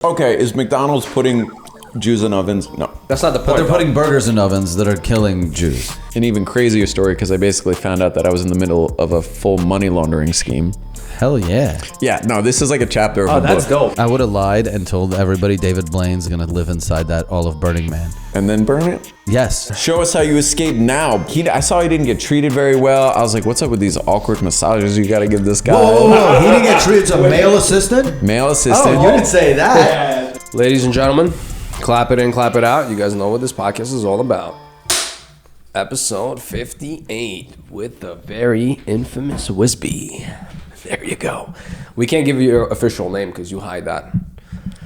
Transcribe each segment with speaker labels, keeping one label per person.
Speaker 1: Okay, is McDonald's putting Jews in ovens? No.
Speaker 2: That's not the point.
Speaker 3: But they're putting burgers in ovens that are killing Jews.
Speaker 1: An even crazier story, because I basically found out that I was in the middle of a full money laundering scheme.
Speaker 3: Hell yeah.
Speaker 1: Yeah, no, this is like a chapter of a
Speaker 2: that's
Speaker 1: book.
Speaker 2: dope.
Speaker 3: I would have lied and told everybody David Blaine's gonna live inside that olive burning man.
Speaker 1: And then burn it?
Speaker 3: Yes.
Speaker 1: Show us how you escape now. I saw he didn't get treated very well. I was like, what's up with these awkward massages you gotta give this guy?
Speaker 3: Whoa. He didn't get treated as a male assistant?
Speaker 1: Male assistant.
Speaker 3: Oh, you didn't say that.
Speaker 2: Ladies and gentlemen, clap it in, clap it out. You guys know what this podcast is all about. Episode 58 with the very infamous Whisbe. There you go. We can't give you your official name because you hide that.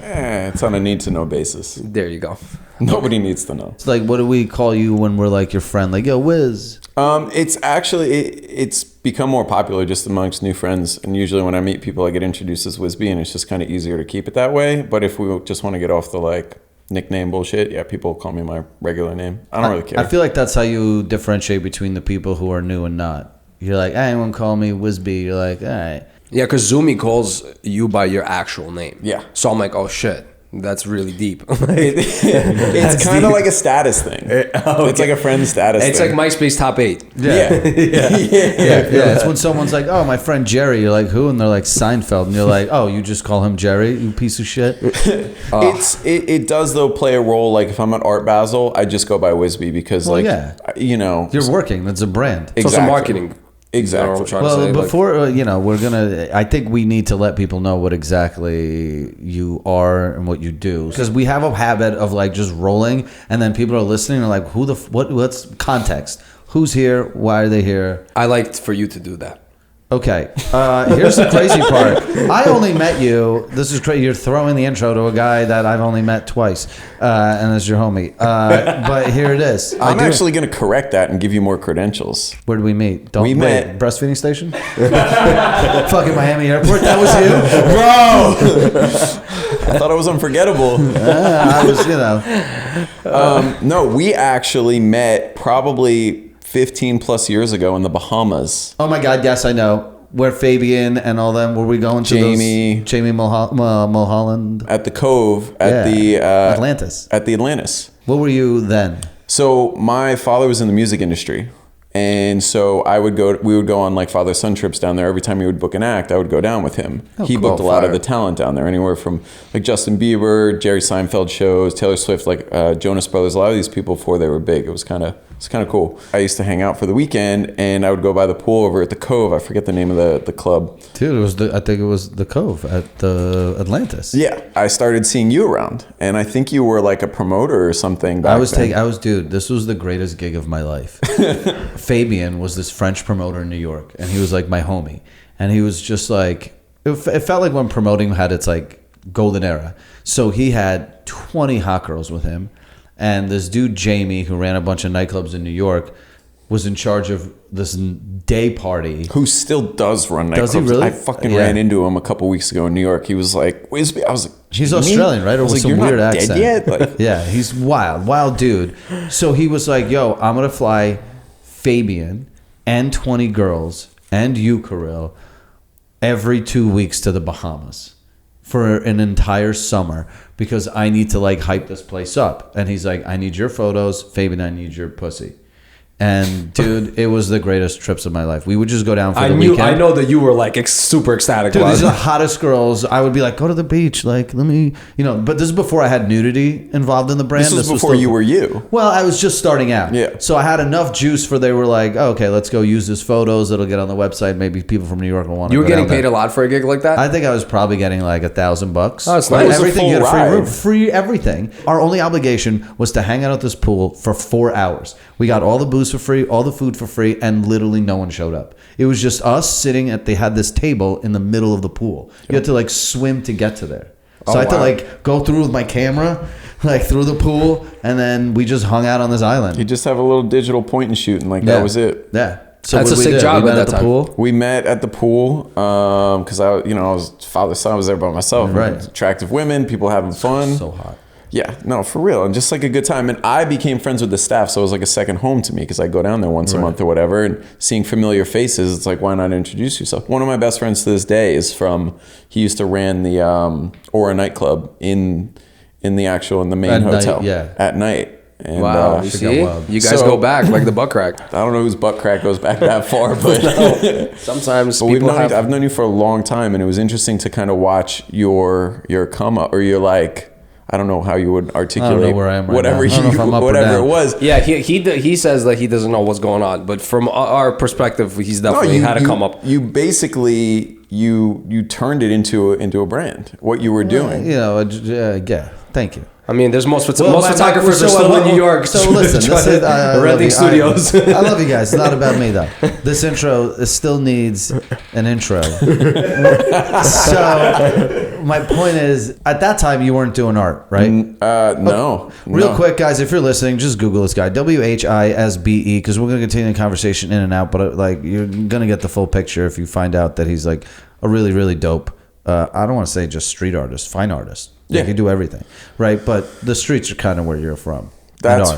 Speaker 1: It's on a need-to-know basis.
Speaker 2: There you go.
Speaker 1: Nobody needs to know.
Speaker 3: It's like, what do we call you when we're like your friend? Like, yo, Wiz.
Speaker 1: It's actually, it's become more popular just amongst new friends. And usually when I meet people, I get introduced as Whisbe, and it's just kind of easier to keep it that way. But if we just want to get off the like nickname bullshit, yeah, people call me my regular name. I don't really care.
Speaker 3: I feel like that's how you differentiate between the people who are new and not. You're like, anyone call me Whisbe. You're like, all right.
Speaker 2: Yeah, because Zumi calls you by your actual name.
Speaker 1: Yeah.
Speaker 2: So I'm like, oh shit, that's really deep.
Speaker 1: It's kind of like a status thing. It's like a friend status
Speaker 2: It's
Speaker 1: thing.
Speaker 2: like MySpace top 8.
Speaker 1: Yeah.
Speaker 3: Yeah, it's when someone's like, oh, my friend Jerry. You're like, who? And they're like, Seinfeld. And you're like, oh, you just call him Jerry, you piece of shit.
Speaker 1: It does, though, play a role. Like, if I'm at Art Basel, I just go by Whisbe because, you know.
Speaker 3: You're working. That's a brand.
Speaker 2: It's also marketing.
Speaker 1: Exactly.
Speaker 3: Well, before, we're going to, I think we need to let people know what exactly you are and what you do. Because we have a habit of like just rolling and then people are listening and like, what's context? Who's here? Why are they here?
Speaker 2: I liked for you to do that.
Speaker 3: Okay. Here's the crazy part. I only met you. This is crazy. You're throwing the intro to a guy that I've only met twice. And it's your homie. But here it is.
Speaker 1: I'm actually going to correct that and give you more credentials.
Speaker 3: Where did we meet?
Speaker 1: We met
Speaker 3: breastfeeding station? Fucking Miami Airport. That was
Speaker 1: you? Bro! I thought it was unforgettable.
Speaker 3: I was,
Speaker 1: No, we actually met probably 15 plus years ago in the Bahamas.
Speaker 3: Oh my God, yes, I know. Where Fabian and all them, were we going to Jamie Mulholland?
Speaker 1: At the Cove, at the...
Speaker 3: Atlantis.
Speaker 1: At the Atlantis.
Speaker 3: What were you then?
Speaker 1: So my father was in the music industry. And so we would go on like father-son trips down there. Every time he would book an act, I would go down with him. He booked a lot of the talent down there, anywhere from like Justin Bieber, Jerry Seinfeld shows, Taylor Swift, like Jonas Brothers, a lot of these people before they were big. It was kind of cool. I used to hang out for the weekend and I would go by the pool over at the Cove. I forget the name of the club.
Speaker 3: Dude, I think it was the Cove at the Atlantis.
Speaker 1: Yeah. I started seeing you around and I think you were like a promoter or something back then.
Speaker 3: Dude, this was the greatest gig of my life. Fabian was this French promoter in New York, and he was like my homie. And he was just like, it felt like when promoting had its like golden era. So he had 20 hot girls with him. And this dude, Jamie, who ran a bunch of nightclubs in New York, was in charge of this day party.
Speaker 1: Who still does run nightclubs.
Speaker 3: Does he really?
Speaker 1: I fucking ran into him a couple weeks ago in New York. He was like, Whisbe. I was like,
Speaker 3: he's Australian, right? Or with some weird accent.
Speaker 1: Dead yet? Like,
Speaker 3: yeah, he's wild dude. So he was like, yo, I'm going to fly Fabian and 20 girls and you, Kirill, every 2 weeks to the Bahamas for an entire summer because I need to like hype this place up. And he's like, I need your photos. Fabian, I need your pussy. And dude, it was the greatest trips of my life. We would just go down for the weekend.
Speaker 2: I know that you were like super ecstatic.
Speaker 3: Dude, these are the hottest girls. I would be like, go to the beach. Like, let me, but this is before I had nudity involved in the brand.
Speaker 1: This was before you were you.
Speaker 3: Well, I was just starting out.
Speaker 1: Yeah.
Speaker 3: So I had enough juice for they were like, oh, okay, let's go use this photos. It'll get on the website. Maybe people from New York will want to.
Speaker 2: You were getting paid a lot for a gig like that?
Speaker 3: I think I was probably getting like $1,000.
Speaker 2: Oh, it's nice.
Speaker 3: Everything, you had a free room, free everything. Our only obligation was to hang out at this pool for 4 hours. We got all the booze for free, all the food for free, and literally no one showed up. It was just us sitting they had this table in the middle of the pool. You had to like swim to get to there. So I had to like go through with my camera, like through the pool, and then we just hung out on this island.
Speaker 1: You just have a little digital point and shoot, and like that was it.
Speaker 3: Yeah. So
Speaker 2: that's a sick job at the pool.
Speaker 1: We met at the pool because I was father-son. I was there by myself.
Speaker 3: Right.
Speaker 1: Attractive women, people having fun.
Speaker 3: So hot.
Speaker 1: Yeah, no, for real. And just like a good time. And I became friends with the staff. So it was like a second home to me because I go down there once a month or whatever. And seeing familiar faces, it's like, why not introduce yourself? One of my best friends to this day is he used to ran the Aura nightclub in the main hotel at night. And,
Speaker 2: wow, you see? You guys go back like the butt crack.
Speaker 1: I don't know whose butt crack goes back that far, but
Speaker 2: sometimes
Speaker 1: I've known you for a long time, and it was interesting to kind of watch your come up, or your like, I don't know how you would articulate.
Speaker 3: I don't know where I am right
Speaker 1: whatever it was.
Speaker 2: Yeah, he says that he doesn't know what's going on, but from our perspective, he's definitely had to come up.
Speaker 1: You basically you turned it into a brand. What you were doing,
Speaker 3: yeah. Thank you.
Speaker 2: I mean, there's most photographers are still in New York.
Speaker 3: So listen, this is
Speaker 2: renting studios.
Speaker 3: I love you guys. It's not about me though. This intro still needs an intro. So my point is, at that time you weren't doing art, right?
Speaker 1: No.
Speaker 3: Real quick, guys, if you're listening, just Google this guy, Whisbe, because we're gonna continue the conversation in and out. But like, you're gonna get the full picture if you find out that he's like a really, really dope. I don't want to say just street artist, fine artist. Yeah, you do everything, right? But the streets are kind of where you're from. That's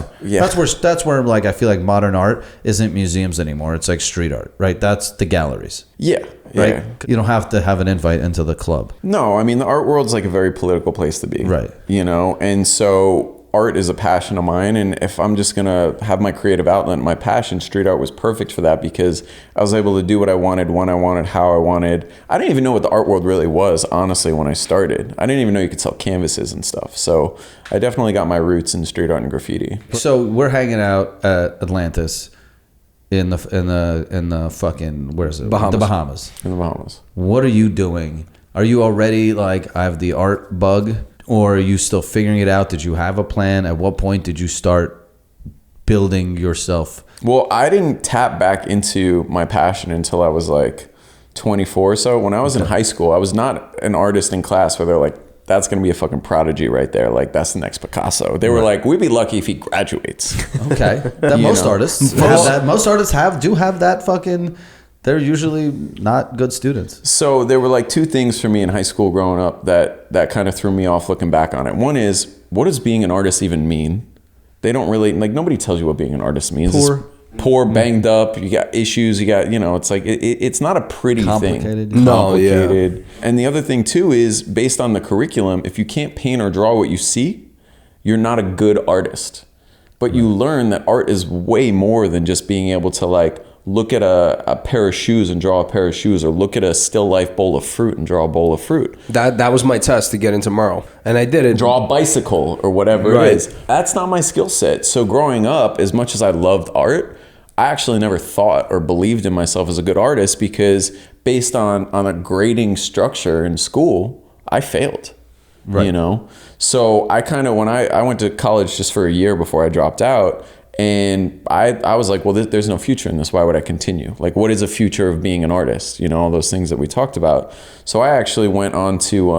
Speaker 3: where like I feel like modern art isn't museums anymore. It's like street art, right? That's the galleries.
Speaker 1: Yeah,
Speaker 3: right.
Speaker 1: Yeah.
Speaker 3: You don't have to have an invite into the club.
Speaker 1: No, I mean the art world's like a very political place to be,
Speaker 3: right?
Speaker 1: And so art is a passion of mine, and if I'm just gonna have my creative outlet, my passion, street art was perfect for that because I was able to do what I wanted, when I wanted, how I wanted. I didn't even know what the art world really was, honestly, when I started. I didn't even know you could sell canvases and stuff. So I definitely got my roots in street art and graffiti.
Speaker 3: So we're hanging out at Atlantis in the fucking, where is it?
Speaker 2: Bahamas.
Speaker 3: The Bahamas.
Speaker 1: In the Bahamas.
Speaker 3: What are you doing? Are you already like, I have the art bug? Or are you still figuring it out? Did you have a plan? At what point did you start building yourself?
Speaker 1: Well, I didn't tap back into my passion until I was like 24 or so. When I was in high school, I was not an artist in class where they're like, that's going to be a fucking prodigy right there. Like, that's the next Picasso. They were like, we'd be lucky if he graduates.
Speaker 3: Okay. Most artists have that. Most artists do have that fucking... They're usually not good students.
Speaker 1: So there were like two things for me in high school growing up that kind of threw me off looking back on it. One is, what does being an artist even mean? They don't really, like, nobody tells you what being an artist means. Poor, banged up, you got issues, you got, it's like, it's not a pretty
Speaker 3: complicated
Speaker 1: thing. Complicated. Yeah. And the other thing too is, based on the curriculum, if you can't paint or draw what you see, you're not a good artist. But you learn that art is way more than just being able to like, look at a pair of shoes and draw a pair of shoes, or look at a still life bowl of fruit and draw a bowl of fruit.
Speaker 2: That was my test to get into Merle, and I did it.
Speaker 1: Draw a bicycle or whatever it is. That's not my skill set. So growing up, as much as I loved art, I actually never thought or believed in myself as a good artist because based on a grading structure in school, I failed. Right. So I kind of, when I went to college just for a year before I dropped out, and I was like, well, there's no future in this. Why would I continue? Like, what is a future of being an artist? All those things that we talked about. So I actually went on to,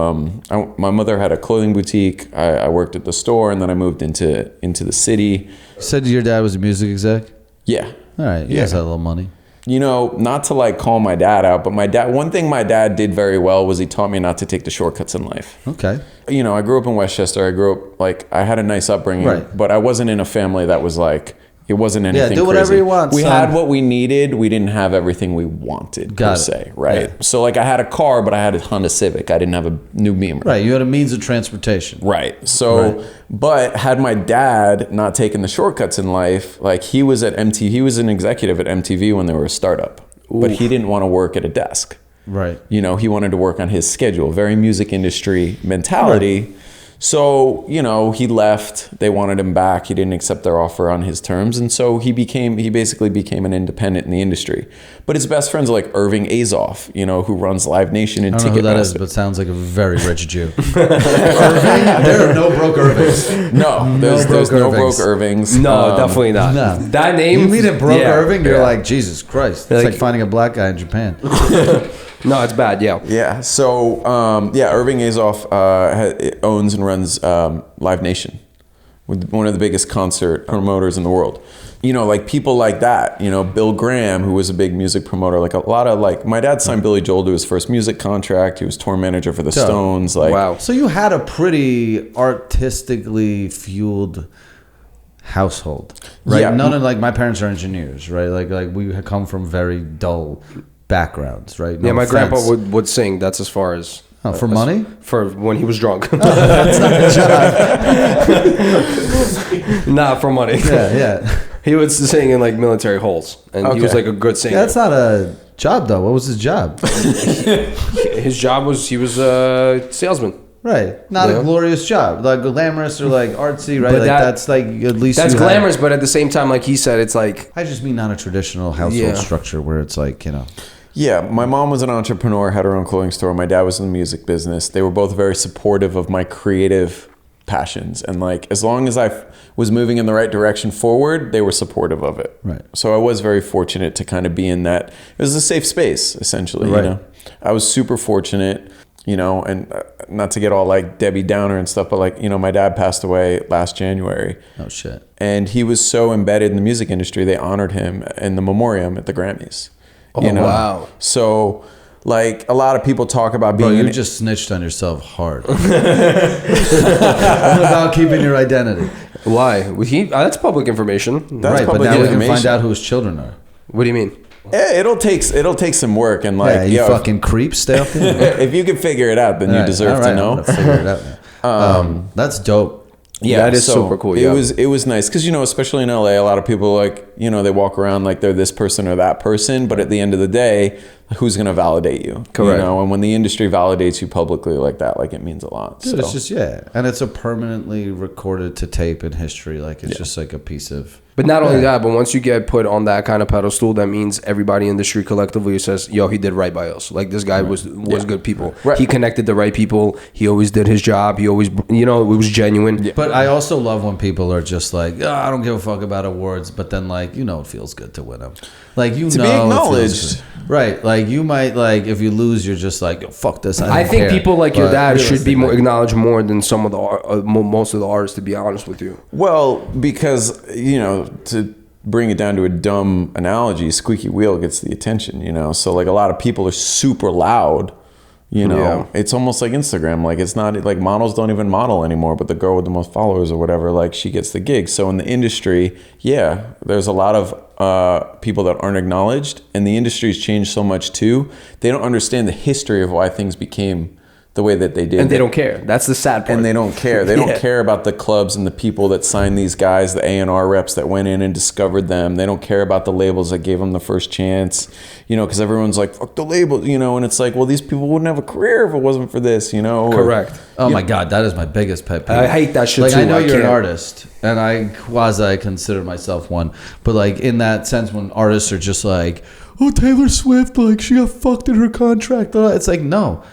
Speaker 1: my mother had a clothing boutique. I worked at the store, and then I moved into the city.
Speaker 3: You said your dad was a music exec?
Speaker 1: Yeah.
Speaker 3: All right. You guys had a little money.
Speaker 1: Not to like call my dad out, but one thing my dad did very well was he taught me not to take the shortcuts in life.
Speaker 3: Okay.
Speaker 1: I grew up in Westchester. I grew up I had a nice upbringing, but I wasn't in a family that was like, it wasn't anything
Speaker 3: do whatever
Speaker 1: crazy.
Speaker 3: You want.
Speaker 1: We had what we needed. We didn't have everything we wanted, per se, right? Yeah. So like I had a car, but I had a Honda Civic. I didn't have a new Beamer.
Speaker 3: Right. You had a means of transportation.
Speaker 1: Right. So, but had my dad not taken the shortcuts in life, like he was at MTV, he was an executive at MTV when they were a startup, but he didn't want to work at a desk.
Speaker 3: Right.
Speaker 1: He wanted to work on his schedule, very music industry mentality. Right. So, he left. They wanted him back. He didn't accept their offer on his terms. And so he basically became an independent in the industry. But his best friends are like Irving Azoff, who runs Live Nation and Ticketmaster.
Speaker 3: I don't know who that is, but sounds like a very rich Jew. Irving? There are no broke Irvings.
Speaker 1: No, there's no broke Irvings.
Speaker 2: No, definitely not.
Speaker 3: No.
Speaker 2: That name.
Speaker 3: You meet a broke Irving, you're like, Jesus Christ. It's like finding a black guy in Japan.
Speaker 2: No, it's bad. Yeah.
Speaker 1: Yeah. So, Irving Azoff owns and runs Live Nation, with one of the biggest concert promoters in the world. You know, like people like that, you know, Bill Graham, who was a big music promoter, like a lot of like, my dad signed Billy Joel to his first music contract. He was tour manager for the Stones. Like,
Speaker 2: wow.
Speaker 3: So you had a pretty artistically fueled household, right?
Speaker 1: Yeah.
Speaker 3: None of like my parents are engineers, right? Like we had come from very dull backgrounds, right?
Speaker 2: Yeah, my grandpa would sing. That's as far as.
Speaker 3: Oh, for money?
Speaker 2: For when he was drunk.
Speaker 3: That's not a job.
Speaker 2: Not for money.
Speaker 3: Yeah.
Speaker 2: He would sing in like military halls, and he was like a good singer.
Speaker 3: That's not a job though. What was his job?
Speaker 2: His job was he was a salesman.
Speaker 3: Right, not a glorious job, like glamorous or like artsy, right?
Speaker 2: But
Speaker 3: like that's like at least
Speaker 2: that's glamorous, but at the same time, like he said, it's like
Speaker 3: I just mean not a traditional household structure where it's like, you know.
Speaker 1: Yeah, my mom was an entrepreneur, had her own clothing store. My dad was in the music business. They were both very supportive of my creative passions. And like, as long as I was moving in the right direction forward, they were supportive of it.
Speaker 3: Right.
Speaker 1: So I was very fortunate to kind of be in that. It was a safe space, essentially,
Speaker 3: right.
Speaker 1: You know. I was super fortunate, you know, and not to get all like Debbie Downer and stuff, but like, you know, my dad passed away last January.
Speaker 3: Oh, shit.
Speaker 1: And he was so embedded in the music industry, they honored him in the memoriam at the Grammys.
Speaker 2: Oh,
Speaker 1: you know?
Speaker 2: wow.
Speaker 1: So, like, a lot of people talk about being...
Speaker 3: Bro, you just snitched on yourself hard. What about keeping your identity?
Speaker 2: Why? That's public information.
Speaker 1: That's
Speaker 3: right,
Speaker 1: public
Speaker 3: but now we can
Speaker 1: information.
Speaker 3: find out who his children are.
Speaker 2: What do you mean?
Speaker 1: It'll take some work, and like,
Speaker 3: Yeah, you fucking creep, stay off the
Speaker 1: if you can figure it out, then you deserve to know.
Speaker 3: I'm gonna figure it out now. That's dope.
Speaker 1: Yeah,
Speaker 2: that is super cool.
Speaker 1: It was nice because, you know, especially in LA, a lot of people like, you know, they walk around like they're this person or that person, but at the end of the day, who's going to validate you?
Speaker 2: Correct.
Speaker 1: You know, and when the industry validates you publicly like that, like, it means a lot.
Speaker 3: Dude,
Speaker 1: so.
Speaker 3: it's just and it's a permanently recorded to tape in history. Like it's just like a piece of.
Speaker 2: But not only that, but once you get put on that kind of pedestal, that means everybody in the street collectively says, yo, he did right by us. Like, this guy was good people.
Speaker 1: Right.
Speaker 2: He connected the right people. He always did his job. He always, you know, it was genuine.
Speaker 1: Yeah.
Speaker 3: But I also love when people are just like, oh, I don't give a fuck about awards, but then like, you know, it feels good to win them. Like, you
Speaker 1: To
Speaker 3: know,
Speaker 1: be
Speaker 3: it feels
Speaker 1: acknowledged.
Speaker 3: good. Right. Like, you might like, if you lose, you're just like, yo, fuck this.
Speaker 2: I
Speaker 3: don't
Speaker 2: think
Speaker 3: care.
Speaker 2: people like your
Speaker 3: But
Speaker 2: dad should be more
Speaker 3: realistically-
Speaker 2: acknowledged more than some of the most of the artists, to be honest with you.
Speaker 1: Well, because, you know, to bring it down to a dumb analogy, squeaky wheel gets the attention, you know? So like a lot of people are super loud, you know?
Speaker 2: Yeah.
Speaker 1: It's almost like Instagram. Like, it's not like models don't even model anymore, but the girl with the most followers or whatever, like, she gets the gig. So in the industry, there's a lot of people that aren't acknowledged, and the industry's changed so much too. They don't understand the history of why things became the way that they did.
Speaker 2: And they don't care. That's the sad part.
Speaker 1: And they don't care. They don't care about the clubs and the people that signed these guys, the A&R reps that went in and discovered them. They don't care about the labels that gave them the first chance, you know, because everyone's like, fuck the label, you know, and it's like, well, these people wouldn't have a career if it wasn't for this, you know?
Speaker 2: Correct.
Speaker 3: Oh my God, that is my biggest pet peeve.
Speaker 2: I hate that shit
Speaker 3: like,
Speaker 2: too.
Speaker 3: I know you're an
Speaker 2: can't.
Speaker 3: artist, and I quasi consider myself one, but like in that sense, when artists are just like, oh, Taylor Swift, like she got fucked in her contract, it's like, no.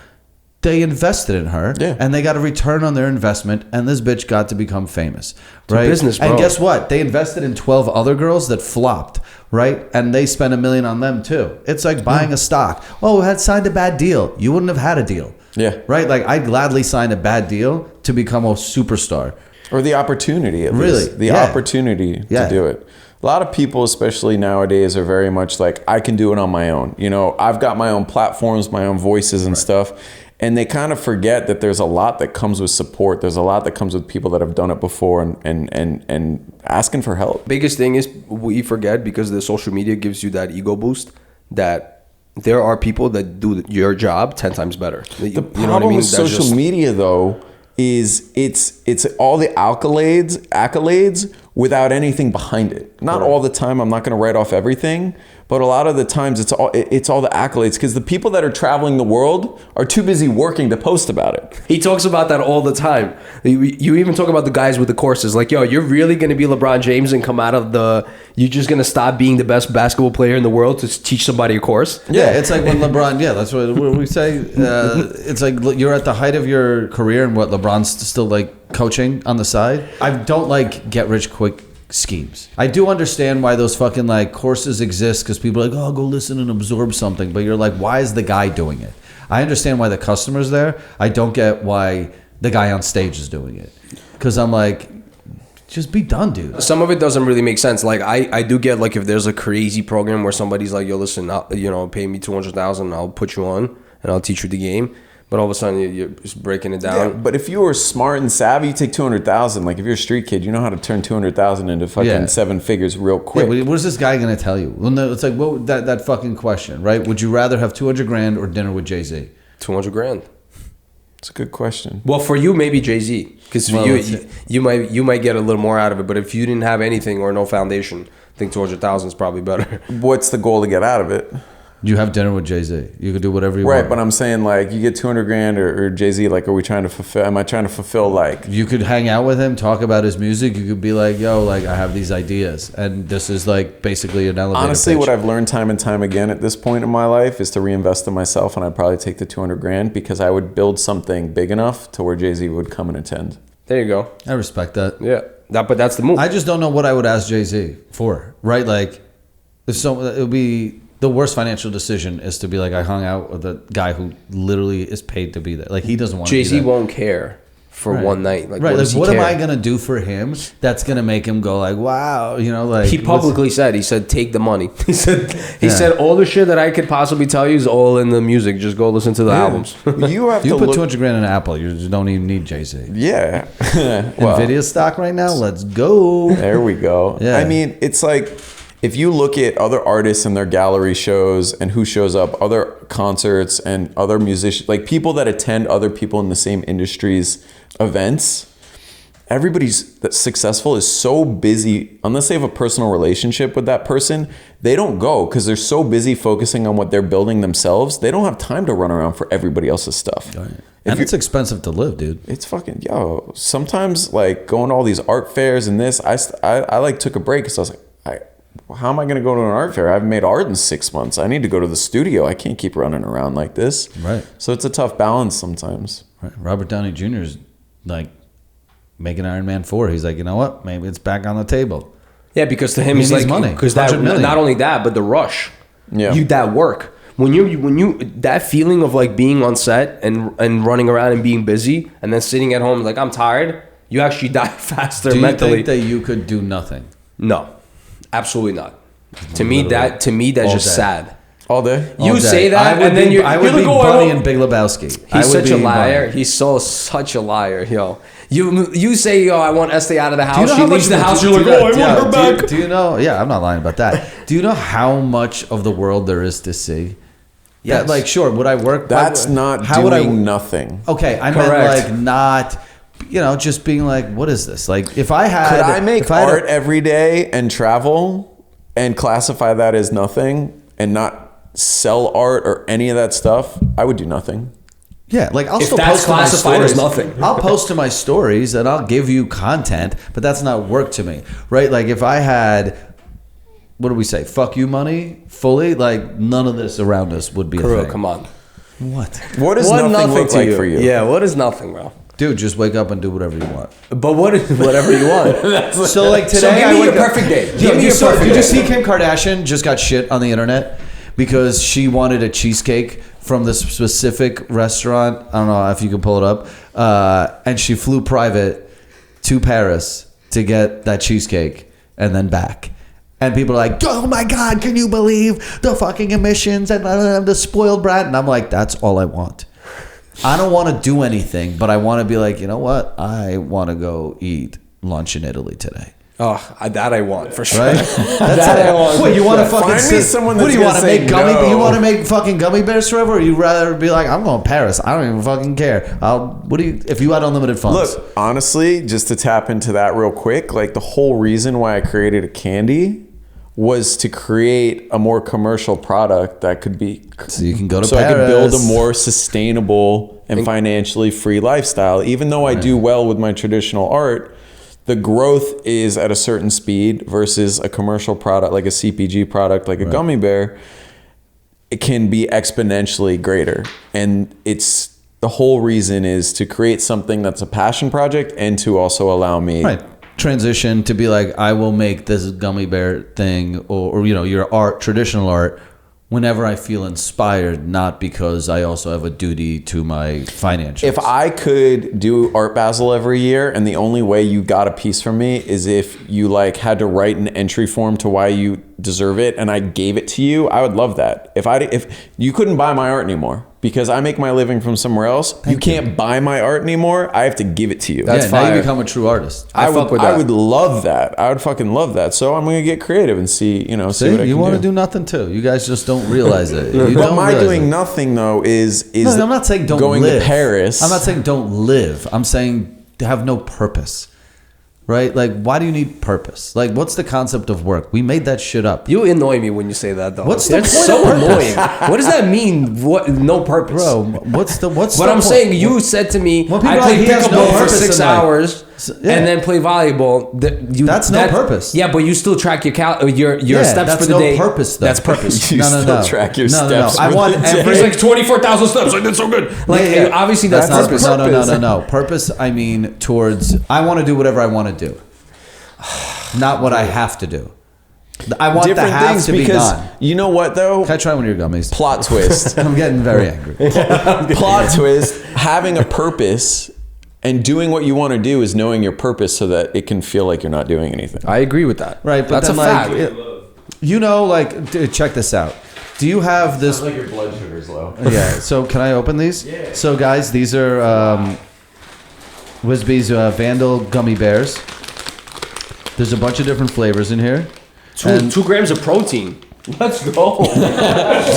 Speaker 3: They invested in her, and they got a return on their investment, and this bitch got to become famous, right?
Speaker 2: Business, bro.
Speaker 3: And guess what? They invested in 12 other girls that flopped, right? And they spent $1 million on them too. It's like buying a stock. Oh, we had signed a bad deal. You wouldn't have had a deal.
Speaker 1: Yeah.
Speaker 3: Right? Like, I'd gladly sign a bad deal to become a superstar.
Speaker 1: Or the opportunity, at
Speaker 3: Really?
Speaker 1: least. The
Speaker 3: Yeah.
Speaker 1: opportunity
Speaker 3: Yeah.
Speaker 1: to do it. A lot of people, especially nowadays, are very much like, I can do it on my own. You know, I've got my own platforms, my own voices and stuff. And they kind of forget that there's a lot that comes with support. There's a lot that comes with people that have done it before and asking for help.
Speaker 2: Biggest thing is we forget, because the social media gives you that ego boost, that there are people that do your job 10 times better.
Speaker 1: The problem with social media, though, is it's all the accolades without anything behind it. Not all the time. I'm not going to write off everything, but a lot of the times it's all the accolades, because the people that are traveling the world are too busy working to post about it.
Speaker 2: He talks about that all the time. You even talk about the guys with the courses. Like, yo, you're really going to be LeBron James and come out of you're just going to stop being the best basketball player in the world to teach somebody a course?
Speaker 3: Yeah, it's like when LeBron, that's what we say. It's like you're at the height of your career, and what, LeBron's still like coaching on the side. I don't like get rich quick schemes. I do understand why those fucking like courses exist, because people are like, oh, go listen and absorb something. But you're like, why is the guy doing it? I understand why the customer's there. I don't get why the guy on stage is doing it. Because I'm like, Just be done, dude.
Speaker 2: Some of it doesn't really make sense. Like I do get like if there's a crazy program where somebody's like, yo, listen, pay me $200,000, I'll put you on and I'll teach you the game. But all of a sudden you're just breaking it down.
Speaker 1: Yeah, but if you were smart and savvy, you take 200,000. Like if you're a street kid, you know how to turn 200,000 into fucking 7 figures real quick.
Speaker 3: Yeah, what is this guy gonna tell you? Well, no, it's like that fucking question, right? Would you rather have 200 grand or dinner with JayZ?
Speaker 2: 200 grand.
Speaker 1: It's a good question.
Speaker 2: Well, for you, maybe JayZ, because you might get a little more out of it. But if you didn't have anything or no foundation, I think 200,000 is probably better.
Speaker 1: What's the goal to get out of it?
Speaker 3: You have dinner with JayZ. You could do whatever you want.
Speaker 1: Right, but I'm saying like you get 200 grand or JayZ. Like, are we trying to fulfill? Am I trying to fulfill like?
Speaker 3: You could hang out with him, talk about his music. You could be like, yo, like I have these ideas, and this is like basically an elevator
Speaker 1: Honestly,
Speaker 3: pitch.
Speaker 1: what I've learned time and time again at this point in my life is to reinvest in myself, and I'd probably take the 200 grand because I would build something big enough to where JayZ would come and attend.
Speaker 2: There you go.
Speaker 3: I respect that.
Speaker 2: Yeah, but that's the move.
Speaker 3: I just don't know what I would ask JayZ for. Right, like if it would be. The worst financial decision is to be like, I hung out with a guy who literally is paid to be there. Like he doesn't want to be there.
Speaker 2: JayZ won't care for one night. Like,
Speaker 3: right.
Speaker 2: What
Speaker 3: am I gonna do for him that's gonna make him go like, wow, like
Speaker 2: he publicly said, take the money. He said all the shit that I could possibly tell you is all in the music. Just go listen to the albums.
Speaker 1: You have
Speaker 3: you
Speaker 1: to
Speaker 3: put 200 grand in Apple. You just don't even need JayZ.
Speaker 1: Yeah.
Speaker 3: Well, Nvidia stock right now. Let's go.
Speaker 1: There we go.
Speaker 3: Yeah.
Speaker 1: I mean, it's like if you look at other artists and their gallery shows and who shows up, other concerts and other musicians, like people that attend other people in the same industry's events, everybody's that's successful is so busy, unless they have a personal relationship with that person, they don't go because they're so busy focusing on what they're building themselves. They don't have time to run around for everybody else's stuff.
Speaker 3: Right. And it's expensive to live, dude.
Speaker 1: It's fucking, sometimes like going to all these art fairs and this, I like took a break because I was like, how am I going to go to an art fair? I haven't made art in 6 months. I need to go to the studio. I can't keep running around like this.
Speaker 3: Right.
Speaker 1: So it's a tough balance sometimes.
Speaker 3: Right. Robert Downey Jr. is like making Iron Man 4. He's like, you know what? Maybe it's back on the table.
Speaker 2: Yeah, because to him,
Speaker 3: He
Speaker 2: he's
Speaker 3: needs
Speaker 2: like,
Speaker 3: money.
Speaker 2: because
Speaker 3: $100
Speaker 2: not only that, but the rush.
Speaker 1: Yeah.
Speaker 2: That work. When you that feeling of like being on set and running around and being busy and then sitting at home like I'm tired, you actually die faster mentally.
Speaker 3: Do you think that you could do nothing?
Speaker 2: No. Absolutely not. To me, that's just sad.
Speaker 1: All day?
Speaker 2: You say that, and then
Speaker 3: I would be Bunny in Big Lebowski.
Speaker 2: He's such a liar. He's such a liar, yo. You say, yo, I want Estee out of the house. She leaves the house. You're like, oh, I want her back.
Speaker 3: Do you know? Yeah, I'm not lying about that. Do you know how much of the world there is to see? Yeah, like sure. Would I work?
Speaker 1: That's not doing nothing.
Speaker 3: Okay, I meant like not. Just being like, what is this? Like, if I had...
Speaker 1: Could I make art every day and travel and classify that as nothing and not sell art or any of that stuff? I would do nothing.
Speaker 3: Yeah, like I'll
Speaker 2: if
Speaker 3: still
Speaker 2: that's
Speaker 3: post to my
Speaker 2: classified
Speaker 3: stories.
Speaker 2: as nothing.
Speaker 3: I'll post to my stories and I'll give you content, but that's not work to me, right? Like if I had... What do we say? Fuck you money fully? Like none of this around us would be a thing.
Speaker 2: Come on.
Speaker 3: What?
Speaker 1: What does nothing look like for you?
Speaker 2: Yeah, what is nothing, bro?
Speaker 3: Dude, just wake up and do whatever you want.
Speaker 2: But what is whatever you want?
Speaker 3: So like today,
Speaker 2: so give me your perfect day. Give me your perfect day.
Speaker 3: Did you see Kim Kardashian just got shit on the internet because she wanted a cheesecake from this specific restaurant? I don't know if you can pull it up. And she flew private to Paris to get that cheesecake and then back. And people are like, oh my God, can you believe the fucking emissions and the spoiled brat? And I'm like, that's all I want. I don't want to do anything, but I want to be like, you know what? I want to go eat lunch in Italy today.
Speaker 2: Oh, that I want for sure.
Speaker 3: Right?
Speaker 2: That I want.
Speaker 3: What, you want to fucking
Speaker 1: find me someone
Speaker 3: what
Speaker 1: that's
Speaker 3: do you want to make gummy?
Speaker 1: no.
Speaker 3: You want to make fucking gummy bears forever, or you rather be like, I'm going to Paris. I don't even fucking care. If you had unlimited funds?
Speaker 1: Look, honestly, just to tap into that real quick, like the whole reason why I created a candy was to create a more commercial product that could be
Speaker 3: so you can go to
Speaker 1: so
Speaker 3: Paris.
Speaker 1: I could build a more sustainable and financially free lifestyle. Even though I do well with my traditional art, the growth is at a certain speed versus a commercial product like a CPG product like a gummy bear. It can be exponentially greater, and it's the whole reason is to create something that's a passion project and to also allow me
Speaker 3: transition to be like, I will make this gummy bear thing or your art, traditional art, whenever I feel inspired, not because I also have a duty to my financials.
Speaker 1: If I could do Art Basel every year, and the only way you got a piece from me is if you like had to write an entry form to why you deserve it, and I gave it to you, I would love that. If you couldn't buy my art anymore because I make my living from somewhere else, you can't buy my art anymore. I have to give it to you.
Speaker 3: That's now you become a true artist.
Speaker 1: I would love that. I would fucking love that. So I'm gonna get creative and see what I can do.
Speaker 3: You want to do nothing too. You guys just don't realize it.
Speaker 1: But my doing nothing though is
Speaker 3: no, I'm not saying don't
Speaker 1: going
Speaker 3: live.
Speaker 1: to Paris.
Speaker 3: I'm not saying don't live. I'm saying to have no purpose. Right? Like, why do you need purpose? Like, what's the concept of work? We made that shit up.
Speaker 2: You annoy me when you say that, though.
Speaker 3: What's the point
Speaker 2: so
Speaker 3: of
Speaker 2: annoying. What does that mean? What? No purpose,
Speaker 3: Bro, what's the
Speaker 2: But
Speaker 3: the
Speaker 2: I'm
Speaker 3: point?
Speaker 2: saying you said to me,
Speaker 3: Well, people
Speaker 2: I
Speaker 3: are like,
Speaker 2: play
Speaker 3: he has no
Speaker 2: pickleball for
Speaker 3: purpose
Speaker 2: 6
Speaker 3: in life.
Speaker 2: hours
Speaker 3: Yeah.
Speaker 2: and then play volleyball.
Speaker 3: That's no purpose.
Speaker 2: Yeah, but you still track your steps
Speaker 3: that's
Speaker 2: for the
Speaker 3: no
Speaker 2: day.
Speaker 3: Purpose, though.
Speaker 2: That's purpose.
Speaker 1: You still track your steps.
Speaker 3: I
Speaker 1: for
Speaker 3: want
Speaker 1: the day.
Speaker 3: every.
Speaker 2: He's like 24,000 steps. I did so good. Like obviously that's not
Speaker 3: purpose.
Speaker 2: purpose.
Speaker 3: No. Purpose. I mean, towards. I want to do whatever I want to do, not what I have to do. I want
Speaker 1: different
Speaker 3: the have
Speaker 1: things
Speaker 3: to be
Speaker 1: because
Speaker 3: done.
Speaker 1: you know what though?
Speaker 3: Can I try one of your gummies?
Speaker 1: Plot twist.
Speaker 3: I'm getting very angry.
Speaker 1: Plot twist. Having a purpose and doing what you want to do is knowing your purpose so that it can feel like you're not doing anything.
Speaker 2: I agree with that.
Speaker 3: Right, but
Speaker 2: that's
Speaker 3: then,
Speaker 2: a fact.
Speaker 3: You know, like, dude, check this out. Do you have this?
Speaker 1: Sounds like your blood sugar's low.
Speaker 3: Yeah. So can I open these?
Speaker 1: Yeah.
Speaker 3: So guys, these are Whisbe's Vandal Gummy Bears. There's a bunch of different flavors in here.
Speaker 2: 2 grams of protein. Let's go.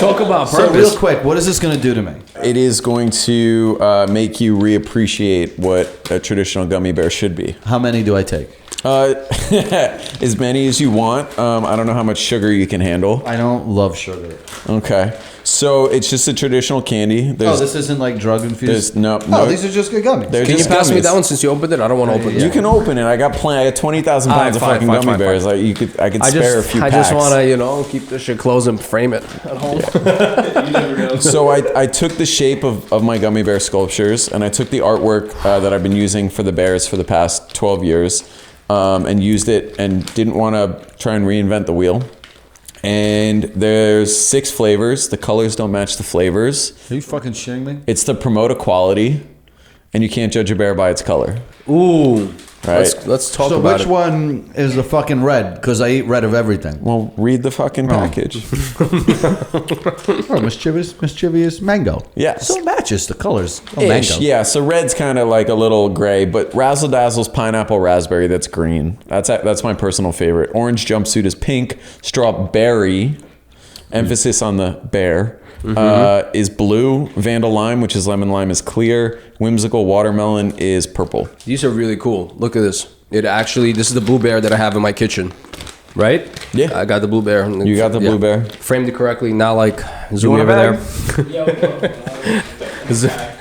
Speaker 2: Talk about purpose.
Speaker 3: So real quick, what is this going to do to me?
Speaker 1: It is going to make you reappreciate what a traditional gummy bear should be.
Speaker 3: How many do I take?
Speaker 1: As many as you want. I don't know how much sugar you can handle.
Speaker 3: I don't love sugar.
Speaker 1: Okay. So it's just a traditional candy.
Speaker 3: This isn't like drug infused?
Speaker 1: No.
Speaker 3: These are just good gummies.
Speaker 1: They're
Speaker 2: Can you
Speaker 1: just
Speaker 2: pass me
Speaker 1: gummies.
Speaker 2: that one since you opened it? I don't want to open it.
Speaker 1: You can open it. I got 20,000 pounds of fucking gummy bears. Like I could spare a few
Speaker 2: I
Speaker 1: packs.
Speaker 2: just want to, keep this shit closed and frame it at home. You never know.
Speaker 1: So I took the shape of my gummy bear sculptures and I took the artwork that I've been using for the bears for the past 12 years and used it and didn't want to try and reinvent the wheel. And there's 6 flavors. The colors don't match the flavors.
Speaker 3: Are you fucking shitting me?
Speaker 1: It's to promote equality, and you can't judge a bear by its color.
Speaker 2: Ooh.
Speaker 1: Right?
Speaker 2: Let's talk
Speaker 3: So
Speaker 2: about
Speaker 3: which
Speaker 2: it.
Speaker 3: one is the fucking red? Because I eat red of everything.
Speaker 1: Well, read the fucking package.
Speaker 3: Oh, mischievous mango.
Speaker 1: Yes.
Speaker 3: So it matches the colors. Oh,
Speaker 1: Ish,
Speaker 3: mango.
Speaker 1: yeah. So red's kind of like a little gray, but Razzle Dazzle's pineapple raspberry. That's green. That's my personal favorite. Orange jumpsuit is pink. Strawberry, emphasis on the bear, is blue. Vandal lime, which is lemon lime, is clear. Whimsical watermelon is purple.
Speaker 2: These are really cool. Look at this. This is the blue bear that I have in my kitchen. Right?
Speaker 1: Yeah.
Speaker 2: I got the blue bear.
Speaker 1: You got the blue bear.
Speaker 2: Framed it correctly. Not like zoom
Speaker 1: want a
Speaker 2: over
Speaker 1: bag?
Speaker 2: there.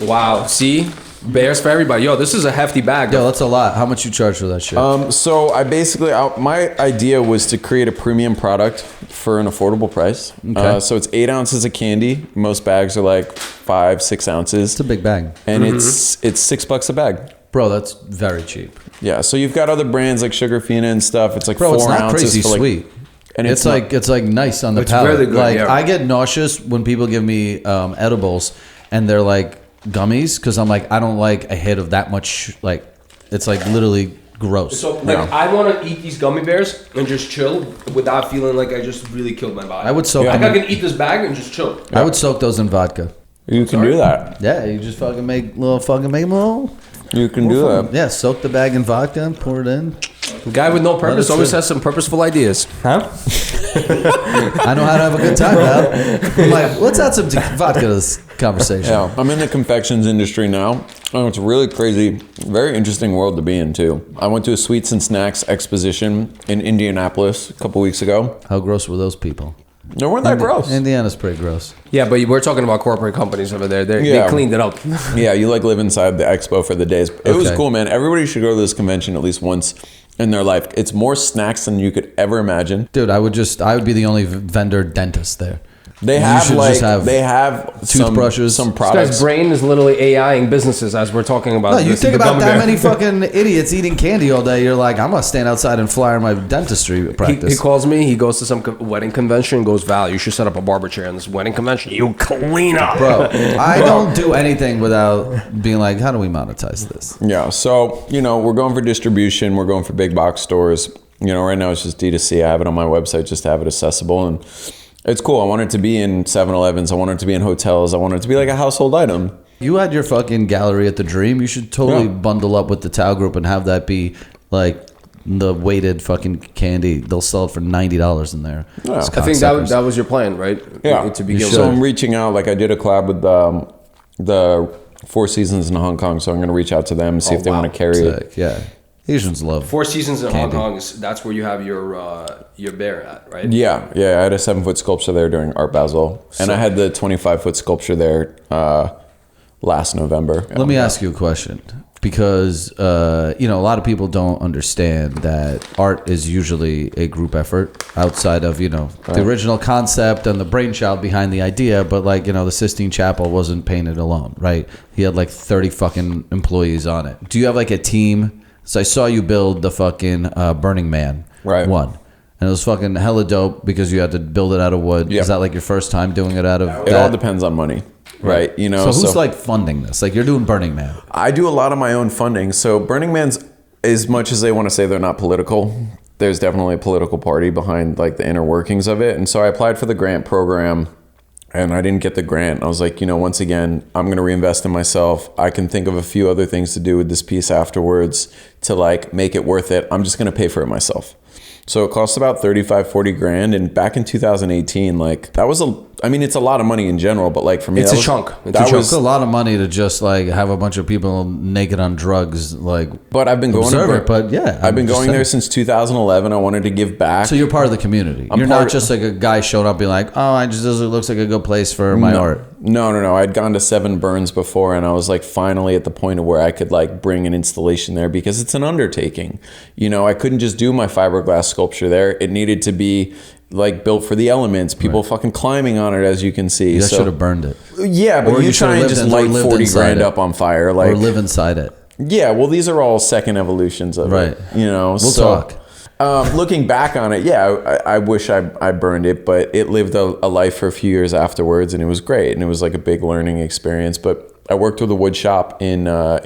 Speaker 2: Wow. See? Bears for everybody. Yo, this is a hefty bag.
Speaker 3: Yo, that's a lot. How much you charge for that shit?
Speaker 1: So I basically, my idea was to create a premium product for an affordable price.
Speaker 3: Okay.
Speaker 1: So it's 8 ounces of candy. Most bags are like 5-6 ounces.
Speaker 3: It's a big bag.
Speaker 1: And it's $6 a bag.
Speaker 3: Bro, that's very cheap.
Speaker 1: Yeah. So you've got other brands like Sugarfina and stuff. It's like
Speaker 3: Bro,
Speaker 1: 4
Speaker 3: it's not
Speaker 1: ounces
Speaker 3: crazy
Speaker 1: for like,
Speaker 3: sweet.
Speaker 1: and
Speaker 3: It's like nice on the
Speaker 2: It's
Speaker 3: palate.
Speaker 2: really good,
Speaker 3: like
Speaker 2: yeah.
Speaker 3: I get nauseous when people give me edibles and they're like gummies because I'm like I don't like a hit of that much. Like it's like literally gross.
Speaker 2: So I want to eat these gummy bears and just chill without feeling like I just really killed my body.
Speaker 3: I would soak
Speaker 2: Like
Speaker 3: them
Speaker 2: I can eat this bag and just chill.
Speaker 3: I would soak those in vodka.
Speaker 1: You can do that.
Speaker 3: Yeah, you just fucking make them little.
Speaker 1: You can do that.
Speaker 3: Yeah, soak the bag in vodka and pour it in.
Speaker 2: The guy with no purpose
Speaker 3: it
Speaker 2: always
Speaker 3: sit.
Speaker 2: has some purposeful ideas. Huh?
Speaker 3: I know how to have a good time now. I'm like, let's add some vodka to this conversation.
Speaker 1: Yeah, I'm in the confections industry now. Oh, it's a really crazy, very interesting world to be in too. I went to a sweets and snacks exposition in Indianapolis a couple weeks ago.
Speaker 3: How gross were those people?
Speaker 1: They weren't that gross.
Speaker 3: Indiana's pretty gross.
Speaker 2: Yeah, but we're talking about corporate companies over there. They
Speaker 1: Yeah.
Speaker 2: cleaned it up.
Speaker 1: Yeah, you like live inside the expo for the days. It was
Speaker 3: Okay.
Speaker 1: cool, man. Everybody should go to this convention at least once in their life. It's more snacks than you could ever imagine.
Speaker 3: Dude, I would be the only vendor dentist there.
Speaker 1: They have they have
Speaker 3: toothbrushes,
Speaker 1: some
Speaker 2: This
Speaker 1: products.
Speaker 2: guy's brain is literally AIing businesses as we're talking about.
Speaker 3: No, you
Speaker 2: this,
Speaker 3: think
Speaker 2: the
Speaker 3: about
Speaker 2: Gummy
Speaker 3: that
Speaker 2: Bear.
Speaker 3: many fucking idiots eating candy all day. You're like, I'm gonna stand outside and flyer my dentistry practice.
Speaker 2: He calls me. He goes to some wedding convention. Goes, Val, you should set up a barber chair in this wedding convention. You clean up,
Speaker 3: Bro, I don't do anything without being like, how do we monetize this?
Speaker 1: Yeah, so, we're going for distribution. We're going for big box stores. Right now it's just D2C. I have it on my website just to have it accessible. And it's cool. I want it to be in 7-Elevens. I want it to be in hotels. I want it to be like a household item.
Speaker 3: You had your fucking gallery at the Dream. You should totally bundle up with the Tao Group and have that be like the weighted fucking candy. They'll sell it for $90 in there.
Speaker 1: Yeah.
Speaker 2: I think that was your plan, right?
Speaker 1: Yeah.
Speaker 2: To begin
Speaker 1: So
Speaker 2: with.
Speaker 1: I'm reaching out. Like I did a collab with the Four Seasons in Hong Kong. So I'm going to reach out to them and see if they want to carry it.
Speaker 3: Sick, yeah. Asians love
Speaker 2: Four Seasons in
Speaker 3: candy.
Speaker 2: Hong Kong. That's where you have your bear at, right?
Speaker 1: Yeah. I had a 7-foot sculpture there during Art Basel. And I had the 25-foot sculpture there last November.
Speaker 3: Let me ask you a question, because a lot of people don't understand that art is usually a group effort outside of the original concept and the brainchild behind the idea. But the Sistine Chapel wasn't painted alone, right? He had 30 fucking employees on it. Do you have a team? So I saw you build the fucking Burning Man one. And it was fucking hella dope because you had to build it out of wood.
Speaker 1: Yeah.
Speaker 3: Is that your first time doing it out of
Speaker 1: It all depends on money, right?
Speaker 3: So who's funding this? You're doing Burning Man.
Speaker 1: I do a lot of my own funding. So Burning Man's, as much as they want to say they're not political, there's definitely a political party behind the inner workings of it. And so I applied for the grant program and I didn't get the grant. I was like, once again, I'm going to reinvest in myself. I can think of a few other things to do with this piece afterwards to make it worth it. I'm just going to pay for it myself. So it cost about 35, 40 grand. And back in 2018, that was it's a lot of money in general, but for me,
Speaker 2: It's a chunk.
Speaker 3: It's a lot of money to just have a bunch of people naked on drugs.
Speaker 1: But I've been going
Speaker 3: observe it. But yeah,
Speaker 1: I've been going there since 2011. I wanted to give back.
Speaker 3: So you're part of the community. You're not just a guy showing up being like, oh, it looks like a good place for my art.
Speaker 1: No. I'd gone to 7 Burns before, and I was finally at the point of where I could bring an installation there because it's an undertaking. I couldn't just do my fiberglass sculpture there. It needed to be built for the elements, people fucking climbing on it, as you can see.
Speaker 3: You should have burned it.
Speaker 1: Yeah, but you try and just light 40 grand up on fire.
Speaker 3: Or live inside it.
Speaker 1: Yeah, well, these are all second evolutions of it.
Speaker 3: We'll talk.
Speaker 1: Looking back on it, I wish I burned it, but it lived a life for a few years afterwards, and it was great, and it was a big learning experience. But I worked with a wood shop in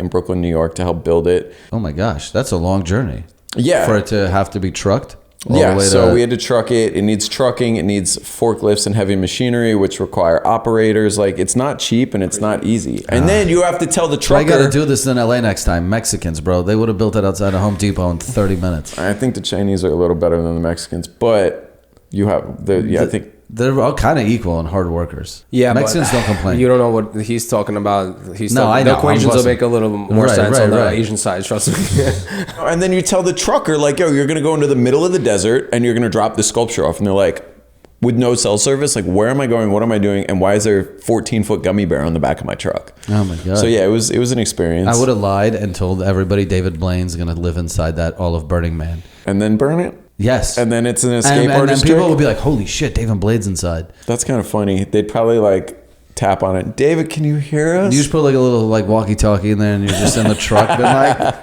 Speaker 1: Brooklyn, New York, to help build it.
Speaker 3: Oh my gosh, that's a long journey.
Speaker 1: Yeah,
Speaker 3: for it to have to be trucked.
Speaker 1: So we had to truck it. It needs trucking. It needs forklifts and heavy machinery, which require operators. It's not cheap and it's not easy. And then you have to tell the trucker.
Speaker 3: I got to do this in LA next time. Mexicans, bro. They would have built it outside of Home Depot in 30 minutes.
Speaker 1: I think the Chinese are a little better than the Mexicans, but you have I think
Speaker 3: they're all kind of equal and hard workers.
Speaker 2: Yeah,
Speaker 3: Mexicans don't complain.
Speaker 2: You don't know what he's talking about.
Speaker 3: I know.
Speaker 2: The equations will make a little more sense on the Asian side. Trust me.
Speaker 1: And then you tell the trucker, yo, you're going to go into the middle of the desert and you're going to drop the sculpture off. And they're like, with no cell service, where am I going? What am I doing? And why is there a 14-foot gummy bear on the back of my truck?
Speaker 3: Oh my God.
Speaker 1: So yeah, it was an experience.
Speaker 3: I would have lied and told everybody David Blaine's going to live inside that all of Burning Man.
Speaker 1: And then burn it?
Speaker 3: Yes.
Speaker 1: And then it's an escape
Speaker 3: and
Speaker 1: artist
Speaker 3: then people
Speaker 1: trick?
Speaker 3: will be like, holy shit, David Blaine's inside.
Speaker 1: That's kind of funny. They'd probably tap on it. David, can you hear us?
Speaker 3: You just put a little walkie-talkie in there and you're just in the truck.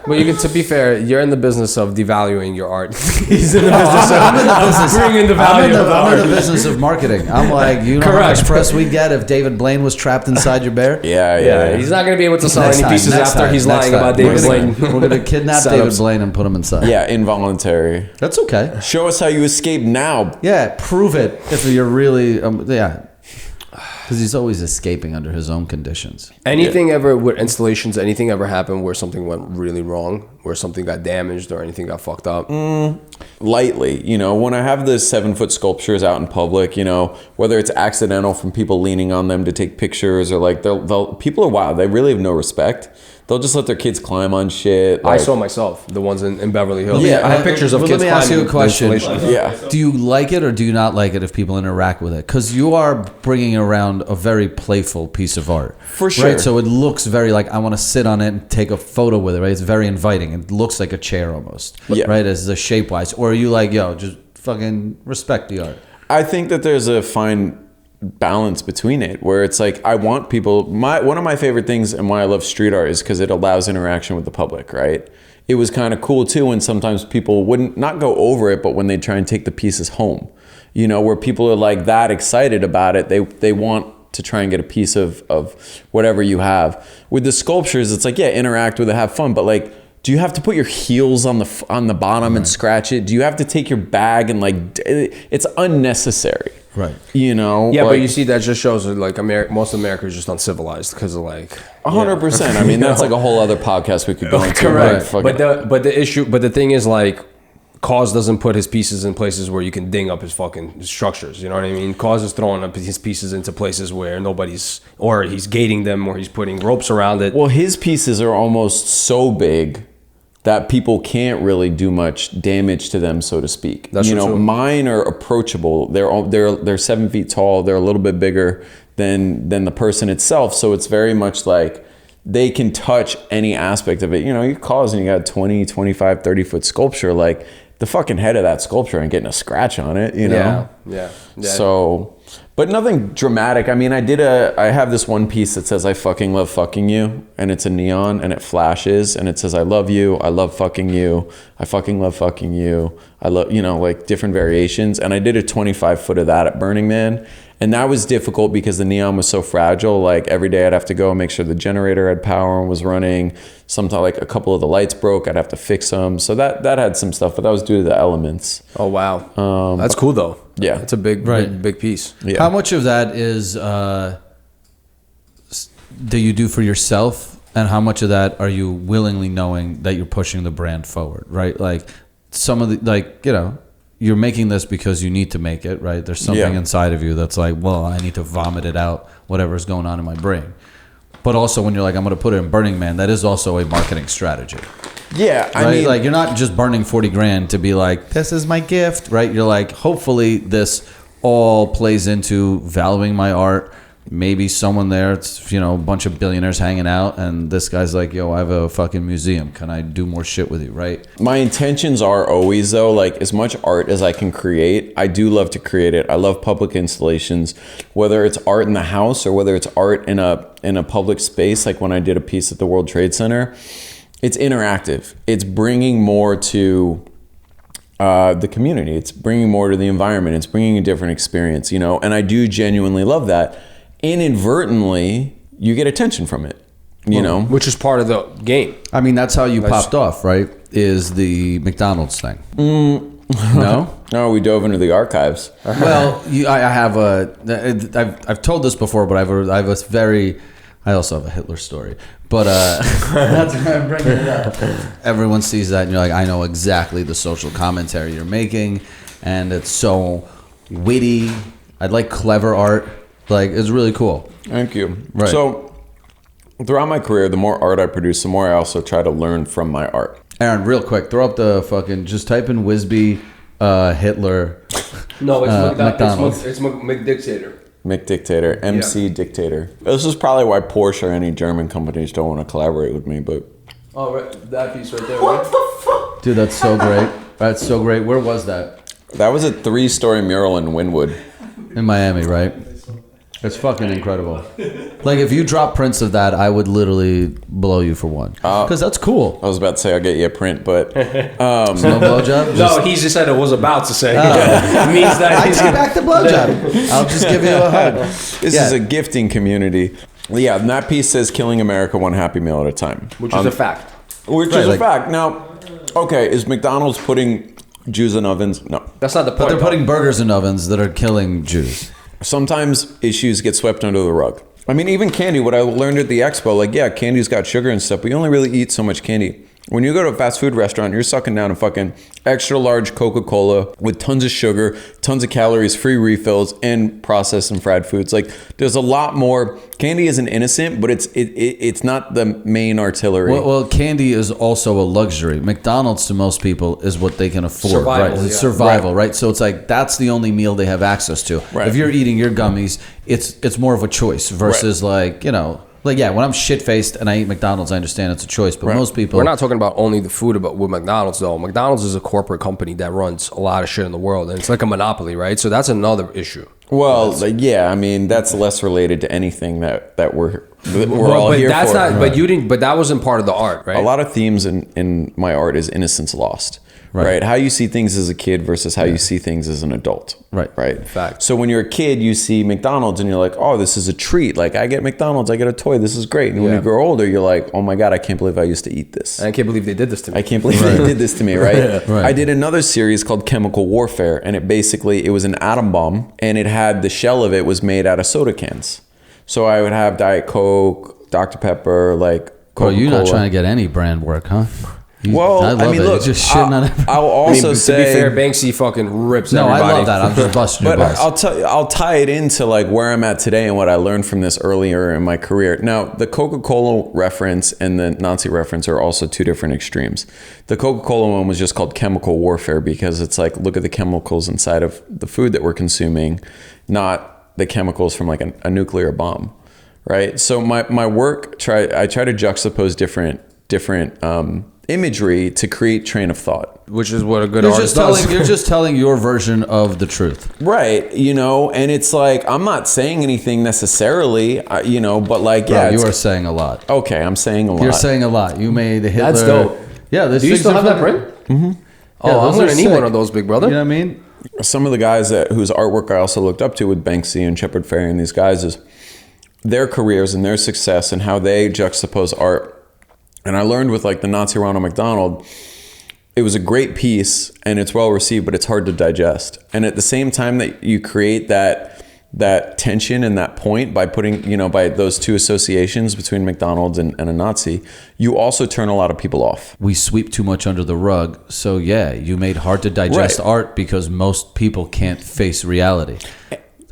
Speaker 2: Well, to be fair, you're in the business of devaluing your art. He's in the business of bringing the value of the art.
Speaker 3: I'm in the business of marketing. I'm you know how much press we'd get if David Blaine was trapped inside your bear?
Speaker 1: Yeah.
Speaker 2: He's not going to be able to sell any pieces after he's lying about David Blaine.
Speaker 3: We're going to kidnap David Blaine and put him inside.
Speaker 1: Yeah, involuntary.
Speaker 3: That's okay.
Speaker 1: Show us how you escape now.
Speaker 3: Yeah, prove it if you're really, because he's always escaping under his own conditions.
Speaker 2: Anything ever with installations, anything ever happened where something went really wrong, where something got damaged or anything got fucked up?
Speaker 1: Lightly, when I have the 7-foot sculptures out in public, whether it's accidental from people leaning on them to take pictures or people are wild. They really have no respect. They'll just let their kids climb on shit.
Speaker 2: I saw myself, the ones in Beverly Hills.
Speaker 1: Yeah,
Speaker 2: I have pictures of kids climbing.
Speaker 3: Let me ask you a question.
Speaker 1: Yeah.
Speaker 3: Do you like it or do you not like it if people interact with it? Because you are bringing around a very playful piece of art.
Speaker 1: For sure.
Speaker 3: Right? So it looks very I want to sit on it and take a photo with it, right? It's very inviting. It looks like a chair almost, right? As the shape-wise. Or are you just fucking respect the art?
Speaker 1: I think that there's a fine balance between it, where it's like I want people. One of my favorite things and why I love street art is because it allows interaction with the public, right? It was kind of cool too when sometimes people wouldn't not go over it, but when they try and take the pieces home, you know, where people are like that excited about it, they want to try and get a piece of whatever you have. With the sculptures, it's like, yeah, interact with it, have fun, but like, do you have to put your heels on the bottom and scratch it? Do you have to take your bag and like, it's unnecessary.
Speaker 3: Right.
Speaker 1: You know?
Speaker 2: Yeah,
Speaker 1: like,
Speaker 2: but you see, that just shows that like most of America is just uncivilized because of like
Speaker 1: 100%. I mean, that's like a whole other podcast we could go into.
Speaker 2: Correct.
Speaker 1: Right?
Speaker 2: But the thing is, like, Cause doesn't put his pieces in places where you can ding up his fucking structures. You know what I mean? Cause is throwing up his pieces into places where or he's gating them, or he's putting ropes around it.
Speaker 1: Well, his pieces are almost so big that people can't really do much damage to them, so to speak.
Speaker 2: That's true.
Speaker 1: Mine are approachable. They're 7 feet tall. They're a little bit bigger than the person itself. So it's very much like they can touch any aspect of it. You know, you Cause and you got 20, 25, 30 foot sculpture, like the fucking head of that sculpture ain't getting a scratch on it, you know?
Speaker 2: Yeah.
Speaker 1: So, but nothing dramatic. I mean, I have this one piece that says, I fucking love fucking you. And it's a neon and it flashes and it says, I love you. I love fucking you. I fucking love fucking you. I love, you know, like different variations. And I did a 25 foot of that at Burning Man. And that was difficult because the neon was so fragile. Like every day I'd have to go and make sure the generator had power and was running. Sometimes like a couple of the lights broke, I'd have to fix them. So that had some stuff, but that was due to the elements.
Speaker 2: Oh, wow. That's cool though.
Speaker 1: Yeah.
Speaker 2: It's a big piece.
Speaker 1: Yeah.
Speaker 3: How much of that is that you do for yourself, and how much of that are you willingly knowing that you're pushing the brand forward, right? Like some of the, like, you know, you're making this because you need to make it, right? There's something inside of you that's like, well, I need to vomit it out, whatever's going on in my brain. But also when you're like, I'm going to put it in Burning Man, that is also a marketing strategy.
Speaker 1: Yeah,
Speaker 3: Right?
Speaker 1: I mean,
Speaker 3: like, you're not just burning 40 grand to be like, this is my gift, right? You're like, hopefully this all plays into valuing my art. Maybe someone there, it's, you know, a bunch of billionaires hanging out, and this guy's like, yo, I have a fucking museum. Can I do more shit with you, right?
Speaker 1: my intentions are always though, like as much art as I can create. I do love to create it. I love public installations, whether it's art in the house or whether it's art in a public space. Like when I did a piece at the World Trade Center, it's interactive. It's bringing more to the community. It's bringing more to the environment. It's bringing a different experience, you know, and I do genuinely love that. Inadvertently, you get attention from it, you know?
Speaker 2: Which is part of the game.
Speaker 3: I mean, that's how you popped off, right? Is the McDonald's thing. No?
Speaker 1: No, we dove into the archives.
Speaker 3: Well, I've told this before, but I also have a Hitler story. But that's why I'm bringing it up. Everyone sees that and you're like, I know exactly the social commentary you're making. And it's so witty. I like clever art. Like, it's really cool.
Speaker 1: Thank you.
Speaker 3: Right.
Speaker 1: So throughout my career, the more art I produce, the more I also try to learn from my art.
Speaker 3: Aaron, real quick, throw up the fucking, just type in Whisbe, Hitler.
Speaker 2: No, it's
Speaker 3: McDonald's.
Speaker 2: It's McDictator.
Speaker 1: McDictator, MC Dictator. This is probably why Porsche or any German companies don't want to collaborate with me, but...
Speaker 2: Oh, right. That piece right there. What the fuck?
Speaker 3: Dude, that's so great. That's so great. Where was that?
Speaker 1: That was a 3-story mural in Wynwood.
Speaker 3: In Miami, right? It's fucking incredible. Like, if you drop prints of that, I would literally blow you for one. Because that's cool.
Speaker 1: I was about to say I'll get you a print, but...
Speaker 3: No blowjob?
Speaker 2: No, he just said it was about to say. It means that
Speaker 3: I take back the blowjob. I'll just give you a hug.
Speaker 1: This is a gifting community. Yeah, and that piece says killing America one happy meal at a time.
Speaker 2: Which is a fact.
Speaker 1: Which is a fact. Now, okay, is McDonald's putting Jews in ovens? No.
Speaker 2: That's not the point.
Speaker 3: But they're putting burgers in ovens that are killing Jews.
Speaker 1: Sometimes issues get swept under the rug. I mean, even candy, what I learned at the expo, like, yeah, candy's got sugar and stuff, but you only really eat so much candy. When you go to a fast food restaurant, you're sucking down a fucking extra large Coca-Cola with tons of sugar, tons of calories, free refills, and processed and fried foods. Like, there's a lot more. Candy isn't innocent, but it's not the main artillery.
Speaker 3: Well, candy is also a luxury. McDonald's to most people is what they can afford.
Speaker 2: Survival,
Speaker 3: right? It's
Speaker 2: yeah.
Speaker 3: survival, right? So it's like that's the only meal they have access to.
Speaker 1: Right.
Speaker 3: If you're eating your gummies, it's more of a choice versus like, you know, Like, yeah, when I'm shit-faced and I eat McDonald's, I understand it's a choice. But most people...
Speaker 2: We're not talking about only the food but with McDonald's, though. McDonald's is a corporate company that runs a lot of shit in the world. And it's like a monopoly, right? So that's another issue.
Speaker 1: Well, like, yeah, I mean, that's less related to anything that we're all here for.
Speaker 2: But you didn't. But that wasn't part of the art, right?
Speaker 1: A lot of themes in my art is innocence lost. Right. How you see things as a kid versus how you see things as an adult. Right.
Speaker 2: Fact.
Speaker 1: So when you're a kid, you see McDonald's and you're like, oh, this is a treat. Like, I get McDonald's, I get a toy. This is great. And when you grow older, you're like, oh my God, I can't believe I used to eat this.
Speaker 2: And I can't believe they did this to me.
Speaker 1: I can't believe they did this to me, right? I did another series called Chemical Warfare, and it was an atom bomb, and it had the shell of it was made out of soda cans. So I would have Diet Coke, Dr. Pepper, like Coca-Cola.
Speaker 3: Bro, you're not trying to get any brand work, huh?
Speaker 1: Well,
Speaker 3: I mean, look,
Speaker 1: just shitting on it. I'll also say,
Speaker 2: to be fair, Banksy fucking rips everybody.
Speaker 3: No, I love that. I'm just busting your balls.
Speaker 1: But I'll tie it into like where I'm at today and what I learned from this earlier in my career. Now, the Coca-Cola reference and the Nazi reference are also two different extremes. The Coca-Cola one was just called chemical warfare because it's like, look at the chemicals inside of the food that we're consuming, not the chemicals from like a nuclear bomb, right? So my work, I try to juxtapose different imagery to create train of thought,
Speaker 2: which is what a good artist does.
Speaker 3: You're just telling your version of the truth,
Speaker 1: right? And it's like I'm not saying anything necessarily, but like,
Speaker 3: yeah, you are saying a lot.
Speaker 1: Okay, I'm saying a lot.
Speaker 3: You're saying a lot. You made Hitler.
Speaker 2: That's dope.
Speaker 3: Yeah,
Speaker 2: do you still have that print?
Speaker 1: Mm-hmm.
Speaker 2: Oh, I'm gonna need one of those, big brother.
Speaker 3: You know what I mean?
Speaker 1: Some of the guys whose artwork I also looked up to with Banksy and Shepard Fairey and these guys is their careers and their success and how they juxtapose art. And I learned with like the Nazi Ronald McDonald, it was a great piece and it's well received, but it's hard to digest. And at the same time that you create that tension and that point by putting, by those two associations between McDonald's and a Nazi, you also turn a lot of people off.
Speaker 3: We sweep too much under the rug. So yeah, you made hard to digest art because most people can't face reality.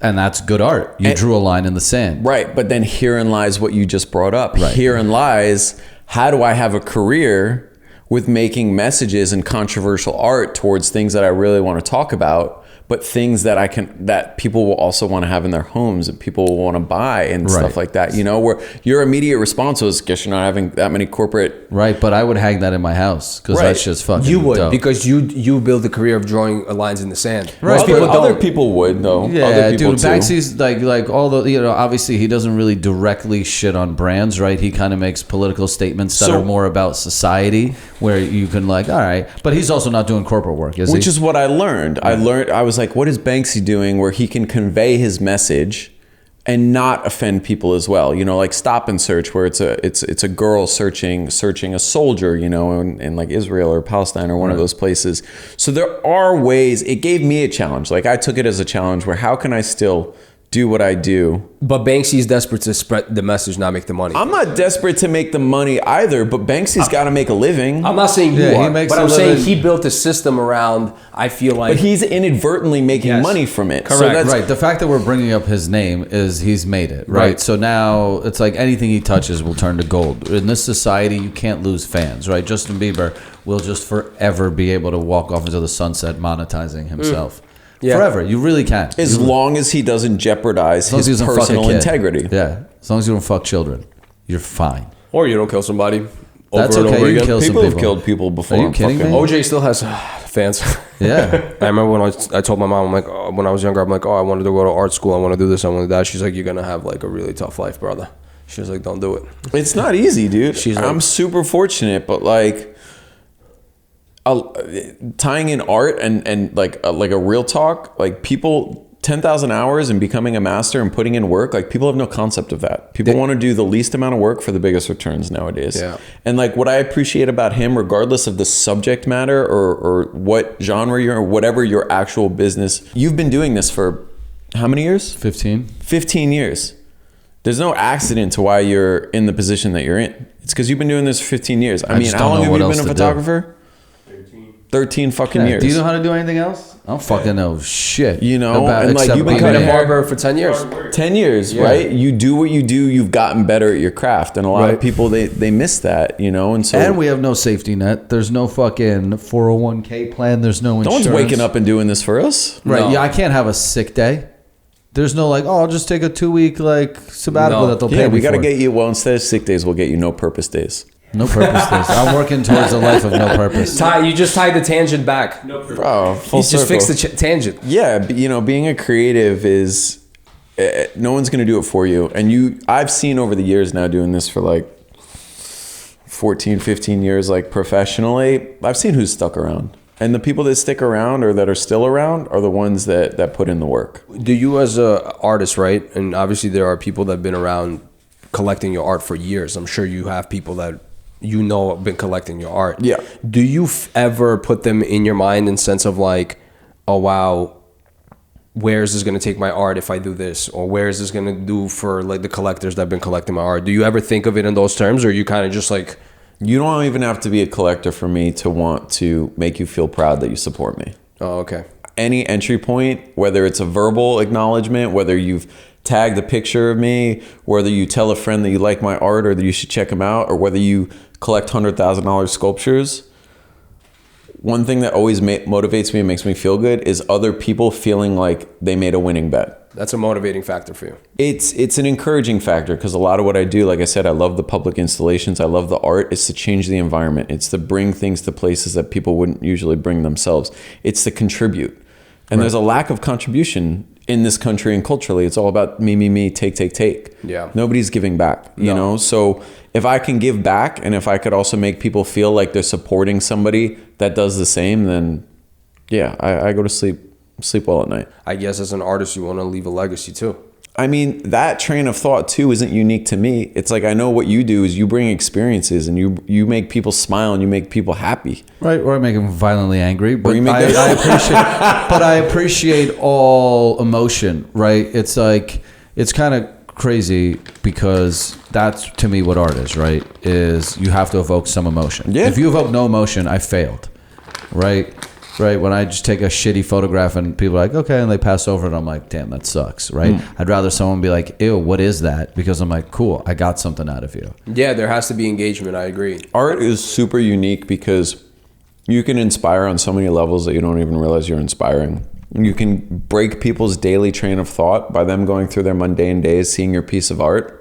Speaker 3: And that's good art. You drew a line in the sand.
Speaker 1: Right. But then herein lies what you just brought up.
Speaker 3: Right.
Speaker 1: Herein lies, how do I have a career with making messages and controversial art towards things that I really want to talk about, but things that people will also want to have in their homes and people will want to buy and stuff like that, where your immediate response was, guess you're not having that many corporate.
Speaker 3: Right. But I would hang that in my house because that's just fucking
Speaker 2: You would,
Speaker 3: dope.
Speaker 2: because you build a career of drawing lines in the sand.
Speaker 1: Right. Other people would though.
Speaker 3: Yeah,
Speaker 1: other people
Speaker 3: dude, Banksy's like all the, obviously he doesn't really directly shit on brands, right? He kind of makes political statements that are more about society where you can like, all right, but he's also not doing corporate work, is he?
Speaker 1: Which is what I learned. I was like, what is Banksy doing where he can convey his message and not offend people as well? Like Stop and Search, where it's a girl searching a soldier, in like Israel or Palestine or one of those places. So there are ways. It gave me a challenge. Like I took it as a challenge where how can I still do what I do?
Speaker 2: But Banksy's desperate to spread the message, not make the money.
Speaker 1: I'm not desperate to make the money either, but Banksy's got to make a living.
Speaker 2: I'm not saying you are, but I'm saying he built a system around, I feel like.
Speaker 1: But he's inadvertently making money from it.
Speaker 3: Correct. So the fact that we're bringing up his name is he's made it, right? So now it's like anything he touches will turn to gold. In this society, you can't lose fans, right? Justin Bieber will just forever be able to walk off into the sunset monetizing himself. Yeah. Forever. You really can.
Speaker 1: As long as he doesn't jeopardize his personal integrity.
Speaker 3: Yeah. As long as you don't fuck children, you're fine.
Speaker 2: Or you don't kill somebody
Speaker 3: That's
Speaker 2: over and
Speaker 3: okay.
Speaker 2: over
Speaker 3: You
Speaker 2: again.
Speaker 3: kill some
Speaker 1: People have
Speaker 3: people.
Speaker 1: killed people before.
Speaker 3: Are you kidding me?
Speaker 2: OJ still has fans.
Speaker 3: Yeah.
Speaker 2: I remember when I told my mom, I'm like, when I was younger, I'm like, I wanted to go to art school. I want to do this. I want to do that. She's like, you're going to have like a really tough life, brother. She was like, don't do it.
Speaker 1: It's not easy, dude.
Speaker 2: She's like,
Speaker 1: I'm super fortunate, but like tying in art and like a real talk, like people 10,000 hours and becoming a master and putting in work, like people have no concept of that. People want to do the least amount of work for the biggest returns nowadays.
Speaker 2: Yeah.
Speaker 1: And like what I appreciate about him, regardless of the subject matter or what genre you're, or whatever your actual business, you've been doing this for how many years? 15 years. There's no accident to why you're in the position that you're in. It's because you've been doing this for 15 years. I mean, how long have you been a photographer? 13 fucking years.
Speaker 3: Do you know how to do anything else? I don't fucking know shit.
Speaker 1: And like you've been
Speaker 2: a barber for 10 years.
Speaker 1: 10 years, right? You do what you do. You've gotten better at your craft, and a lot of people they miss that, and so.
Speaker 3: And we have no safety net. There's no fucking 401k plan. There's no insurance.
Speaker 1: No one's waking up and doing this for us,
Speaker 3: right?
Speaker 2: No.
Speaker 3: Yeah, I can't have a sick day. There's no like, oh, I'll just take a 2-week like sabbatical that they'll pay me
Speaker 1: we got to
Speaker 3: for.
Speaker 1: get you. Well, instead of sick days, we'll get you no purpose days.
Speaker 3: No purpose days. I'm working towards a life of no purpose.
Speaker 2: You just tied the tangent back.
Speaker 1: No purpose. Oh, full
Speaker 2: He's just
Speaker 1: circle.
Speaker 2: fixed the tangent.
Speaker 1: Yeah, you know, being a creative is no one's going to do it for you. And I've seen over the years now doing this for like 14, 15 years, like professionally, I've seen who's stuck around. And the people that stick around or that are still around are the ones that put in the work.
Speaker 2: Do you as a artist, right? And obviously there are people that have been around collecting your art for years. I'm sure you have people that you know have been collecting your art.
Speaker 1: Yeah.
Speaker 2: Do you ever put them in your mind in sense of like, oh, wow, where is this going to take my art if I do this? Or where is this going to do for like the collectors that have been collecting my art? Do you ever think of it in those terms, or are you kind of just like...
Speaker 1: You don't even have to be a collector for me to want to make you feel proud that you support me.
Speaker 2: Oh, okay.
Speaker 1: Any entry point, whether it's a verbal acknowledgement, whether you've tagged a picture of me, whether you tell a friend that you like my art or that you should check them out, or whether you collect $100,000 sculptures, one thing that always motivates me and makes me feel good is other people feeling like they made a winning bet.
Speaker 2: That's a motivating factor for you.
Speaker 1: It's an encouraging factor because a lot of what I do, like I said, I love the public installations. I love the art. It's to change the environment. It's to bring things to places that people wouldn't usually bring themselves. It's to contribute. And there's a lack of contribution in this country and culturally. It's all about me, take.
Speaker 2: Yeah.
Speaker 1: Nobody's giving back, you know? So if I can give back and if I could also make people feel like they're supporting somebody that does the same, then yeah, I go to sleep well at night.
Speaker 2: I guess as an artist, you want to leave a legacy too.
Speaker 1: I mean, that train of thought too isn't unique to me. It's like I know what you do is you bring experiences and you make people smile and you make people happy.
Speaker 3: Right, or I make them violently angry. But I appreciate all emotion, right? It's like, it's kind of crazy because that's to me what art is, right? Is you have to evoke some emotion.
Speaker 1: Yeah.
Speaker 3: If you evoke no emotion, I failed, right? Right, when I just take a shitty photograph and people are like, okay, and they pass over it, I'm like, damn, that sucks, right? I'd rather someone be like, ew, what is that? Because I'm like, cool, I got something out of you.
Speaker 2: Yeah, there has to be engagement, I agree.
Speaker 1: Art is super unique because you can inspire on so many levels that you don't even realize you're inspiring. You can break people's daily train of thought by them going through their mundane days, seeing your piece of art,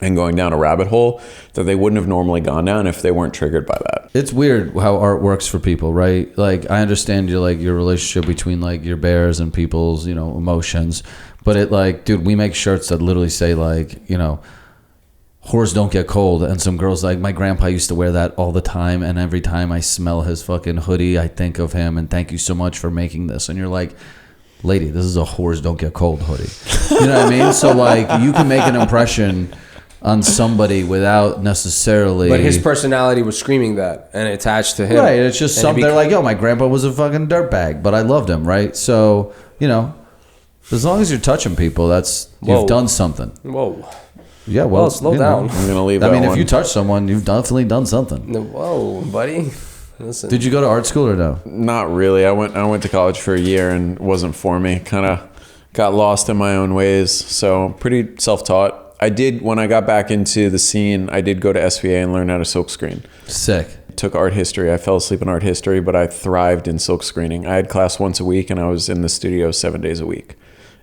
Speaker 1: and going down a rabbit hole that they wouldn't have normally gone down if they weren't triggered by that.
Speaker 3: It's weird how art works for people, right? Like, I understand your relationship between like your bears and people's, you know, emotions, but it like, dude, we make shirts that literally say like, you know, whores don't get cold, and some girls like, my grandpa used to wear that all the time, and every time I smell his fucking hoodie, I think of him, and thank you so much for making this. And you're like, lady, this is a whores don't get cold hoodie. You know what I mean? So like, you can make an impression on somebody without necessarily...
Speaker 2: But his personality was screaming that and attached to him.
Speaker 3: Right, it's just something, they're like, yo, my grandpa was a fucking dirtbag, but I loved him, right? So, you know, as long as you're touching people, you've done something.
Speaker 2: Whoa.
Speaker 3: Yeah, well,
Speaker 2: slow down.
Speaker 1: I'm going to leave that one.
Speaker 3: If you touch someone, you've definitely done something.
Speaker 2: No, whoa, buddy. Listen.
Speaker 3: Did you go to art school or no?
Speaker 1: Not really. I went to college for a year and it wasn't for me. Kind of got lost in my own ways. So pretty self-taught. I did, when I got back into the scene, I did go to SVA and learn how to silk screen.
Speaker 3: Sick.
Speaker 1: Took art history. I fell asleep in art history, but I thrived in silk screening. I had class once a week and I was in the studio 7 days a week.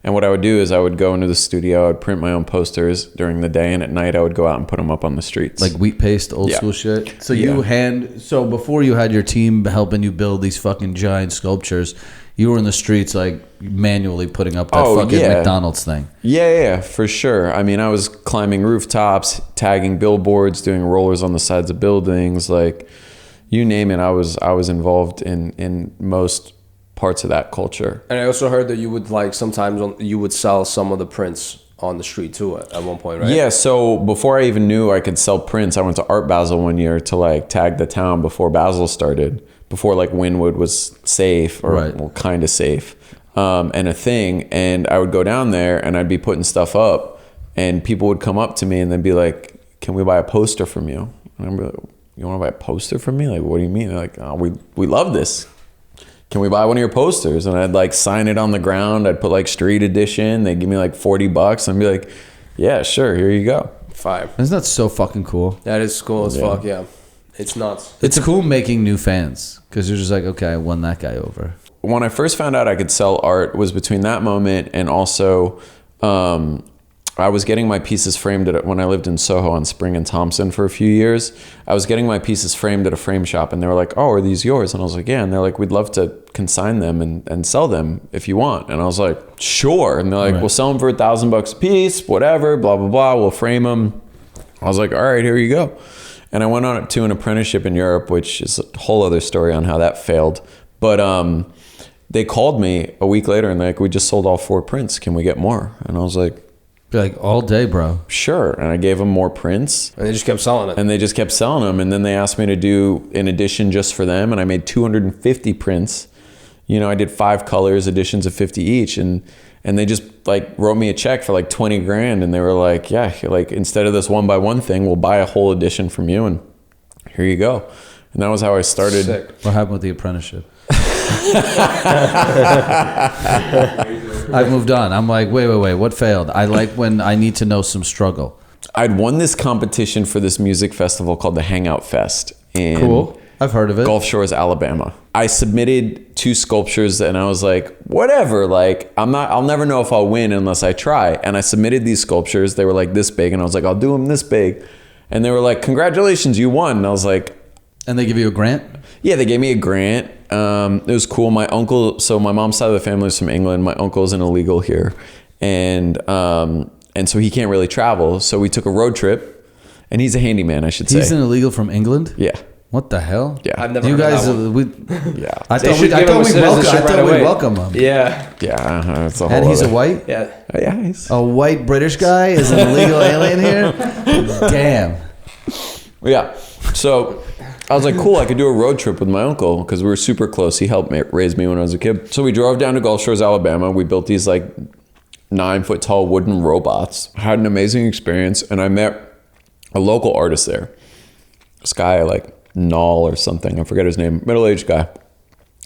Speaker 1: And what I would do is I would go into the studio, I would print my own posters during the day, and at night I would go out and put them up on the streets.
Speaker 3: Like wheat paste, old school shit? So so before you had your team helping you build these fucking giant sculptures, you were in the streets like manually putting up that fucking McDonald's thing.
Speaker 1: Yeah, for sure. I mean, I was climbing rooftops, tagging billboards, doing rollers on the sides of buildings, like you name it. I was involved in most parts of that culture.
Speaker 2: And I also heard that you would like sometimes you would sell some of the prints on the street too at one point, right?
Speaker 1: Yeah, so before I even knew I could sell prints, I went to Art Basel one year to like tag the town before Basel started, before like Wynwood was safe or well, kind of safe and a thing. And I would go down there and I'd be putting stuff up and people would come up to me and they'd be like, can we buy a poster from you? And I'd be like, you want to buy a poster from me? Like, what do you mean? They're like, oh, we love this. Can we buy one of your posters? And I'd like sign it on the ground. I'd put like street edition. They'd give me like $40 and be like, yeah, sure. Here you go.
Speaker 2: Fire.
Speaker 3: Isn't that so fucking cool?
Speaker 2: That is cool as fuck. Yeah. It's nuts.
Speaker 3: It's cool making new fans because you're just like, okay, I won that guy over.
Speaker 1: When I first found out I could sell art was between that moment and also I was getting my pieces framed when I lived in Soho on Spring and Thompson for a few years. I was getting my pieces framed at a frame shop, and they were like, "Oh, are these yours?" And I was like, "Yeah." And they're like, "We'd love to consign them and sell them if you want." And I was like, "Sure." And they're like, "We'll sell them for $1,000 a piece, whatever, blah, blah, blah. We'll frame them." I was like, "All right, here you go." And I went on to an apprenticeship in Europe, which is a whole other story on how that failed. But they called me a week later and they're like, "We just sold all 4 prints. Can we get more?" And I was like,
Speaker 3: Be like, all day, bro.
Speaker 1: "Sure." And I gave them more prints.
Speaker 2: And they just kept selling it.
Speaker 1: And they just kept selling them. And then they asked me to do an edition just for them. And I made 250 prints. You know, I did 5 colors, editions of 50 each. And they just like wrote me a check for like 20 grand. And they were like, "Yeah, like instead of this 1x1 thing, we'll buy a whole edition from you. And here you go." And that was how I started.
Speaker 2: Sick.
Speaker 3: What happened with the apprenticeship? I've moved on. I'm like, wait. What failed? I like when I need to know some struggle.
Speaker 1: I'd won this competition for this music festival called the Hangout Fest in
Speaker 3: Cool. I've heard of it.
Speaker 1: Gulf Shores, Alabama. I submitted 2 sculptures and I was like, whatever, like I'll never know if I'll win unless I try. And I submitted these sculptures. They were like this big and I was like, I'll do them this big. And they were like, "Congratulations, you won." And I was like,
Speaker 3: And they give you a grant?
Speaker 1: yeah, they gave me a grant. It was cool. My uncle, so my mom's side of the family is from England. My uncle's an illegal here. And so he can't really travel. So we took a road trip and he's a handyman, I should say.
Speaker 3: He's an illegal from England?
Speaker 1: Yeah.
Speaker 3: What the hell?
Speaker 1: Yeah.
Speaker 2: I've never
Speaker 3: You
Speaker 2: heard
Speaker 3: guys,
Speaker 2: of that one.
Speaker 1: Yeah.
Speaker 3: I
Speaker 2: They
Speaker 3: thought
Speaker 2: should give him a
Speaker 3: we
Speaker 2: citizenship right away.
Speaker 3: welcome him.
Speaker 2: Yeah.
Speaker 1: Yeah. It's a whole
Speaker 3: And he's a
Speaker 1: other-
Speaker 3: white?
Speaker 2: Yeah.
Speaker 1: Yeah. He's,
Speaker 3: A white British guy is an illegal alien here? Damn.
Speaker 1: yeah. So I was like, cool, I could do a road trip with my uncle because we were super close. He helped me raise me when I was a kid. So we drove down to Gulf Shores, Alabama. We built these like 9-foot tall wooden robots. I had an amazing experience and I met a local artist there. This guy like Null or something. I forget his name. Middle-aged guy.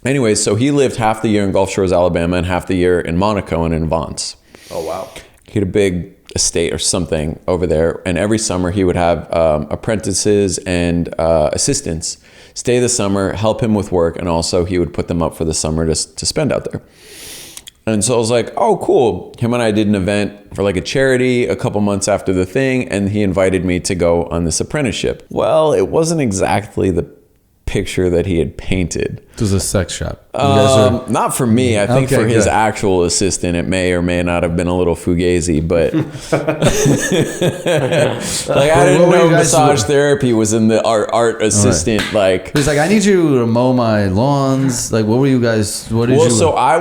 Speaker 1: Anyways, so he lived half the year in Gulf Shores, Alabama and half the year in Monaco and in Vance.
Speaker 2: Oh, wow.
Speaker 1: He had a big estate or something over there, and every summer he would have apprentices and assistants stay the summer, help him with work, and also he would put them up for the summer to spend out there. And so I was like, oh, cool. Him and I did an event for like a charity a couple months after the thing, and he invited me to go on this apprenticeship. Well, it wasn't exactly the picture that he had painted.
Speaker 3: It was a sex shop. You guys are-
Speaker 1: Not for me. I think
Speaker 3: Okay,
Speaker 1: for his
Speaker 3: good.
Speaker 1: actual assistant, it may or may not have been a little fugazi, but like I didn't
Speaker 3: What were
Speaker 1: know
Speaker 3: you guys
Speaker 1: massage
Speaker 3: doing?
Speaker 1: therapy was in the art assistant. Like,
Speaker 3: He's like, I need you to mow my lawns. Like, what were you guys? What did
Speaker 1: well,
Speaker 3: you?
Speaker 1: so I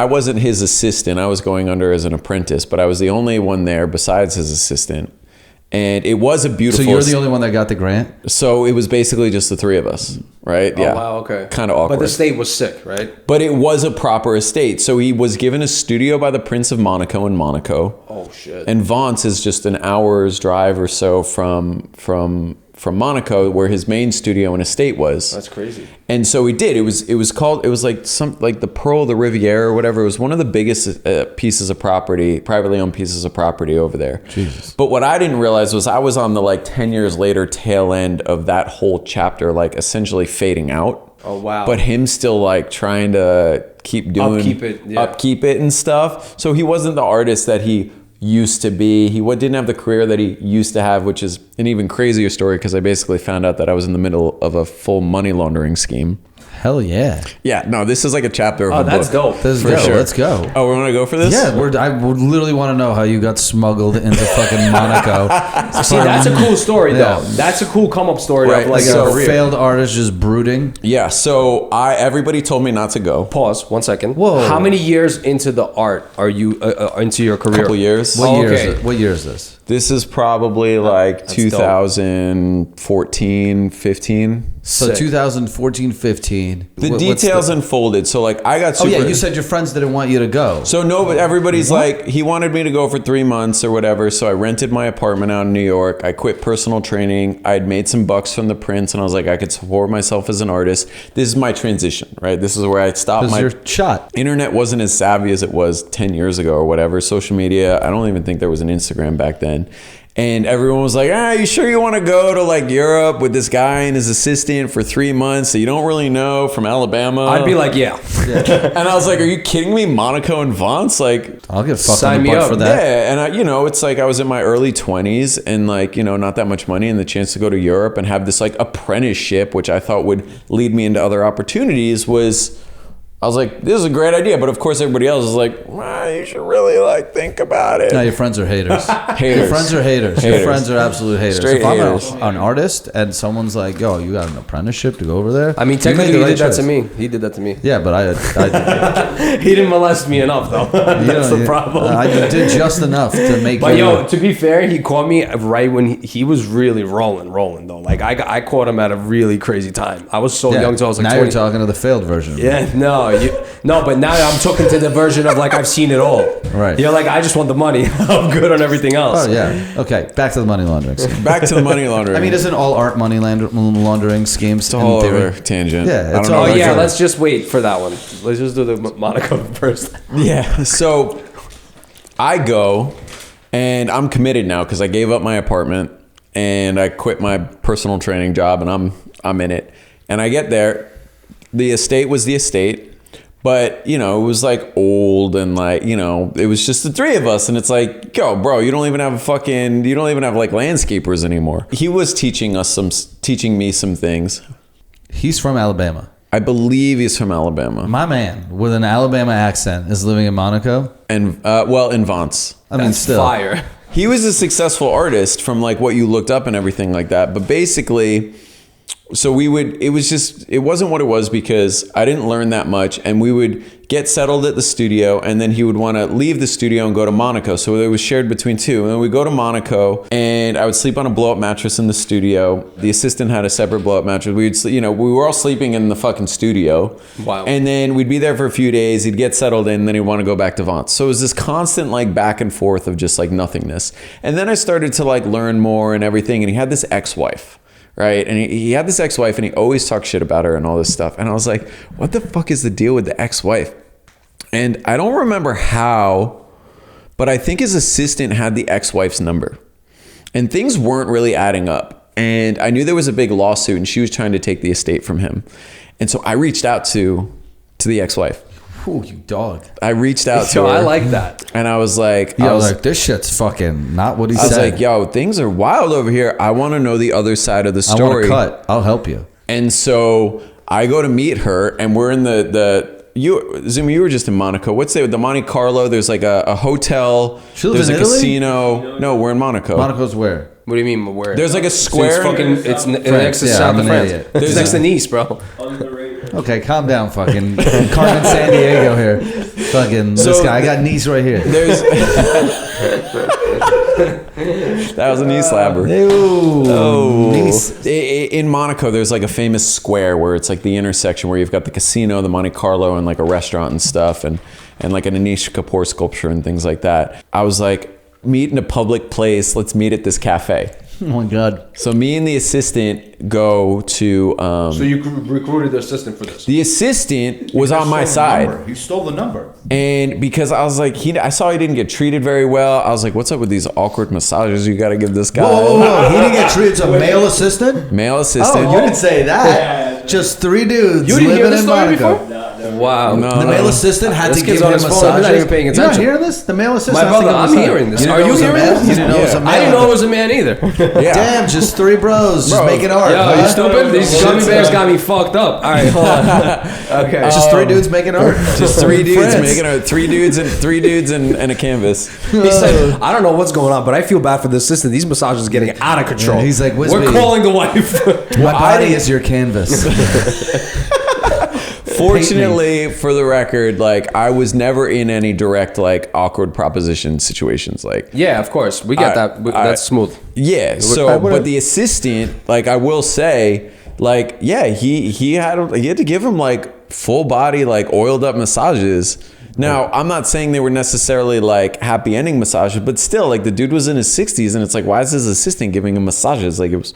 Speaker 1: wasn't his assistant. I was going under as an apprentice, but I was the only one there besides his assistant. And it was a
Speaker 3: so
Speaker 1: beautiful.
Speaker 3: you're the only one that got the grant.
Speaker 1: So it was basically just the 3 of us, right?
Speaker 2: Oh, wow, okay.
Speaker 1: Kind of awkward.
Speaker 2: But the state was sick, right?
Speaker 1: But it was a proper estate. So he was given a studio by the Prince of Monaco in Monaco.
Speaker 2: Oh, shit.
Speaker 1: And Vance is just an hour's drive or so from Monaco, where his main studio and estate was.
Speaker 2: That's crazy.
Speaker 1: And so we did. It was like the Pearl of the Riviera or whatever. It was one of the biggest pieces of property, privately owned pieces of property over there.
Speaker 3: Jesus.
Speaker 1: But what I didn't realize was I was on the like 10 years later tail end of that whole chapter, like essentially fading out.
Speaker 2: Oh, wow.
Speaker 1: But him still like trying to keep doing upkeep it and stuff. So he wasn't the artist that he used to be. He didn't have the career that he used to have, which is an even crazier story because I basically found out that I was in the middle of a full money laundering scheme.
Speaker 3: Hell yeah.
Speaker 1: Yeah, no, this is like a chapter of a
Speaker 2: that's
Speaker 1: book.
Speaker 2: dope.
Speaker 3: Let's
Speaker 1: For
Speaker 3: go.
Speaker 1: sure.
Speaker 3: Let's go.
Speaker 1: Oh, we want to go for this?
Speaker 3: Yeah, I would literally want to know how you got smuggled into fucking Monaco.
Speaker 2: See, that's a cool story, though.
Speaker 3: Yeah.
Speaker 2: That's a cool come-up story
Speaker 1: Right,
Speaker 2: of like
Speaker 1: so-
Speaker 2: a career.
Speaker 3: failed artist just brooding.
Speaker 1: Yeah, so everybody told me not to go.
Speaker 2: Pause 1 second.
Speaker 3: Whoa.
Speaker 2: How many years into the art are you into your career?
Speaker 1: Couple years.
Speaker 3: What
Speaker 2: Oh,
Speaker 3: year
Speaker 2: okay.
Speaker 3: is it? What year is this?
Speaker 1: This is probably like
Speaker 2: That's dope.
Speaker 1: 2014, 15.
Speaker 3: So
Speaker 2: Sick.
Speaker 3: 2014, 15.
Speaker 1: The
Speaker 3: What's
Speaker 1: details unfolded. So like I got
Speaker 3: Oh
Speaker 1: super...
Speaker 3: yeah, you said your friends didn't want you to go.
Speaker 1: So no, but everybody's like, he wanted me to go for 3 months or whatever. So I rented my apartment out in New York. I quit personal training. I had made some bucks from the prints and I was like, I could support myself as an artist. This is my transition, right? This is where I stopped
Speaker 3: This is
Speaker 1: my...
Speaker 3: your shot.
Speaker 1: Internet wasn't as savvy as it was 10 years ago or whatever. Social media, I don't even think there was an Instagram back then. And everyone was like, you sure you want to go to like Europe with this guy and his assistant for 3 months that you don't really know from Alabama?
Speaker 2: I'd be like, yeah.
Speaker 1: And I was like, are you kidding me? Monaco and Vance? Like,
Speaker 3: I'll get fucked
Speaker 2: Sign
Speaker 3: on the
Speaker 2: me
Speaker 3: butt
Speaker 2: up.
Speaker 3: for that.
Speaker 1: yeah. And it's like I was in my early 20s and like, not that much money and the chance to go to Europe and have this like apprenticeship, which I thought would lead me into other opportunities I was like, this is a great idea. But of course, everybody else is like, you should really like think about it.
Speaker 3: No, your friends are haters.
Speaker 1: Haters.
Speaker 3: Your friends are haters. Your
Speaker 1: Haters.
Speaker 3: friends are absolute haters.
Speaker 1: Straight
Speaker 3: if I'm
Speaker 1: haters.
Speaker 3: an artist and someone's like, yo, you got an apprenticeship to go over there.
Speaker 2: I mean,
Speaker 3: you
Speaker 2: technically,
Speaker 3: made the
Speaker 2: he did
Speaker 3: right
Speaker 2: that to
Speaker 3: choice.
Speaker 2: me. He did that to me.
Speaker 3: Yeah, but I
Speaker 2: He didn't molest me enough, though. That's the problem.
Speaker 3: I did just enough to make
Speaker 2: But
Speaker 3: you.
Speaker 2: to be fair, he caught me right when he was really rolling though. Like I caught him at a really crazy time. I was so
Speaker 3: Yeah,
Speaker 2: young, so I was like
Speaker 3: now
Speaker 2: 20.
Speaker 3: you're talking to the failed version.
Speaker 2: Yeah, no, but now I'm talking to the version of like I've seen it all.
Speaker 3: Right.
Speaker 2: You're like, I just want the money. I'm good on everything else.
Speaker 3: Oh yeah. Okay, back to the money laundering scheme.
Speaker 1: Back to the money laundering.
Speaker 3: I mean, isn't all art money laundering schemes
Speaker 1: it's a whole
Speaker 3: in theory?
Speaker 1: other tangent.
Speaker 3: Yeah,
Speaker 1: I
Speaker 3: it's
Speaker 1: don't know.
Speaker 3: all-
Speaker 2: Oh
Speaker 3: Like
Speaker 2: yeah,
Speaker 3: a-
Speaker 2: let's just wait for that one. Let's just do the Monaco first.
Speaker 1: Yeah. So I go and I'm committed now because I gave up my apartment and I quit my personal training job and I'm in it. And I get there. The estate was the estate, but it was like old and like, it was just the three of us. And it's like, yo, bro, you don't even have like landscapers anymore. He was teaching me some things.
Speaker 3: He's from Alabama.
Speaker 1: I believe he's from Alabama.
Speaker 3: My man with an Alabama accent is living in Monaco.
Speaker 1: And in Vance.
Speaker 3: I mean,
Speaker 2: That's
Speaker 3: still.
Speaker 2: fire.
Speaker 1: He was a successful artist from like what you looked up and everything like that. But basically, so it wasn't what it was because I didn't learn that much, and we would get settled at the studio and then he would want to leave the studio and go to Monaco. So it was shared between two. And then we'd go to Monaco and I would sleep on a blow up mattress in the studio. The assistant had a separate blow up mattress. We were all sleeping in the fucking studio.
Speaker 2: Wow.
Speaker 1: And then we'd be there for a few days. He'd get settled in, then he'd want to go back to Vance. So it was this constant like back and forth of just like nothingness. And then I started to like learn more and everything. And he had this ex-wife. Right. And he had this ex-wife and he always talked shit about her and all this stuff. And I was like, what the fuck is the deal with the ex-wife? And I don't remember how, but I think his assistant had the ex-wife's number. And things weren't really adding up. And I knew there was a big lawsuit and she was trying to take the estate from him. And so I reached out to the ex-wife.
Speaker 3: Ooh, you dog.
Speaker 1: I reached out to
Speaker 2: So
Speaker 1: her.
Speaker 2: I like that.
Speaker 1: And I was like,
Speaker 3: Yo, like this shit's fucking not what he
Speaker 1: I was
Speaker 3: said.
Speaker 1: like, yo, things are wild over here. I want to know the other side of the
Speaker 3: I want
Speaker 1: story.
Speaker 3: to cut. I'll help you.
Speaker 1: And so I go to meet her, and we're in Zumi, you were just in Monaco. What's the Monte Carlo? There's like a hotel.
Speaker 3: She lives
Speaker 1: There's
Speaker 3: in
Speaker 1: a
Speaker 3: Italy?
Speaker 1: casino. No, we're in Monaco.
Speaker 3: Monaco's where?
Speaker 2: What do you mean? Where?
Speaker 1: There's like a square.
Speaker 2: It's next to
Speaker 3: Yeah,
Speaker 2: South
Speaker 3: I'm
Speaker 2: of
Speaker 3: an
Speaker 2: France.
Speaker 3: idiot.
Speaker 2: It's next to Nice, bro.
Speaker 3: Okay, calm down, fucking Carmen San Diego here. Fucking this
Speaker 1: So-
Speaker 3: guy. I got Nice right here.
Speaker 1: There's. That was a knee slapper.
Speaker 3: Ew. Nice.
Speaker 1: In Monaco, there's like a famous square where it's like the intersection where you've got the casino, the Monte Carlo, and like a restaurant and stuff, and like an Anish Kapoor sculpture and things like that. I was like, meet in a public place. Let's meet at this cafe.
Speaker 3: Oh my god.
Speaker 1: So me and the assistant go to.
Speaker 2: So you recruited the assistant for this?
Speaker 1: The assistant was on my side.
Speaker 3: He stole the number.
Speaker 1: And because I was like, I saw he didn't get treated very well. I was like, what's up with these awkward massages you got to give this guy?
Speaker 3: Whoa. He didn't get treated as a male assistant?
Speaker 1: Male assistant.
Speaker 3: Oh, you didn't say that. Just 3 dudes
Speaker 2: You didn't hear
Speaker 3: living
Speaker 2: this
Speaker 3: in
Speaker 2: story
Speaker 3: Monaco.
Speaker 2: before? Wow.
Speaker 1: No.
Speaker 3: The male assistant had
Speaker 2: This
Speaker 3: to
Speaker 2: kid's
Speaker 3: give
Speaker 2: on
Speaker 3: him
Speaker 2: his phone.
Speaker 3: massages.
Speaker 2: He's not even paying
Speaker 3: You're not
Speaker 2: attention.
Speaker 3: hearing this? The male assistant
Speaker 2: My
Speaker 3: has to
Speaker 2: brother,
Speaker 3: give him
Speaker 2: I'm
Speaker 3: massages.
Speaker 2: hearing this.
Speaker 3: You didn't
Speaker 2: Are
Speaker 3: know
Speaker 2: you
Speaker 3: it was a
Speaker 2: hearing
Speaker 3: man?
Speaker 2: this?
Speaker 3: You didn't know it was a man?
Speaker 2: I didn't know it was a man either.
Speaker 1: Yeah.
Speaker 3: Damn, just 3 bros just making art.
Speaker 2: Yo,
Speaker 3: huh?
Speaker 2: you stupid? These gummy bears got me fucked up. All right, hold on. Okay.
Speaker 3: Just 3 dudes making art.
Speaker 1: Just 3 dudes
Speaker 3: France.
Speaker 1: making a 3 dudes and a canvas.
Speaker 2: He said, I don't know what's going on, but I feel bad for the assistant. These massages are getting out of control.
Speaker 3: Yeah, he's like,
Speaker 2: we're
Speaker 3: Whisbe.
Speaker 2: calling the wife.
Speaker 3: My body is your canvas.
Speaker 1: Fortunately, for the record, like I was never in any direct like awkward proposition situations. Like
Speaker 2: Yeah, of course. We get that. That's smooth.
Speaker 1: yeah. So, but the assistant, like I will say, like yeah, he had to give him like full body like oiled up massages. Now, I'm not saying they were necessarily like happy ending massages, but still, like the dude was in his 60s, and it's like, why is his assistant giving him massages? Like it was.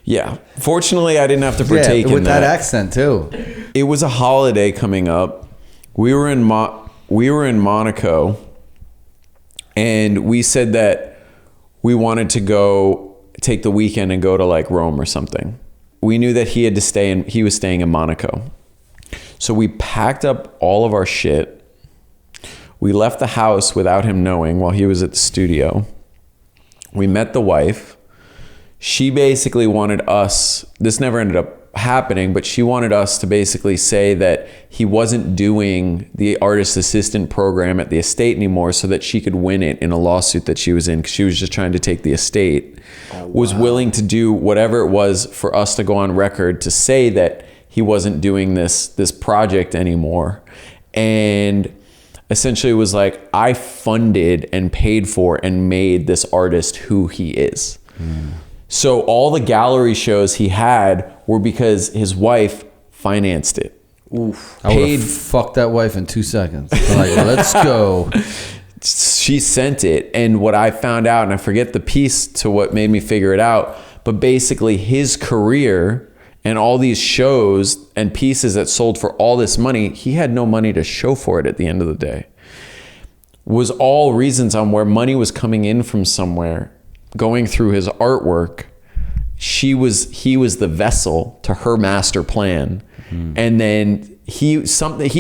Speaker 1: Yeah. Fortunately, I didn't have to partake
Speaker 3: with
Speaker 1: in
Speaker 3: that
Speaker 1: that.
Speaker 3: accent too.
Speaker 1: It was a holiday coming up. We were in Monaco, and we said that we wanted to go take the weekend and go to like Rome or something. We knew that he was staying in Monaco. So we packed up all of our shit. We left the house without him knowing while he was at the studio. We met the wife. She basically wanted us, this never ended up happening, but she wanted us to basically say that he wasn't doing the artist assistant program at the estate anymore so that she could win it in a lawsuit that she was in, because she was just trying to take the estate. Was willing to do whatever it was for us to go on record to say that he wasn't doing this project anymore. And essentially was like, I funded and paid for and made this artist who he is. So all the gallery shows he had were because his wife financed it.
Speaker 3: Oof. I would have fucked that wife in 2 seconds. I'm like, let's go.
Speaker 1: She sent it. And what I found out, and I forget the piece to what made me figure it out, but basically his career and all these shows and pieces that sold for all this money, he had no money to show for it at the end of the day. Was all reasons on where money was coming in from somewhere, going through his artwork. He was the vessel to her master plan. And then he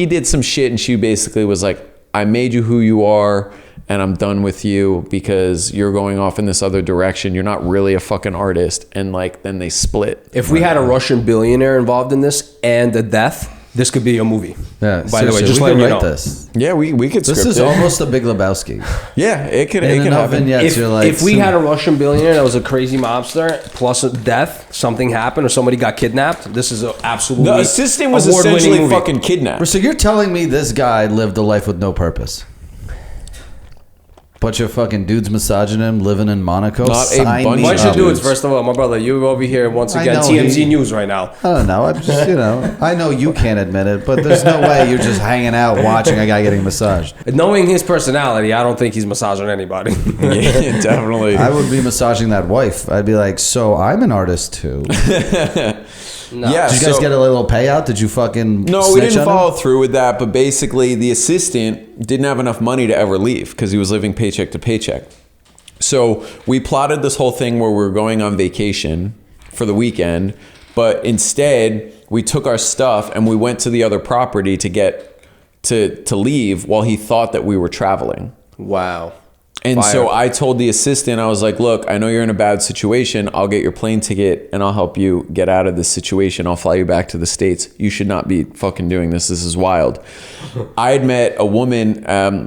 Speaker 1: did some shit, and she basically was like, I made you who you are, and I'm done with you because you're going off in this other direction. You're not really a fucking artist. And like, then they split.
Speaker 2: If we had a Russian billionaire involved in this and a death, this could be a movie.
Speaker 3: Yeah,
Speaker 2: by the way, just letting you know.
Speaker 3: This.
Speaker 1: Yeah, we could script it.
Speaker 3: This is almost a Big Lebowski.
Speaker 1: Yeah, it could happen.
Speaker 2: If we had a Russian billionaire that was a crazy mobster plus a death, something happened or somebody got kidnapped, this is absolutely
Speaker 1: the assistant was essentially fucking kidnapped.
Speaker 3: So you're telling me this guy lived a life with no purpose? Bunch of fucking dudes massaging him, living in Monaco.
Speaker 1: Not a bunch
Speaker 2: of dudes. First of all, my brother, you over here once again, TMZ News right now.
Speaker 3: I don't know. I'm just, I know you can't admit it, but there's no way you're just hanging out watching a guy getting massaged.
Speaker 2: Knowing his personality, I don't think he's massaging anybody.
Speaker 1: Yeah, definitely.
Speaker 3: I would be massaging that wife. I'd be like, so I'm an artist too.
Speaker 2: No.
Speaker 3: Yeah, did you guys get a little payout? Did you fucking
Speaker 1: No, we didn't follow through with that, but basically the assistant didn't have enough money to ever leave because he was living paycheck to paycheck. So we plotted this whole thing where we were going on vacation for the weekend, but instead we took our stuff and we went to the other property to get to leave while he thought that we were traveling.
Speaker 2: Wow.
Speaker 1: And so I told the assistant, I was like, look, I know you're in a bad situation. I'll get your plane ticket and I'll help you get out of this situation. I'll fly you back to the States. You should not be fucking doing this. This is wild. I had met a woman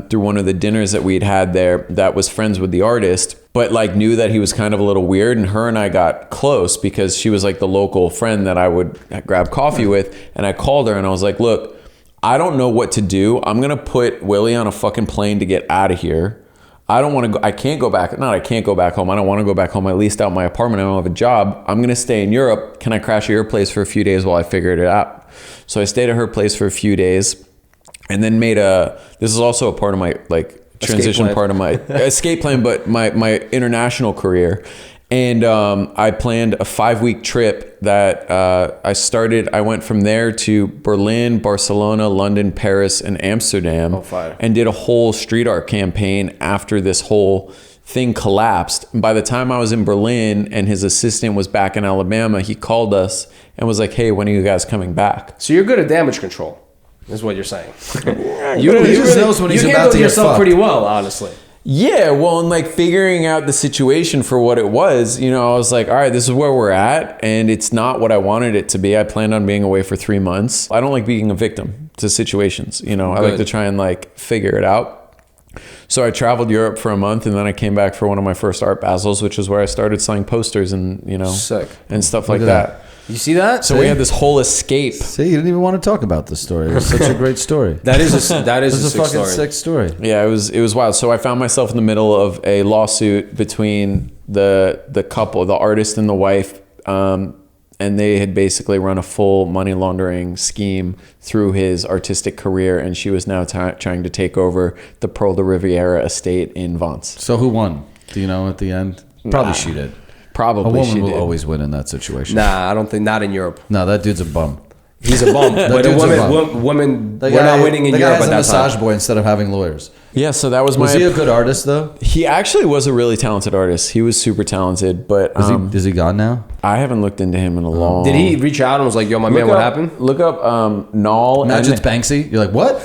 Speaker 1: through one of the dinners that we'd had there that was friends with the artist, but like knew that he was kind of a little weird. And her and I got close because she was like the local friend that I would grab coffee with. And I called her and I was like, look, I don't know what to do. I'm going to put Willie on a fucking plane to get out of here. I don't want to go. I can't go back. I can't go back home. I don't want to go back home. I leased out my apartment. I don't have a job. I'm going to stay in Europe. Can I crash at your place for a few days while I figured it out? So I stayed at her place for a few days and then this is also a part of my like transition part of my escape plan, but my international career. And I planned a 5-week trip that I went from there to Berlin, Barcelona, London, Paris, and Amsterdam.
Speaker 2: Oh, fire.
Speaker 1: And did a whole street art campaign after this whole thing collapsed. And by the time I was in Berlin and his assistant was back in Alabama, he called us and was like, hey, when are you guys coming back?
Speaker 2: So you're good at damage control, is what you're saying.
Speaker 3: He just knows when he's about to get
Speaker 2: yourself
Speaker 3: fucked.
Speaker 2: pretty well, honestly.
Speaker 1: Yeah, well, and like figuring out the situation for what it was, I was like, all right, this is where we're at, and it's not what I wanted it to be. I planned on being away for 3 months. I don't like being a victim to situations, I like to try and like figure it out. So I traveled Europe for a month, and then I came back for one of my first art basels, which is where I started selling posters and,
Speaker 2: Sick.
Speaker 1: and stuff like that.
Speaker 2: You see that?
Speaker 1: So we had this whole escape.
Speaker 3: See, you didn't even want to talk about this story. It was such a great story.
Speaker 2: That is a
Speaker 3: fucking sick story.
Speaker 1: Yeah, it was wild. So I found myself in the middle of a lawsuit between the couple, the artist and the wife, and they had basically run a full money laundering scheme through his artistic career, and she was now trying to take over the Pearl de Riviera estate in Vence.
Speaker 3: So who won? Do you know at the end? Probably she did.
Speaker 1: Probably
Speaker 3: a woman
Speaker 1: she
Speaker 3: will
Speaker 1: did.
Speaker 3: always win in that situation.
Speaker 2: Nah, I don't think, not in Europe.
Speaker 3: No, that dude's a bum.
Speaker 2: He's a bum. But
Speaker 3: dude's a bum.
Speaker 2: women,
Speaker 3: The
Speaker 2: we're not winning in
Speaker 3: the
Speaker 2: Europe
Speaker 3: guy's
Speaker 2: at
Speaker 3: a
Speaker 2: that
Speaker 3: massage
Speaker 2: time.
Speaker 3: boy instead of having lawyers.
Speaker 1: Yeah, so that was
Speaker 3: Was he a good artist though?
Speaker 1: He actually was a really talented artist. He was super talented, but
Speaker 3: Is he gone now?
Speaker 1: I haven't looked into him in a long.
Speaker 2: Did he reach out and was like, "Yo, my man, what happened?"
Speaker 1: Look up Null.
Speaker 3: Imagine it's Banksy. You're like, what?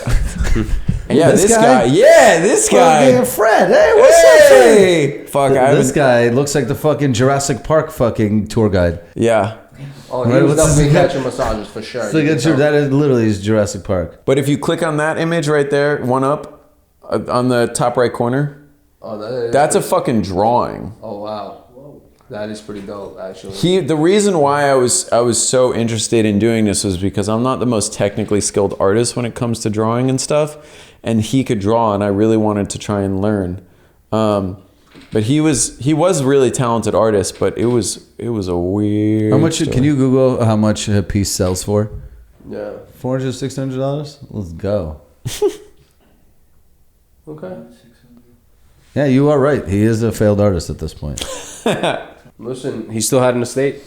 Speaker 1: Yeah, this guy. Yeah, this guy.
Speaker 3: Fucking Fred. Hey, what's up, Fred?
Speaker 1: Hey, fuck.
Speaker 3: This guy looks like the fucking Jurassic Park fucking tour guide.
Speaker 1: Yeah,
Speaker 2: Oh,
Speaker 3: Right,
Speaker 2: he was
Speaker 3: what's his
Speaker 2: definitely
Speaker 3: name?
Speaker 2: catching massages for sure.
Speaker 3: It's like that is literally is Jurassic Park.
Speaker 1: but if you click on that image right there, one up on the top right corner,
Speaker 2: Oh,
Speaker 1: that's a fucking drawing.
Speaker 2: Oh wow, that is pretty dope, actually.
Speaker 1: The reason why I was so interested in doing this was because I'm not the most technically skilled artist when it comes to drawing and stuff, and he could draw, and I really wanted to try and learn. But he was a really talented artist, but it was a weird.
Speaker 3: How much?
Speaker 1: story.
Speaker 3: Can you Google how much a piece sells for?
Speaker 2: Yeah.
Speaker 3: $400, $600. Let's go.
Speaker 2: Okay.
Speaker 3: Yeah, you are right. He is a failed artist at this point.
Speaker 2: Listen, he still had an estate.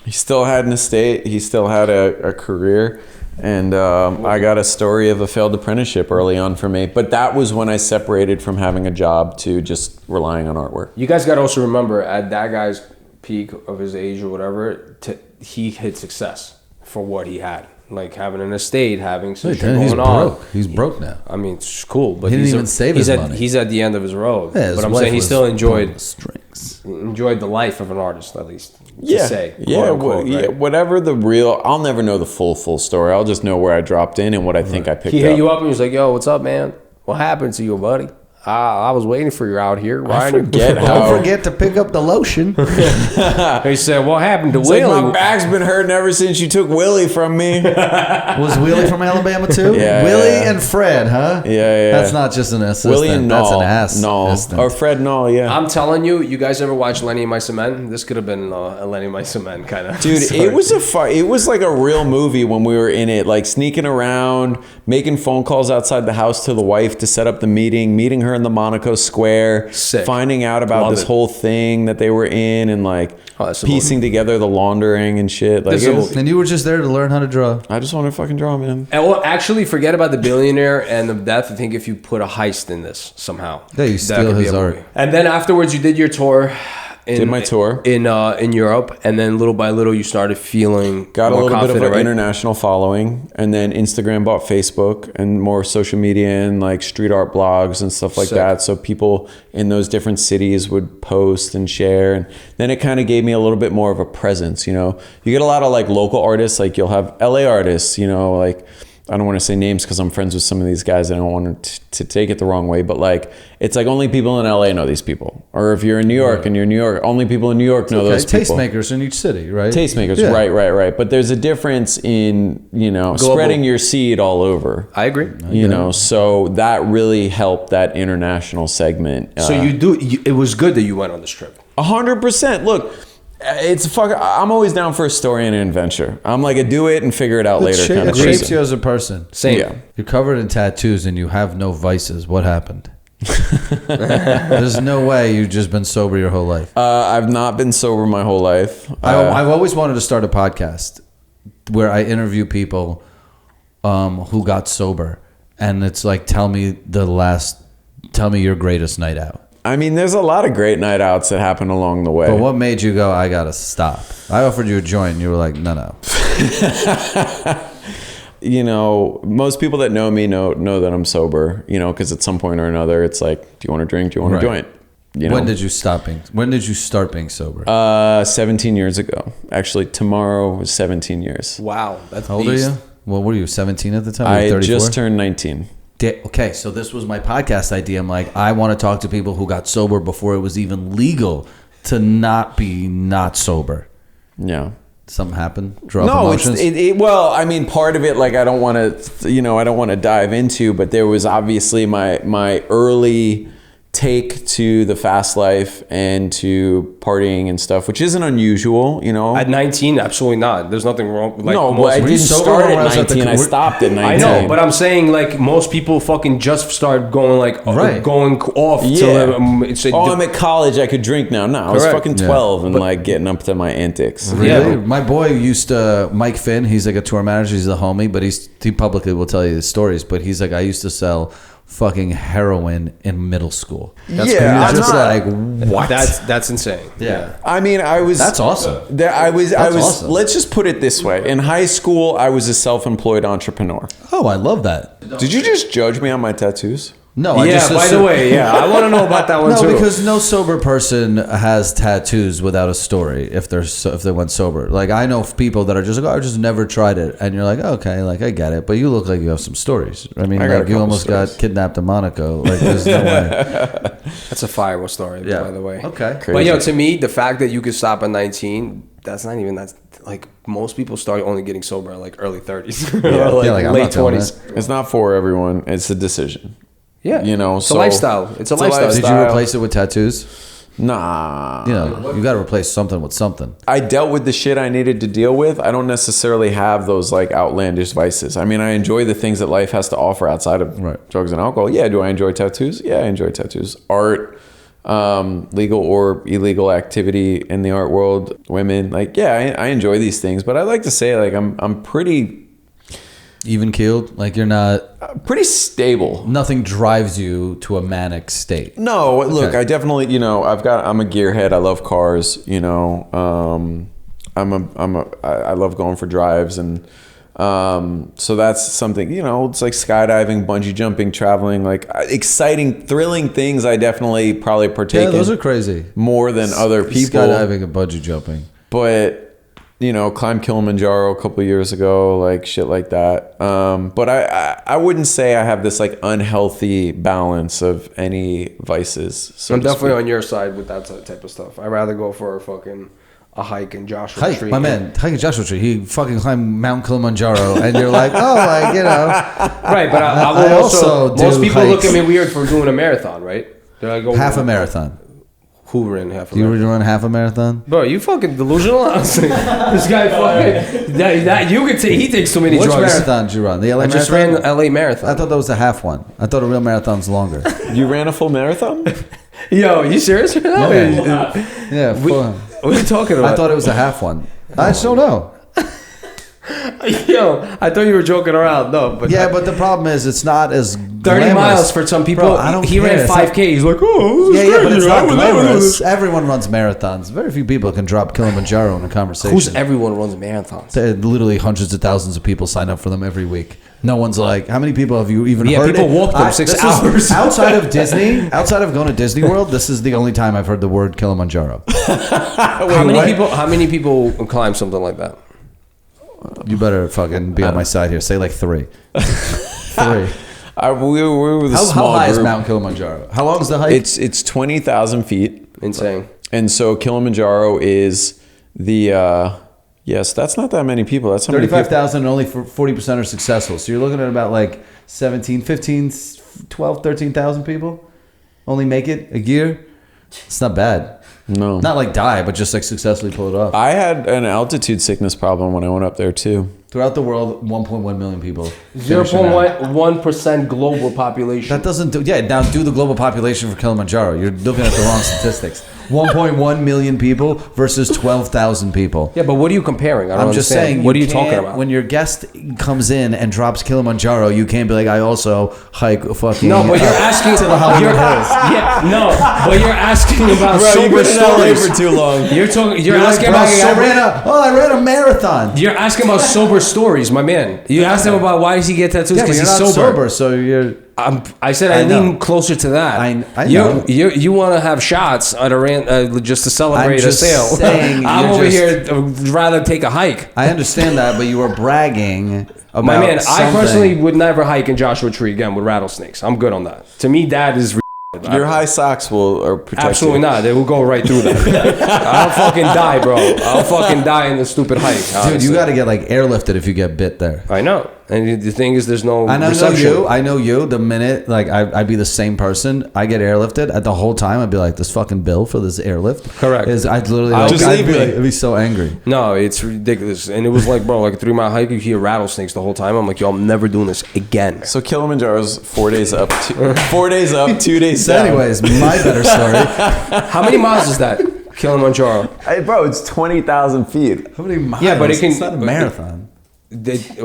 Speaker 1: He still had an estate. He still had a career. And I got a story of a failed apprenticeship early on for me. But that was when I separated from having a job to just relying on artwork.
Speaker 2: You guys got to also remember, at that guy's peak of his age or whatever, he hit success for what he had. Like having an estate, having some shit
Speaker 3: He's
Speaker 2: going on.
Speaker 3: broke. He's broke now.
Speaker 2: I mean, it's cool, but
Speaker 3: He didn't even save his money.
Speaker 2: He's at the end of his road.
Speaker 3: Yeah, his
Speaker 2: but I'm
Speaker 3: wife
Speaker 2: saying he
Speaker 3: was
Speaker 2: still enjoyed
Speaker 3: pulling strings.
Speaker 2: the life of an artist, at least.
Speaker 1: Yeah,
Speaker 2: Say,
Speaker 1: yeah,
Speaker 2: quote unquote,
Speaker 1: yeah.
Speaker 2: right?
Speaker 1: Whatever the real, I'll never know the full story. I'll just know where I dropped in and what I think I picked
Speaker 2: He
Speaker 1: up.
Speaker 2: hit you up and he was like, "Yo, what's up, man? What happened to you, buddy? I was waiting for you out here, right?"
Speaker 1: forget how-
Speaker 3: Don't forget to pick up the lotion.
Speaker 2: He said, "What happened to
Speaker 1: It's like,
Speaker 2: Willie?"
Speaker 1: my back's been hurting ever since you took Willie from me.
Speaker 3: Was Willie from Alabama too?
Speaker 1: Yeah,
Speaker 3: Willie
Speaker 1: yeah.
Speaker 3: and Fred, huh?
Speaker 1: Yeah.
Speaker 3: That's not just an assistant.
Speaker 1: Willie and
Speaker 3: That's
Speaker 1: Null.
Speaker 3: an ass.
Speaker 1: Null.
Speaker 3: assistant.
Speaker 1: Or Fred Null, yeah.
Speaker 2: I'm telling you, you guys ever watch Lenny and My Cement? This could have been a Lenny and My Cement kind of.
Speaker 1: Dude, it was like a real movie when we were in it, like sneaking around, making phone calls outside the house to the wife to set up the meeting her in the Monaco Square,
Speaker 2: Sick.
Speaker 1: finding out about
Speaker 2: Love
Speaker 1: this
Speaker 2: it.
Speaker 1: whole thing that they were in, and like
Speaker 2: Oh, that's a
Speaker 1: piecing together the laundering and shit. Like,
Speaker 2: This is
Speaker 1: it
Speaker 2: a
Speaker 1: was-
Speaker 3: And you were just there to learn how to draw.
Speaker 1: I just want to fucking draw, man.
Speaker 2: And well, actually, forget about the billionaire and the death. I think if you put a heist in this somehow,
Speaker 3: Yeah, you
Speaker 2: that
Speaker 3: steal
Speaker 2: could be
Speaker 3: his
Speaker 2: a
Speaker 3: art.
Speaker 2: movie. And then afterwards, you did your tour.
Speaker 1: Did my tour.
Speaker 2: in Europe, and then little by little, you started feeling
Speaker 1: Got a
Speaker 2: more
Speaker 1: little bit of
Speaker 2: confident,
Speaker 1: an
Speaker 2: right?
Speaker 1: international following, and then Instagram bought Facebook and more social media and like street art blogs and stuff like
Speaker 2: Sick.
Speaker 1: that. So people in those different cities would post and share, and then it kind of gave me a little bit more of a presence. You know, you get a lot of like local artists, like you'll have LA artists. You know, like I don't want to say names because I'm friends with some of these guys. I don't want to take it the wrong way, but like it's like only people in LA know these people, or if you're in New York and you're in New York, only people in New York know those people.
Speaker 3: Tastemakers in each city, right?
Speaker 1: Tastemakers,
Speaker 3: Yeah.
Speaker 1: right. But there's a difference in, you know,
Speaker 2: Global.
Speaker 1: spreading your seed all over.
Speaker 2: I agree.
Speaker 1: You know, so that really helped that international segment.
Speaker 2: So it was good that you went on this trip.
Speaker 1: 100%. Look, I'm always down for a story and an adventure. I'm like a do it and figure it out later kind
Speaker 3: It
Speaker 1: of
Speaker 3: shapes
Speaker 1: person.
Speaker 3: you as a person.
Speaker 2: Same.
Speaker 1: Yeah.
Speaker 3: You're covered in tattoos and you have no vices. What happened? There's no way you've just been sober your whole life.
Speaker 1: I've not been sober my whole life.
Speaker 3: I've always wanted to start a podcast where I interview people who got sober, and it's like, tell me your greatest night out.
Speaker 1: I mean, there's a lot of great night outs that happen along the way.
Speaker 3: But what made you go, I gotta stop? I offered you a joint, and you were like, no.
Speaker 1: You know, most people that know me know that I'm sober, you know, because at some point or another, it's like, do you want to drink? Do you want
Speaker 3: Right.
Speaker 1: to joint? You know?
Speaker 3: When did you start being sober?
Speaker 1: 17 years ago. Actually, tomorrow was 17 years.
Speaker 2: Wow, that's
Speaker 3: How old are you? Well, what were you, 17 at the time?
Speaker 1: I
Speaker 3: 34?
Speaker 1: just turned 19.
Speaker 3: Okay, so this was my podcast idea. I'm like, I want to talk to people who got sober before it was even legal to not be not sober.
Speaker 1: Yeah.
Speaker 3: Something happened? Drop
Speaker 1: No,
Speaker 3: emotions?
Speaker 1: well, I mean, part of it, like, I don't want to dive into, but there was obviously my early take to the fast life and to partying and stuff, which isn't unusual, you know.
Speaker 2: At 19, absolutely not. There's nothing wrong. Like,
Speaker 1: No, but I didn't start at 19. I stopped at 19.
Speaker 2: I know, but I'm saying like most people fucking just start going like
Speaker 3: Right.
Speaker 2: going off.
Speaker 1: Yeah.
Speaker 2: To,
Speaker 1: I'm at college. I could drink now. No, I was
Speaker 2: Correct.
Speaker 1: fucking 12 and like getting up to my antics.
Speaker 3: Really?
Speaker 2: Yeah.
Speaker 3: My boy used to, Mike Finn, he's like a tour manager, he's a homie, but he publicly will tell you his stories, but he's like, I used to sell fucking heroin in middle school.
Speaker 1: Yeah,
Speaker 3: You're
Speaker 1: I'm
Speaker 3: just
Speaker 1: not-
Speaker 3: like, what?
Speaker 2: That's insane.
Speaker 3: yeah.
Speaker 1: I mean, I was.
Speaker 3: That's awesome.
Speaker 1: I was.
Speaker 3: awesome.
Speaker 1: Let's just put it this way: in high school, I was a self-employed entrepreneur.
Speaker 3: Oh, I love that.
Speaker 1: Did you just judge me on my tattoos?
Speaker 3: No, I
Speaker 2: Yeah.
Speaker 3: just
Speaker 2: By the
Speaker 3: assume-
Speaker 2: way, yeah, I want to know about that one
Speaker 3: No,
Speaker 2: too.
Speaker 3: because no sober person has tattoos without a story. If they went sober, like I know people that are just like, oh, I just never tried it, and you're like, okay, like I get it, but you look like you have some stories. I mean,
Speaker 1: I got a
Speaker 3: like you
Speaker 1: couple
Speaker 3: almost
Speaker 1: stories.
Speaker 3: got kidnapped in Monaco. Like there's no way.
Speaker 2: That's a fireable story, by the way.
Speaker 3: Okay.
Speaker 2: But yo, to me, the fact that you could stop at 19, that's not even that. Like most people start only getting sober at like early 30s, or like,
Speaker 3: Yeah, like, I'm
Speaker 2: late
Speaker 3: not doing
Speaker 2: 20s.
Speaker 1: It's not for everyone. It's a decision.
Speaker 2: Yeah,
Speaker 1: You know,
Speaker 2: it's
Speaker 1: so-
Speaker 2: a lifestyle. It's a lifestyle.
Speaker 3: Did you
Speaker 1: Style.
Speaker 3: replace it with tattoos?
Speaker 1: Nah.
Speaker 3: You know, you got to replace something with something.
Speaker 1: I dealt with the shit I needed to deal with. I don't necessarily have those like outlandish vices. I mean, I enjoy the things that life has to offer outside of
Speaker 3: Right.
Speaker 1: drugs and alcohol. Yeah, do I enjoy tattoos? Yeah, I enjoy tattoos. Art, legal or illegal activity in the art world, women. Like, yeah, I enjoy these things. But I like to say, like, I'm pretty
Speaker 3: Even keeled, like you're not.
Speaker 1: pretty stable.
Speaker 3: Nothing drives you to a manic state.
Speaker 1: No, look,
Speaker 3: Okay.
Speaker 1: I definitely, you know, I'm a gearhead. I love cars, you know. I love going for drives, and so that's something, you know, it's like skydiving, bungee jumping, traveling, like exciting, thrilling things. I definitely probably partake
Speaker 3: Yeah, those
Speaker 1: in
Speaker 3: are crazy.
Speaker 1: more than other people.
Speaker 3: Skydiving and bungee jumping.
Speaker 1: But you know, climbed Kilimanjaro a couple of years ago, like shit like that. But I wouldn't say I have this like unhealthy balance of any vices. So
Speaker 2: I'm
Speaker 1: to
Speaker 2: definitely
Speaker 1: speak.
Speaker 2: on your side with that type of stuff. I'd rather go for a hike in Joshua
Speaker 3: Hike,
Speaker 2: Tree.
Speaker 3: my man, hiking Joshua Tree. He fucking climbed Mount Kilimanjaro, and you're like, oh, like you know.
Speaker 2: Right, but I
Speaker 3: I
Speaker 2: will
Speaker 3: also
Speaker 2: also. Most
Speaker 3: do
Speaker 2: people look
Speaker 3: hikes.
Speaker 2: at me weird for doing a marathon, right? They're like, oh,
Speaker 3: Half a marathon.
Speaker 2: Who ran half a
Speaker 3: You
Speaker 2: marathon?
Speaker 3: run half a marathon?
Speaker 2: Bro, you fucking delusional. Honestly. This guy fucking that you could say he takes too many
Speaker 3: Which
Speaker 2: drugs.
Speaker 3: marathon did you run? The LA
Speaker 2: I just
Speaker 3: marathon?
Speaker 2: ran LA marathon.
Speaker 3: I thought that was a half one. I thought a real marathon's longer.
Speaker 1: You ran a full marathon?
Speaker 2: Yo, you serious right now?
Speaker 3: Yeah, full.
Speaker 2: What are you talking about?
Speaker 3: I thought it was a half one. I just don't know.
Speaker 2: Yo, I thought you were joking around. No, but
Speaker 3: Yeah, but the problem is it's not as
Speaker 2: 30
Speaker 3: glamorous.
Speaker 2: miles for some people.
Speaker 3: Bro, I don't
Speaker 2: he
Speaker 3: care.
Speaker 2: ran
Speaker 3: It's
Speaker 2: 5K.
Speaker 3: not-
Speaker 2: He's like, oh, this
Speaker 3: Yeah,
Speaker 2: is
Speaker 3: yeah, but
Speaker 2: crazy.
Speaker 3: it's
Speaker 2: I
Speaker 3: not
Speaker 2: would never do
Speaker 3: glamorous.
Speaker 2: this.
Speaker 3: Everyone runs marathons. Very few people can drop Kilimanjaro in a conversation.
Speaker 2: Who's everyone runs marathons?
Speaker 3: Literally hundreds of thousands of people sign up for them every week. No one's like, how many people have you even
Speaker 2: Yeah,
Speaker 3: heard?
Speaker 2: people walk them 6
Speaker 3: this is-
Speaker 2: hours.
Speaker 3: outside of Disney, outside of going to Disney World, this is the only time I've heard the word Kilimanjaro.
Speaker 2: How many people climb something like that?
Speaker 3: You better fucking be on my side here. Say like 3. 3.
Speaker 1: We were with a
Speaker 3: How
Speaker 1: small
Speaker 3: high is
Speaker 1: group.
Speaker 3: Mount Kilimanjaro? How long is the hike?
Speaker 1: It's 20,000 feet,
Speaker 2: Insane.
Speaker 1: and so Kilimanjaro is the yes. That's not that many people. That's how many people.
Speaker 3: 35,000 and only 40% are successful. So you're looking at about like 17, 15, 12, 13,000 people only make it a year. It's not bad.
Speaker 1: No,
Speaker 3: Not like die, but just like successfully pull it off.
Speaker 1: I had an altitude sickness problem when I went up there too.
Speaker 3: Throughout the world, 1.1 million people. finish the marathon.
Speaker 2: 0.1% global population.
Speaker 3: That doesn't do. Yeah, now do the global population for Kilimanjaro. You're looking at the wrong statistics. 1.1 million people versus 12,000 people.
Speaker 2: Yeah, but what are you comparing? I don't
Speaker 3: I'm just
Speaker 2: understand.
Speaker 3: saying.
Speaker 2: What are you talking
Speaker 3: can't-
Speaker 2: about?
Speaker 3: When your guest comes in and drops Kilimanjaro, you can't be like, I also hike fucking.
Speaker 2: No, but you're asking
Speaker 3: to the Hollywood
Speaker 2: you're-
Speaker 3: Hills.
Speaker 2: Yeah, no, but you're asking about
Speaker 1: Bro,
Speaker 2: sober
Speaker 1: you've been in LA
Speaker 2: stories.
Speaker 1: for too long.
Speaker 2: You're talking. You're
Speaker 3: You're like,
Speaker 2: asking
Speaker 3: bro,
Speaker 2: about.
Speaker 3: I ran a marathon.
Speaker 2: You're asking about sober stories, my man. You asked him about why does he get tattoos
Speaker 3: Yeah, but
Speaker 2: because
Speaker 3: you're
Speaker 2: he's
Speaker 3: not
Speaker 2: sober.
Speaker 3: so you're.
Speaker 2: I said I
Speaker 3: I know.
Speaker 2: lean closer to that.
Speaker 3: I
Speaker 2: you
Speaker 3: know.
Speaker 2: you want to have shots at a just to celebrate
Speaker 3: I'm just
Speaker 2: a sale.
Speaker 3: saying,
Speaker 2: I'm
Speaker 3: you're
Speaker 2: over
Speaker 3: just-
Speaker 2: here rather take a hike.
Speaker 3: I understand that, but you were bragging about.
Speaker 2: My man, I
Speaker 3: something.
Speaker 2: personally would never hike in Joshua Tree again with rattlesnakes. I'm good on that. To me, that is.
Speaker 1: Your high socks will protect
Speaker 2: Absolutely
Speaker 1: you.
Speaker 2: not. They will go right through that. I'll fucking die, bro. I'll fucking die in the stupid hike.
Speaker 3: Dude,
Speaker 2: honestly.
Speaker 3: you got to get like airlifted if you get bit there.
Speaker 2: I know. And the thing is, there's no
Speaker 3: I know
Speaker 2: reception.
Speaker 3: you. I know you. The minute like I'd be the same person. I get airlifted. At the whole time, I'd be like, "This fucking bill for this airlift."
Speaker 2: Correct.
Speaker 3: I'd literally I'd be so angry.
Speaker 2: No, it's ridiculous. And it was like, bro, like a 3-mile hike, you hear rattlesnakes the whole time. I'm like, yo, I'm never doing this again.
Speaker 1: So Kilimanjaro's 4 days up, 4 days up, 2 days
Speaker 3: So
Speaker 1: down.
Speaker 3: anyways, my better story.
Speaker 2: How many miles is that, Kilimanjaro?
Speaker 1: Hey, bro, it's 20,000 feet.
Speaker 3: How many miles?
Speaker 2: Yeah, but it can-
Speaker 3: It's not a marathon.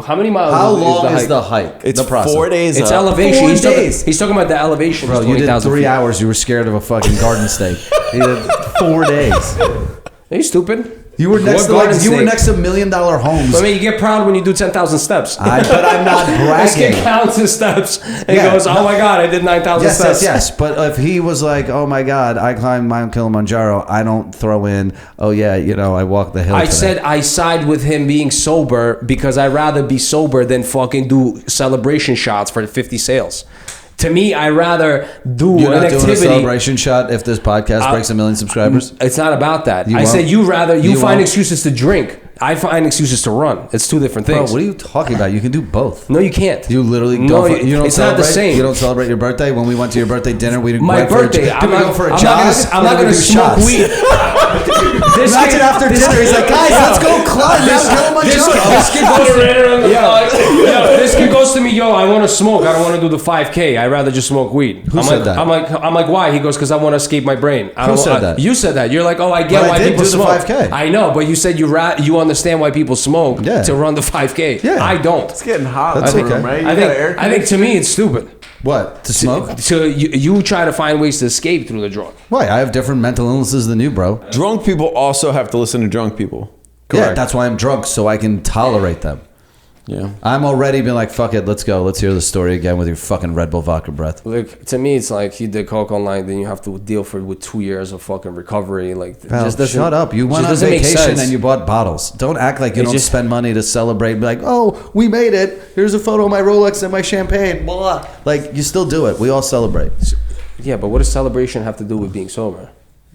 Speaker 2: How many miles
Speaker 3: How
Speaker 2: is
Speaker 3: long
Speaker 2: the hike?
Speaker 3: is the hike?
Speaker 1: It's
Speaker 3: the process?
Speaker 1: 4 days
Speaker 2: It's
Speaker 1: up.
Speaker 2: elevation.
Speaker 3: 4
Speaker 2: He's
Speaker 3: days.
Speaker 2: he's talking about the elevation.
Speaker 3: Bro,
Speaker 2: is
Speaker 3: you did
Speaker 2: 20,000
Speaker 3: 3
Speaker 2: feet.
Speaker 3: hours. You were scared of a fucking garden snake. You did 4 days.
Speaker 2: Are you stupid?
Speaker 3: You were next
Speaker 2: What
Speaker 3: to
Speaker 2: garden
Speaker 3: you were
Speaker 2: snake?
Speaker 3: next to $1 million homes.
Speaker 2: I mean, you get proud when you do 10,000 steps.
Speaker 3: But I'm not
Speaker 2: This kid
Speaker 3: bragging.
Speaker 2: counts his steps and
Speaker 3: Yeah,
Speaker 2: goes, "Oh
Speaker 3: no.
Speaker 2: my god, I did 9,000
Speaker 3: Yes,
Speaker 2: steps."
Speaker 3: yes, yes. But if he was like, "Oh my God, I climbed Mount Kilimanjaro," I don't throw in, "Oh yeah, I walked the hill."
Speaker 2: I
Speaker 3: today."
Speaker 2: said I side with him being sober because I'd rather be sober than fucking do celebration shots for 50 sales. To me, I'd rather do
Speaker 3: You're
Speaker 2: an
Speaker 3: not doing a
Speaker 2: activity.
Speaker 3: celebration shot if this podcast breaks 1 million subscribers.
Speaker 2: It's not about that.
Speaker 3: You
Speaker 2: I said
Speaker 3: won't?
Speaker 2: you
Speaker 3: You
Speaker 2: find
Speaker 3: won't?
Speaker 2: excuses to drink. I find excuses to run. It's two different
Speaker 3: Bro,
Speaker 2: things.
Speaker 3: what are you talking about? You can do both.
Speaker 2: No, you can't.
Speaker 3: You literally
Speaker 2: No,
Speaker 3: don't. You don't
Speaker 2: it's not the
Speaker 3: celebrate-
Speaker 2: same.
Speaker 3: You don't celebrate your birthday. When we went to your birthday dinner, we
Speaker 2: My
Speaker 3: went for a-
Speaker 2: birthday.
Speaker 3: Did
Speaker 2: I'm
Speaker 3: we
Speaker 2: not,
Speaker 3: go for a
Speaker 2: I'm
Speaker 3: jog?
Speaker 2: not gonna
Speaker 3: do
Speaker 2: smoke
Speaker 3: shots?
Speaker 2: weed. This
Speaker 3: Imagine
Speaker 2: kid-
Speaker 3: after
Speaker 2: this-
Speaker 3: dinner, he's like, "Guys, let's go climb Mount Kilimanjaro."
Speaker 2: This kid goes this kid goes to me, "Yo, I want to smoke. I don't want to do the 5K. I'd rather just smoke weed."
Speaker 3: Who
Speaker 2: I'm
Speaker 3: said
Speaker 2: like,
Speaker 3: that?
Speaker 2: I'm like, why? He goes, "Because I want to escape my brain."
Speaker 3: Who said that?
Speaker 2: You said that. You're like, "Oh, I get
Speaker 3: But I
Speaker 2: why
Speaker 3: did
Speaker 2: people
Speaker 3: do the
Speaker 2: smoke."
Speaker 3: 5K.
Speaker 2: I know, but you said you understand why people smoke
Speaker 3: Yeah.
Speaker 2: to run the 5K.
Speaker 3: Yeah.
Speaker 2: I don't.
Speaker 1: It's getting hot.
Speaker 3: That's
Speaker 1: in the room,
Speaker 3: okay.
Speaker 1: right? You
Speaker 2: I
Speaker 1: got air
Speaker 2: think to me it's stupid.
Speaker 3: What, to smoke?
Speaker 2: So you try to find ways to escape through the drug.
Speaker 3: Why? I have different mental illnesses than you, bro.
Speaker 1: Drunk people also have to listen to drunk people.
Speaker 3: Yeah,
Speaker 2: Correct.
Speaker 3: that's why I'm drunk, so I can tolerate them.
Speaker 1: Yeah.
Speaker 3: I'm already been like, fuck it, let's go. Let's hear the story again with your fucking Red Bull vodka breath.
Speaker 2: Like, to me, it's like you did coke online, then you have to deal with 2 years of fucking recovery. Like, it
Speaker 3: Pal,
Speaker 2: just doesn't,
Speaker 3: shut up. You went
Speaker 2: just
Speaker 3: on
Speaker 2: doesn't make
Speaker 3: vacation
Speaker 2: sense.
Speaker 3: and you bought bottles. Don't act like you
Speaker 2: It
Speaker 3: don't
Speaker 2: just-
Speaker 3: spend money to celebrate. Be like, oh, we made it. Here's a photo of my Rolex and my champagne. Blah. Like, you still do it. We all celebrate.
Speaker 2: Yeah, but what does celebration have to do with being sober?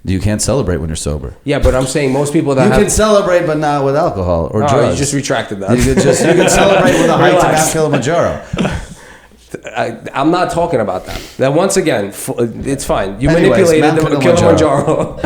Speaker 3: You can't celebrate when you're sober.
Speaker 2: Yeah, but I'm saying most people that
Speaker 3: You
Speaker 2: have...
Speaker 3: can celebrate, but not with alcohol or
Speaker 2: Oh,
Speaker 3: drugs.
Speaker 2: you just retracted that.
Speaker 3: You can celebrate with a hike to
Speaker 2: Relax.
Speaker 3: Mount Kilimanjaro.
Speaker 2: I'm not talking about that. That once again, it's fine. You
Speaker 3: Anyways,
Speaker 2: manipulated
Speaker 3: Mount
Speaker 2: the Kilimanjaro.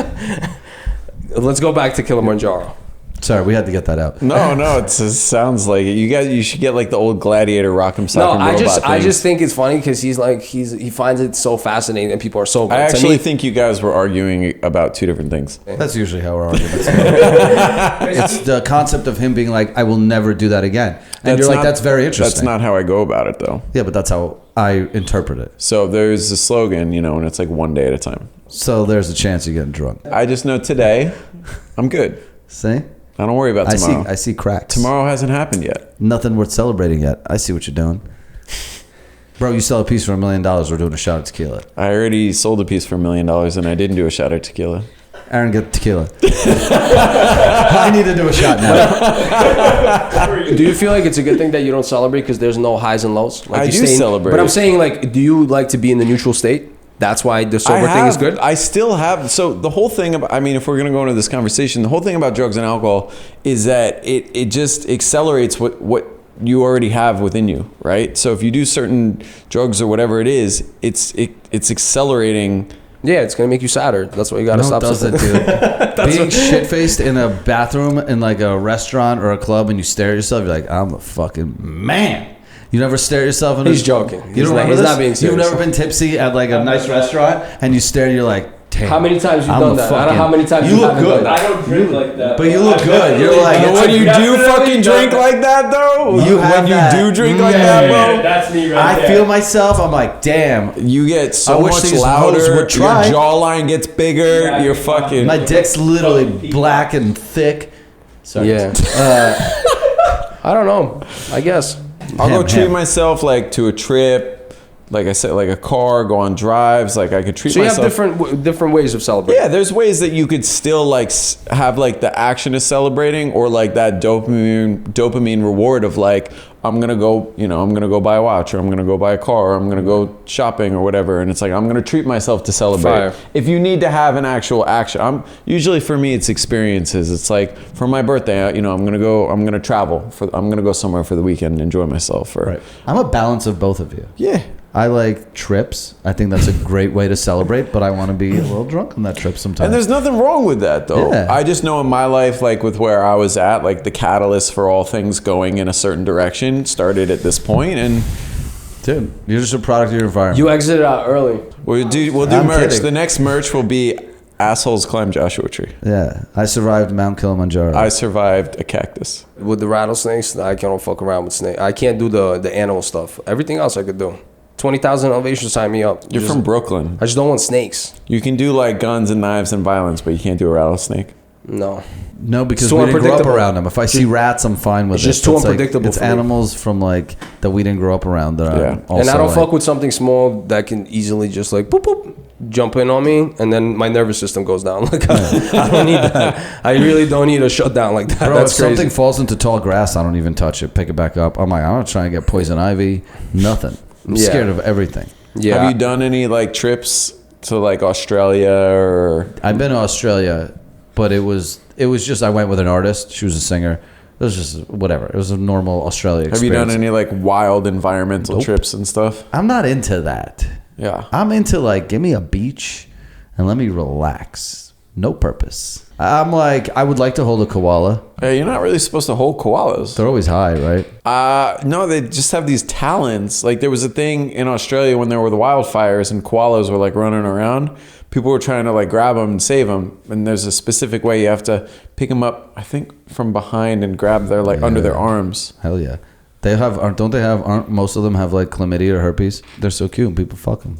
Speaker 2: Let's go back to Kilimanjaro.
Speaker 3: Sorry, we had to get that out.
Speaker 1: No, it sounds like it. You should get like the old gladiator Rock'em
Speaker 2: No,
Speaker 1: Sock'em Robot
Speaker 2: I
Speaker 1: things.
Speaker 2: just think it's funny because he finds it so fascinating and people are sober.
Speaker 1: I
Speaker 2: To
Speaker 1: actually
Speaker 2: me-
Speaker 1: think you guys were arguing about two different things.
Speaker 3: That's usually how our arguments go. It's the concept of him being like, I will never do that again. And you're like,
Speaker 1: not-
Speaker 3: that's very interesting.
Speaker 1: That's not how I go about it, though.
Speaker 3: Yeah, but that's how I interpret it.
Speaker 1: So there's a slogan, and it's like one day at a time.
Speaker 3: So there's a chance you're getting drunk.
Speaker 1: I just know today, I'm good.
Speaker 3: See?
Speaker 1: I don't worry about tomorrow.
Speaker 3: I see cracks.
Speaker 1: Tomorrow hasn't happened yet.
Speaker 3: Nothing worth celebrating yet. I see what you're doing. Bro, you sell a piece for $1 million. We're doing a shot of tequila.
Speaker 1: I already sold a piece for $1 million, and I didn't do a shot of tequila.
Speaker 3: Aaron, get tequila. I need to do a shot now.
Speaker 2: Do you feel like it's a good thing that you don't celebrate because there's no highs and lows? Like
Speaker 1: I
Speaker 2: you
Speaker 1: do
Speaker 2: stay in-
Speaker 1: celebrate.
Speaker 2: But I'm saying, like, do you like to be in the neutral state? That's why the sober thing is good?
Speaker 1: I still have. So the whole thing about, if we're going to go into this conversation, the whole thing about drugs and alcohol is that it just accelerates what you already have within you, right? So if you do certain drugs or whatever it is, it's accelerating.
Speaker 2: Yeah, it's going to make you sadder. That's why you got to
Speaker 3: No,
Speaker 2: stop
Speaker 3: it doesn't,
Speaker 2: something.
Speaker 3: dude. Being shit-faced in a bathroom in like a restaurant or a club and you stare at yourself, you're like, I'm a fucking man. You never stare at yourself in
Speaker 2: He's joking.
Speaker 3: You
Speaker 2: He's
Speaker 3: don't
Speaker 2: not-
Speaker 3: remember
Speaker 2: he's
Speaker 3: this?
Speaker 2: not being serious.
Speaker 3: You've never been tipsy at like a nice restaurant and you stare and you're like, damn.
Speaker 2: How many times you
Speaker 3: I'm
Speaker 2: done
Speaker 3: a
Speaker 2: that? I don't know how many times
Speaker 3: you
Speaker 2: you
Speaker 3: look
Speaker 2: haven't
Speaker 3: good.
Speaker 2: done that.
Speaker 4: I don't drink like that.
Speaker 3: But you look good. You're like,
Speaker 1: But
Speaker 3: it's
Speaker 1: when
Speaker 3: a-
Speaker 1: you do
Speaker 4: definitely
Speaker 1: fucking drink
Speaker 4: done-
Speaker 1: like that, though,
Speaker 3: You have
Speaker 1: when you
Speaker 3: that.
Speaker 1: do drink like
Speaker 3: Yeah.
Speaker 1: that,
Speaker 4: Yeah,
Speaker 1: bro,
Speaker 4: that's me right there.
Speaker 3: I feel myself. I'm like, damn.
Speaker 1: you get
Speaker 3: I
Speaker 1: so
Speaker 3: wish
Speaker 1: much
Speaker 3: these hoes
Speaker 1: louder.
Speaker 3: would try.
Speaker 1: Your jawline gets bigger.
Speaker 4: Yeah,
Speaker 1: You're
Speaker 4: I
Speaker 1: fucking.
Speaker 3: My dick's literally black and thick. Sorry.
Speaker 2: Yeah. I don't know. I guess.
Speaker 1: I'll go
Speaker 3: Ham,
Speaker 1: treat
Speaker 3: ham.
Speaker 1: myself like to a trip, like I said, like a car, go on drives. Like I could treat
Speaker 2: So you
Speaker 1: myself.
Speaker 2: have different ways of celebrating.
Speaker 1: Yeah, there's ways that you could still like have like the action of celebrating, or like that dopamine reward of like, I'm gonna go buy a watch, or I'm gonna go buy a car, or I'm gonna go shopping or whatever, and it's like I'm gonna treat myself to celebrate.
Speaker 2: Fire.
Speaker 1: If you need to have an actual action, usually for me it's experiences. It's like for my birthday, I'm gonna travel I'm gonna go somewhere for the weekend and enjoy myself.
Speaker 3: Right. I'm a balance of both of you.
Speaker 1: Yeah.
Speaker 3: I like trips. I think that's a great way to celebrate, but I want to be a little drunk on that trip sometimes.
Speaker 1: And there's nothing wrong with that, though.
Speaker 3: Yeah.
Speaker 1: I just know in my life, like with where I was at, like the catalyst for all things going in a certain direction started at this point, and
Speaker 3: Dude, you're just a product of your environment.
Speaker 2: You exited out early.
Speaker 1: we'll do
Speaker 3: I'm
Speaker 1: merch.
Speaker 3: kidding.
Speaker 1: The next merch will be assholes climb Joshua Tree.
Speaker 3: Yeah, I survived Mount Kilimanjaro.
Speaker 1: I survived a cactus.
Speaker 2: With the rattlesnakes, I can't fuck around with snakes. I can't do the animal stuff. Everything else I could do. 20,000 elevation, sign me up.
Speaker 1: You're from Brooklyn.
Speaker 2: I just don't want snakes.
Speaker 1: You can do like guns and knives and violence, but you can't do a rattlesnake.
Speaker 2: No.
Speaker 3: No, because
Speaker 2: Too
Speaker 3: we didn't grow up
Speaker 2: unpredictable.
Speaker 3: around them. If I see rats, I'm fine with
Speaker 2: It's
Speaker 3: it.
Speaker 2: just too
Speaker 3: It's like-
Speaker 2: unpredictable
Speaker 3: It's
Speaker 2: for me.
Speaker 3: animals from like that we didn't grow up around. That
Speaker 1: Yeah.
Speaker 3: I'm also
Speaker 2: And I don't
Speaker 3: like,
Speaker 2: fuck with something small that can easily just like boop boop jump in on me, and then my nervous system goes down. Like I don't need that. I really don't need a shutdown like that.
Speaker 3: Bro,
Speaker 2: That's
Speaker 3: if
Speaker 2: crazy.
Speaker 3: something falls into tall grass, I don't even touch it. Pick it back up. I'm like, I'm not trying to get poison ivy. Nothing. I'm
Speaker 2: Yeah.
Speaker 3: scared of everything.
Speaker 2: Yeah.
Speaker 1: Have you done any like trips to like Australia or?
Speaker 3: I've been to Australia, but it was just I went with an artist. She was a singer. It was just whatever. It was a normal Australia
Speaker 1: Have
Speaker 3: experience.
Speaker 1: you done any like wild environmental
Speaker 3: Nope.
Speaker 1: trips and stuff?
Speaker 3: I'm not into that.
Speaker 1: Yeah.
Speaker 3: I'm into like, give me a beach and let me relax. No purpose. I'm like, I would like to hold a koala.
Speaker 1: Hey, you're not really supposed to hold koalas.
Speaker 3: They're always high, right?
Speaker 1: No, they just have these talons. Like there was a thing in Australia when there were the wildfires and koalas were like running around. People were trying to like grab them and save them. And there's a specific way you have to pick them up, I think, from behind and grab their like under their arms.
Speaker 3: Hell yeah. They have, aren't most of them have like chlamydia or herpes? They're so cute and people fuck them.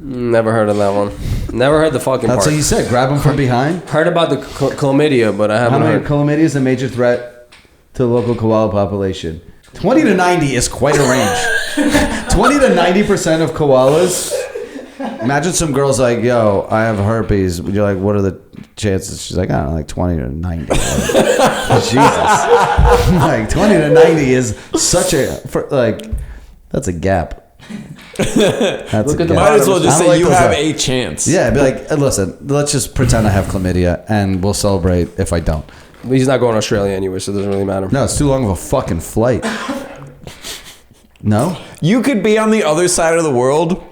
Speaker 2: Never heard of that one. Never heard the fucking
Speaker 3: That's
Speaker 2: part.
Speaker 3: what you said. Grab them from behind.
Speaker 2: Heard about the chlamydia, but I
Speaker 3: How
Speaker 2: haven't
Speaker 3: many
Speaker 2: heard.
Speaker 3: chlamydia is a major threat to the local koala population? 20 to 90 is quite a range. 20 to 90% of koalas. Imagine some girls like, yo, I have herpes. You're like, what are the chances? She's like, I don't know, like 20 to 90. Jesus. Like 20 to 90 is such that's a gap. That's
Speaker 2: Look
Speaker 3: a
Speaker 2: at the
Speaker 3: gap.
Speaker 1: Might as well just
Speaker 3: I don't
Speaker 1: say
Speaker 3: like
Speaker 1: you
Speaker 3: those
Speaker 1: have
Speaker 3: up.
Speaker 1: a chance.
Speaker 3: Yeah, I'd be like, listen, let's just pretend I have chlamydia and we'll celebrate if I don't.
Speaker 2: He's not going to Australia anyway, so it doesn't really matter.
Speaker 3: No, it's too long of a fucking flight. No?
Speaker 1: You could be on the other side of the world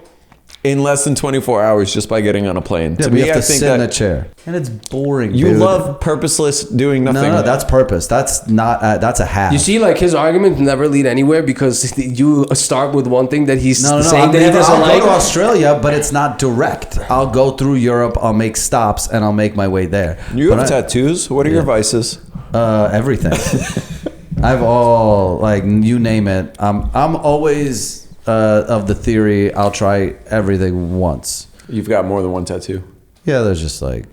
Speaker 1: in less than 24 hours just by getting on a plane.
Speaker 3: Yeah,
Speaker 1: to
Speaker 3: but
Speaker 1: me,
Speaker 3: you have
Speaker 1: I
Speaker 3: to
Speaker 1: think
Speaker 3: sit in a
Speaker 1: that
Speaker 3: chair. And it's boring,
Speaker 1: you
Speaker 3: dude.
Speaker 1: love purposeless doing nothing.
Speaker 3: No, that's purpose. That's not, that's a half.
Speaker 2: You see, like his arguments never lead anywhere because you start with one thing that he's
Speaker 3: No,
Speaker 2: saying that he doesn't
Speaker 3: I'll
Speaker 2: like.
Speaker 3: go to Australia, but it's not direct. I'll go through Europe, I'll make stops, and I'll make my way there.
Speaker 1: You
Speaker 3: But
Speaker 1: have tattoos. What are your vices?
Speaker 3: everything. I've all, like, you name it. I'm always of the theory I'll try everything once.
Speaker 1: You've got more than one tattoo.
Speaker 3: Yeah, there's just like,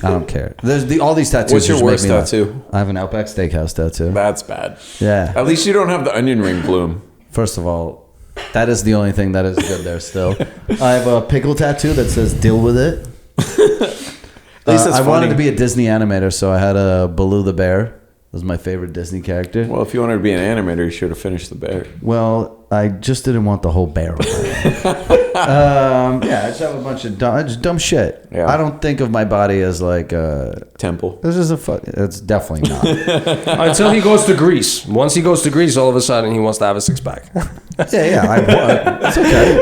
Speaker 3: I don't care. There's all these tattoos.
Speaker 1: What's your
Speaker 3: just make
Speaker 1: worst
Speaker 3: me laugh.
Speaker 1: tattoo?
Speaker 3: I have an Outback Steakhouse tattoo.
Speaker 1: That's bad.
Speaker 3: Yeah.
Speaker 1: At least you don't have the onion ring bloom.
Speaker 3: First of all, that is the only thing that is good there still. I have a pickle tattoo that says "Deal with it."
Speaker 1: At least that's
Speaker 3: I wanted
Speaker 1: funny.
Speaker 3: to be a Disney animator, so I had a Baloo the bear. That was my favorite Disney character.
Speaker 1: Well, if you wanted to be an animator, you should have finished the bear.
Speaker 3: Well, I just didn't want the whole bear. Yeah, I just have a bunch of dumb shit.
Speaker 1: Yeah.
Speaker 3: I don't think of my body as like
Speaker 1: Temple.
Speaker 3: this is a fuck. It's definitely not.
Speaker 2: Until he goes to Greece. Once he goes to Greece, all of a sudden he wants to have a six pack.
Speaker 3: It's okay.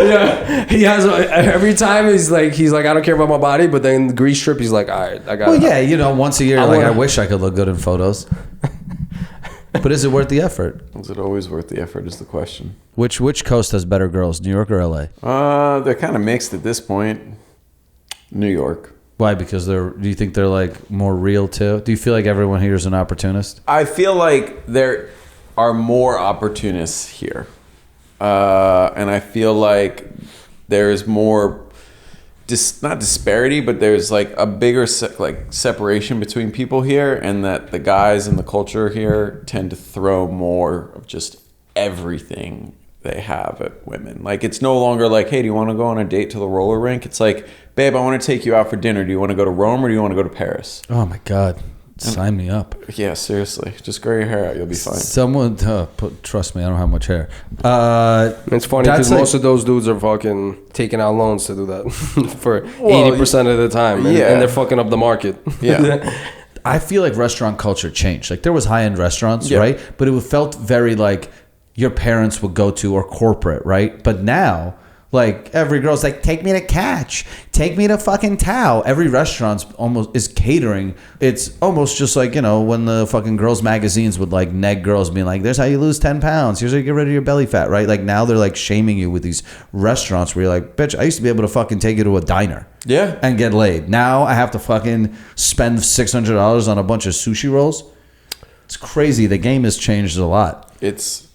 Speaker 2: Yeah, he has every time he's like I don't care about my body, but then the Greece trip he's like, all right, I got.
Speaker 3: Well, yeah, once a year,
Speaker 2: I
Speaker 3: like I
Speaker 2: wanna-
Speaker 3: wish I could look good in photos. But is it worth the effort?
Speaker 1: Is it always worth the effort is the question.
Speaker 3: Which coast has better girls, New York or LA?
Speaker 1: They're kind of mixed at this point. New York.
Speaker 3: Why? Because do you think they're like more real too? Do you feel like everyone here is an opportunist?
Speaker 1: I feel like there are more opportunists here. And I feel like there's more, not disparity, but there's like a bigger separation between people here, and that the guys in the culture here tend to throw more of just everything they have at women. Like, it's no longer like, hey, do you want to go on a date to the roller rink? It's like, babe, I want to take you out for dinner. Do you want to go to Rome or do you want to go to Paris?
Speaker 3: Oh my God. Sign me up.
Speaker 1: Yeah, seriously. Just grow your hair out. You'll be fine.
Speaker 3: Someone, trust me, I don't have much hair.
Speaker 2: It's funny because most of those dudes are fucking taking out loans to do that for 80% of the time. And they're fucking up the market.
Speaker 1: Yeah.
Speaker 3: I feel like restaurant culture changed. Like there was high-end restaurants, right? But it felt very like your parents would go to or corporate, right? But now, like every girl's like, take me to Catch, take me to fucking Tao. Every restaurant's almost is catering. It's almost just like, you know, when the fucking girls magazines would like neg girls being like, there's how you lose 10 pounds. Here's how you get rid of your belly fat, right? Like now they're like shaming you with these restaurants where you're like, bitch, I used to be able to fucking take you to a diner.
Speaker 1: Yeah.
Speaker 3: And get laid. Now I have to fucking spend $600 on a bunch of sushi rolls. It's crazy. The game has changed a lot.
Speaker 1: It's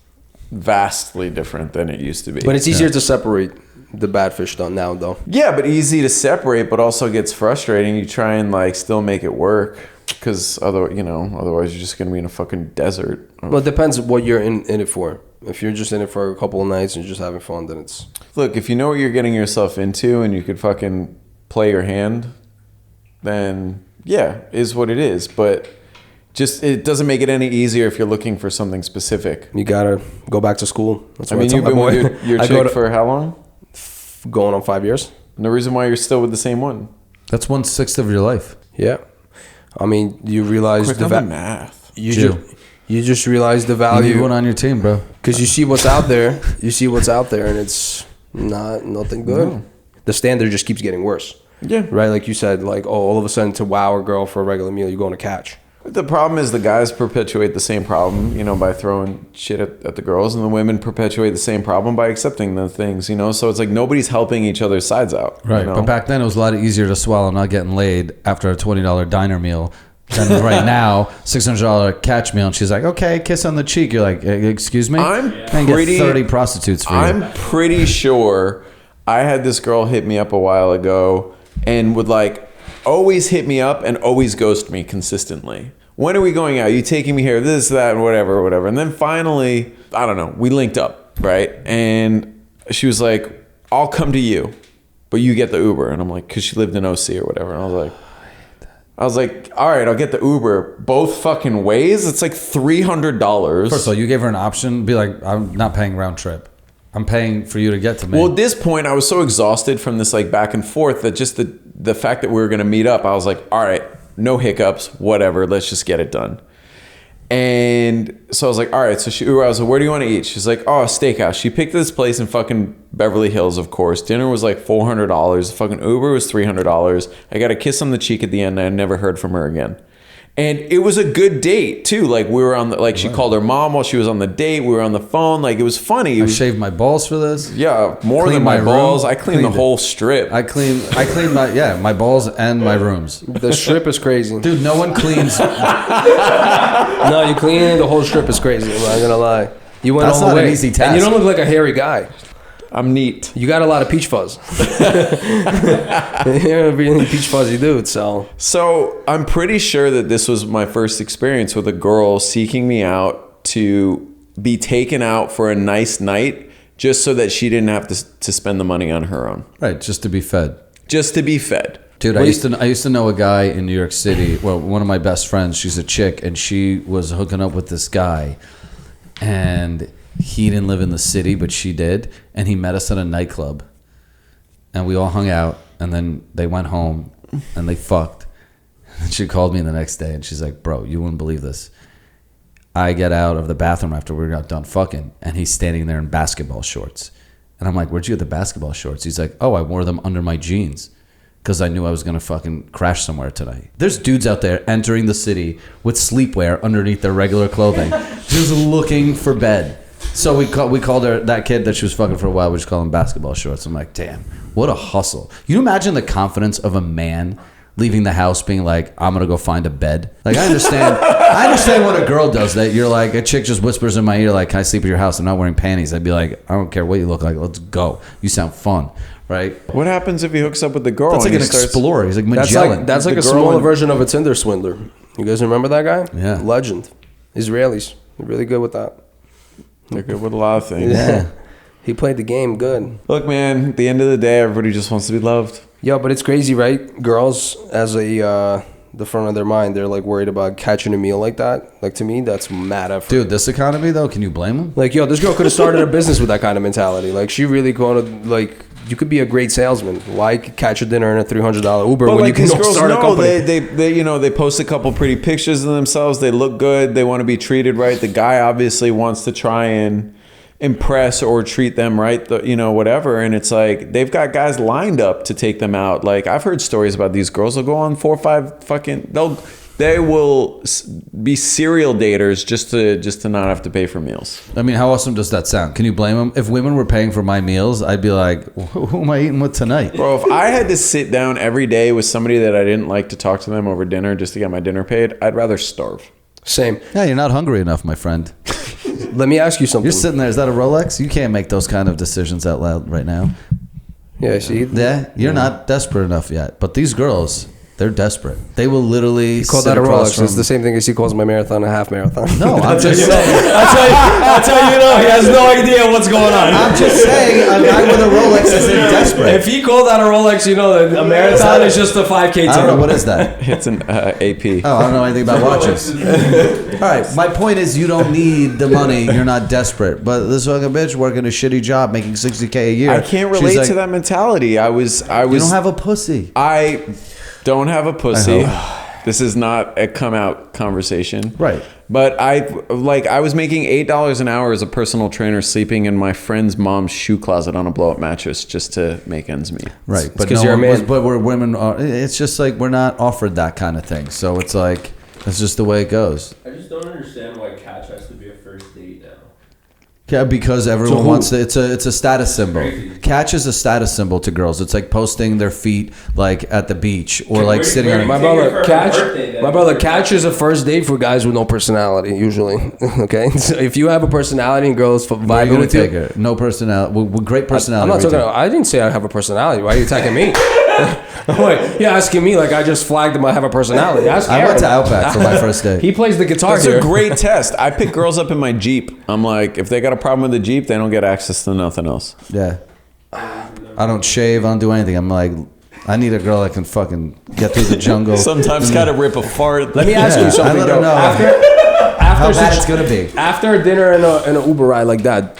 Speaker 1: vastly different than it used to be.
Speaker 2: But it's easier to separate the bad fish now, though.
Speaker 1: Yeah, but easy to separate, but also gets frustrating. You try and like still make it work because otherwise you're just gonna be in a fucking desert.
Speaker 2: Well, it depends what you're in it for. If you're just in it for a couple of nights and just having fun, then it's...
Speaker 1: Look, if you know what you're getting yourself into and you could fucking play your hand, then yeah, is what it is. But just it doesn't make it any easier if you're looking for something specific.
Speaker 2: You gotta go back to school. That's what
Speaker 1: you've been with your chick for how long?
Speaker 2: Going on 5 years.
Speaker 1: No reason why you're still with the same one.
Speaker 3: That's 1/6 of your life.
Speaker 2: Yeah. I mean, you realize
Speaker 1: the math.
Speaker 2: You just realize the value.
Speaker 3: You need one on your team, bro.
Speaker 2: Because you see what's out there. You see what's out there, and it's nothing good. No. The standard just keeps getting worse.
Speaker 1: Yeah.
Speaker 2: Right? Like you said, like, all of a sudden to wow a girl for a regular meal, you're going to Catch.
Speaker 1: The problem is the guys perpetuate the same problem, by throwing shit at the girls, and the women perpetuate the same problem by accepting the things, So it's like nobody's helping each other's sides out.
Speaker 3: Right. But back then it was a lot easier to swallow not getting laid after a $20 diner meal than right now, $600 Catch meal. And she's like, okay, kiss on the cheek. You're like, excuse me? And get 30 prostitutes for you.
Speaker 1: I'm pretty sure I had this girl hit me up a while ago and would like always hit me up and always ghost me consistently. When are we going out? You taking me here? This, that, and whatever. And then finally, I don't know, we linked up, right? And she was like, I'll come to you, but you get the Uber. And I'm like, because she lived in OC or whatever. And I was like, all right, I'll get the Uber both fucking ways. It's like $300.
Speaker 3: First of all, you gave her an option. Be like, I'm not paying round trip. I'm paying for you to get to me.
Speaker 1: Well, at this point, I was so exhausted from this like back and forth that just the fact that we were going to meet up, I was like, all right, no hiccups, whatever, let's just get it done. And so I was like, all right, so I was like, where do you want to eat? She's like, oh, a steakhouse. She picked this place in fucking Beverly Hills, of course. Dinner was like $400. The fucking Uber was $300. I got a kiss on the cheek at the end, and I never heard from her again. And it was a good date too. Like we were on the, like she called her mom while she was on the date. We were on the phone. Like it was funny.
Speaker 3: I shaved my balls for this.
Speaker 1: Yeah, more than my balls. I cleaned the whole strip.
Speaker 3: I cleaned my balls and my rooms.
Speaker 2: The strip is crazy,
Speaker 3: dude. No one cleans.
Speaker 2: No, you cleaning the whole strip is crazy. I'm not gonna lie. You went all the way. That's not an easy task. And you don't look like a hairy guy.
Speaker 1: I'm neat.
Speaker 2: You got a lot of peach fuzz. You're a really peach fuzzy dude, so
Speaker 1: I'm pretty sure that this was my first experience with a girl seeking me out to be taken out for a nice night just so that she didn't have to spend the money on her own.
Speaker 3: Right, just to be fed.
Speaker 1: Just to be fed.
Speaker 3: Dude, I used to know a guy in New York City. Well, one of my best friends, she's a chick, and she was hooking up with this guy, and he didn't live in the city, but she did. And he met us at a nightclub. And we all hung out. And then they went home and they fucked. And she called me the next day and she's like, bro, you wouldn't believe this. I get out of the bathroom after we got done fucking. And he's standing there in basketball shorts. And I'm like, where'd you get the basketball shorts? He's like, oh, I wore them under my jeans because I knew I was going to fucking crash somewhere tonight. There's dudes out there entering the city with sleepwear underneath their regular clothing, just looking for bed. So we called her, that kid that she was fucking for a while, we just call him basketball shorts. I'm like, damn, what a hustle. You imagine the confidence of a man leaving the house being like, I'm going to go find a bed. Like, I understand what a girl does, that you're like, a chick just whispers in my ear, like, can I sleep at your house? I'm not wearing panties. I'd be like, I don't care what you look like. Let's go. You sound fun. Right?
Speaker 1: What happens if he hooks up with the girl?
Speaker 3: That's like an explorer. He's like Magellan.
Speaker 2: That's like a smaller version of a Tinder swindler. You guys remember that guy?
Speaker 3: Yeah.
Speaker 2: Legend. Israelis. They're really good with that.
Speaker 1: They're good with a lot of things.
Speaker 3: Yeah.
Speaker 2: He played the game good.
Speaker 1: Look, man, at the end of the day, everybody just wants to be loved.
Speaker 2: Yo, but it's crazy, right? Girls, as the front of their mind, they're like worried about catching a meal like that. Like, to me, that's mad effort.
Speaker 3: Dude, this economy though, can you blame them?
Speaker 2: Like, yo, this girl could have started a business with that kind of mentality. Like, she really could have, like, you could be a great salesman. Why catch a dinner in a $300 Uber when you can start a company?
Speaker 1: They post a couple pretty pictures of themselves. They look good. They want to be treated right. The guy obviously wants to try and impress or treat them right, whatever. And it's like they've got guys lined up to take them out. Like, I've heard stories about these girls. They'll go on 4 or 5 they will be serial daters just to not have to pay for meals.
Speaker 3: I mean, how awesome does that sound? Can you blame them? If women were paying for my meals, I'd be like, who am I eating with tonight?
Speaker 1: Bro, if I had to sit down every day with somebody that I didn't like to talk to them over dinner just to get my dinner paid, I'd rather starve.
Speaker 2: Same.
Speaker 3: Yeah, you're not hungry enough, my friend.
Speaker 2: Let me ask you something.
Speaker 3: You're sitting there. Is that a Rolex? You can't make those kind of decisions out loud right now.
Speaker 2: Yeah, see?
Speaker 3: Yeah, you're not desperate enough yet. But these girls, they're desperate. They will literally
Speaker 2: He called
Speaker 3: sit
Speaker 2: that a
Speaker 3: across
Speaker 2: Rolex. It's the same thing as he calls my marathon a half marathon.
Speaker 3: No, I'm just saying.
Speaker 2: That's how you know he has no idea what's going on.
Speaker 3: I'm just saying a guy with a Rolex isn't desperate.
Speaker 2: If he called that a Rolex, you know that a marathon is just a 5K time.
Speaker 3: I don't know. What is that?
Speaker 1: It's an AP.
Speaker 3: Oh, I don't know anything about watches. All right, my point is you don't need the money. You're not desperate. But this fucking bitch working a shitty job, making $60K a year.
Speaker 1: I can't relate to that mentality. I was.
Speaker 3: You don't have a pussy.
Speaker 1: I don't have a pussy. This is not a come out conversation.
Speaker 3: Right.
Speaker 1: But I was making $8 an hour as a personal trainer, sleeping in my friend's mom's shoe closet on a blow up mattress just to make ends meet.
Speaker 3: Right. But
Speaker 2: because you're a man.
Speaker 3: But we're women. It's just like we're not offered that kind of thing. So it's like that's just the way it goes.
Speaker 4: I just don't understand why catch has to be a first date now.
Speaker 3: Yeah, because everyone wants to. It's a status symbol.
Speaker 4: Crazy.
Speaker 3: Catch is a status symbol to girls. It's like posting their feet like at the beach or like sitting on.
Speaker 2: My brother, catch is a first date for guys with no personality, usually. Okay? So if you have a personality and girls vibing with you.
Speaker 3: Take her. No personality. With great personality.
Speaker 2: I'm not talking about, I didn't say I have a personality. Why are you attacking me? Wait, you're asking me like I just flagged him I have a personality.
Speaker 3: I went to Outback for my first date.
Speaker 2: He plays the guitar
Speaker 1: That's
Speaker 2: here.
Speaker 1: a great test. I pick girls up in my Jeep. I'm like, if they got a problem with the Jeep, they don't get access to nothing else.
Speaker 3: Yeah. I don't shave. I don't do anything. I'm like, I need a girl that can fucking get through the jungle.
Speaker 1: Sometimes gotta rip a fart.
Speaker 2: Let me ask you something.
Speaker 3: I let her know
Speaker 2: After
Speaker 3: how bad it's gonna be.
Speaker 2: After a dinner and an Uber ride like that,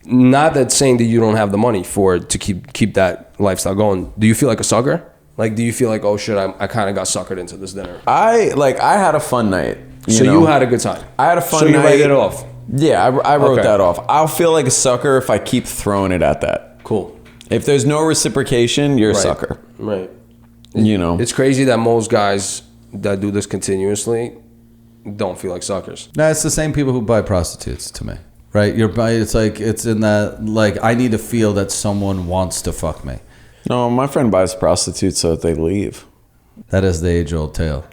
Speaker 2: not that saying that you don't have the money to keep that lifestyle going. Do you feel like a sucker? Like, do you feel like, oh shit, I kind of got suckered into this dinner?
Speaker 1: I had a fun night.
Speaker 2: You had a good time.
Speaker 1: I had a fun night.
Speaker 2: So you write it off.
Speaker 1: Yeah, I wrote that off. I'll feel like a sucker if I keep throwing it at that.
Speaker 2: Cool.
Speaker 1: If there's no reciprocation, you're a sucker.
Speaker 2: Right.
Speaker 1: It's
Speaker 2: crazy that most guys that do this continuously don't feel like suckers.
Speaker 3: No, it's the same people who buy prostitutes to me. Right? It's like, it's in that, like, I need to feel that someone wants to fuck me.
Speaker 1: No, my friend buys prostitutes so that they leave.
Speaker 3: That is the age-old tale.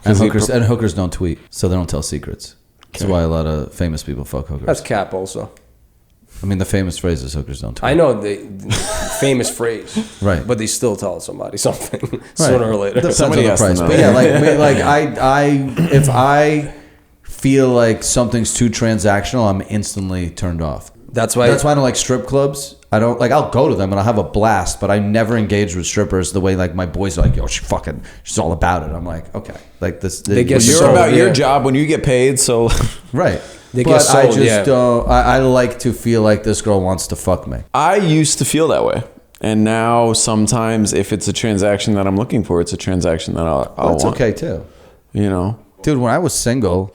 Speaker 3: And hookers don't tweet, so they don't tell secrets. That's why a lot of famous people fuck hookers.
Speaker 2: That's cap also.
Speaker 3: I mean, the famous phrase is hookers don't tweet.
Speaker 2: I know the famous phrase.
Speaker 3: Right.
Speaker 2: But they still tell somebody something sooner or later.
Speaker 3: Depends
Speaker 1: Somebody
Speaker 3: on the
Speaker 1: has to
Speaker 3: price.
Speaker 1: know.
Speaker 3: But yeah, if I feel like something's too transactional, I'm instantly turned off.
Speaker 2: That's why
Speaker 3: I don't like strip clubs. I don't like. I'll go to them and I'll have a blast, but I never engage with strippers the way like my boys are like, yo, she's all about it. I'm like, okay, like this.
Speaker 1: You're about your job when you get paid, so
Speaker 3: right.
Speaker 2: They
Speaker 3: But
Speaker 2: get sold,
Speaker 3: I just don't. I like to feel like this girl wants to fuck me.
Speaker 1: I used to feel that way, and now sometimes if it's a transaction that I'm looking for, it's a transaction that I'll
Speaker 3: That's
Speaker 1: want.
Speaker 3: okay too.
Speaker 1: Dude,
Speaker 3: when I was single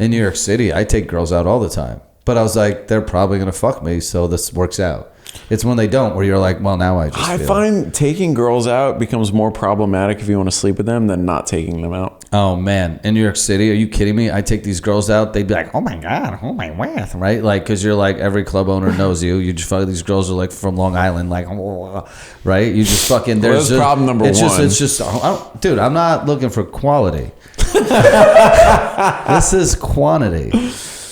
Speaker 3: in New York City, I take girls out all the time. But I was like, they're probably gonna fuck me, so this works out. It's when they don't, where you're like, well, now I
Speaker 1: find taking girls out becomes more problematic if you want to sleep with them than not taking them out.
Speaker 3: Oh man, in New York City, are you kidding me? I take these girls out, they'd be like, oh my god, who am I with, right? Like, because you're like, every club owner knows you. You just fuck, these girls are like from Long Island, like, right? You just fucking.
Speaker 1: There's problem number one.
Speaker 3: It's just, dude, I'm not looking for quality. This is quantity.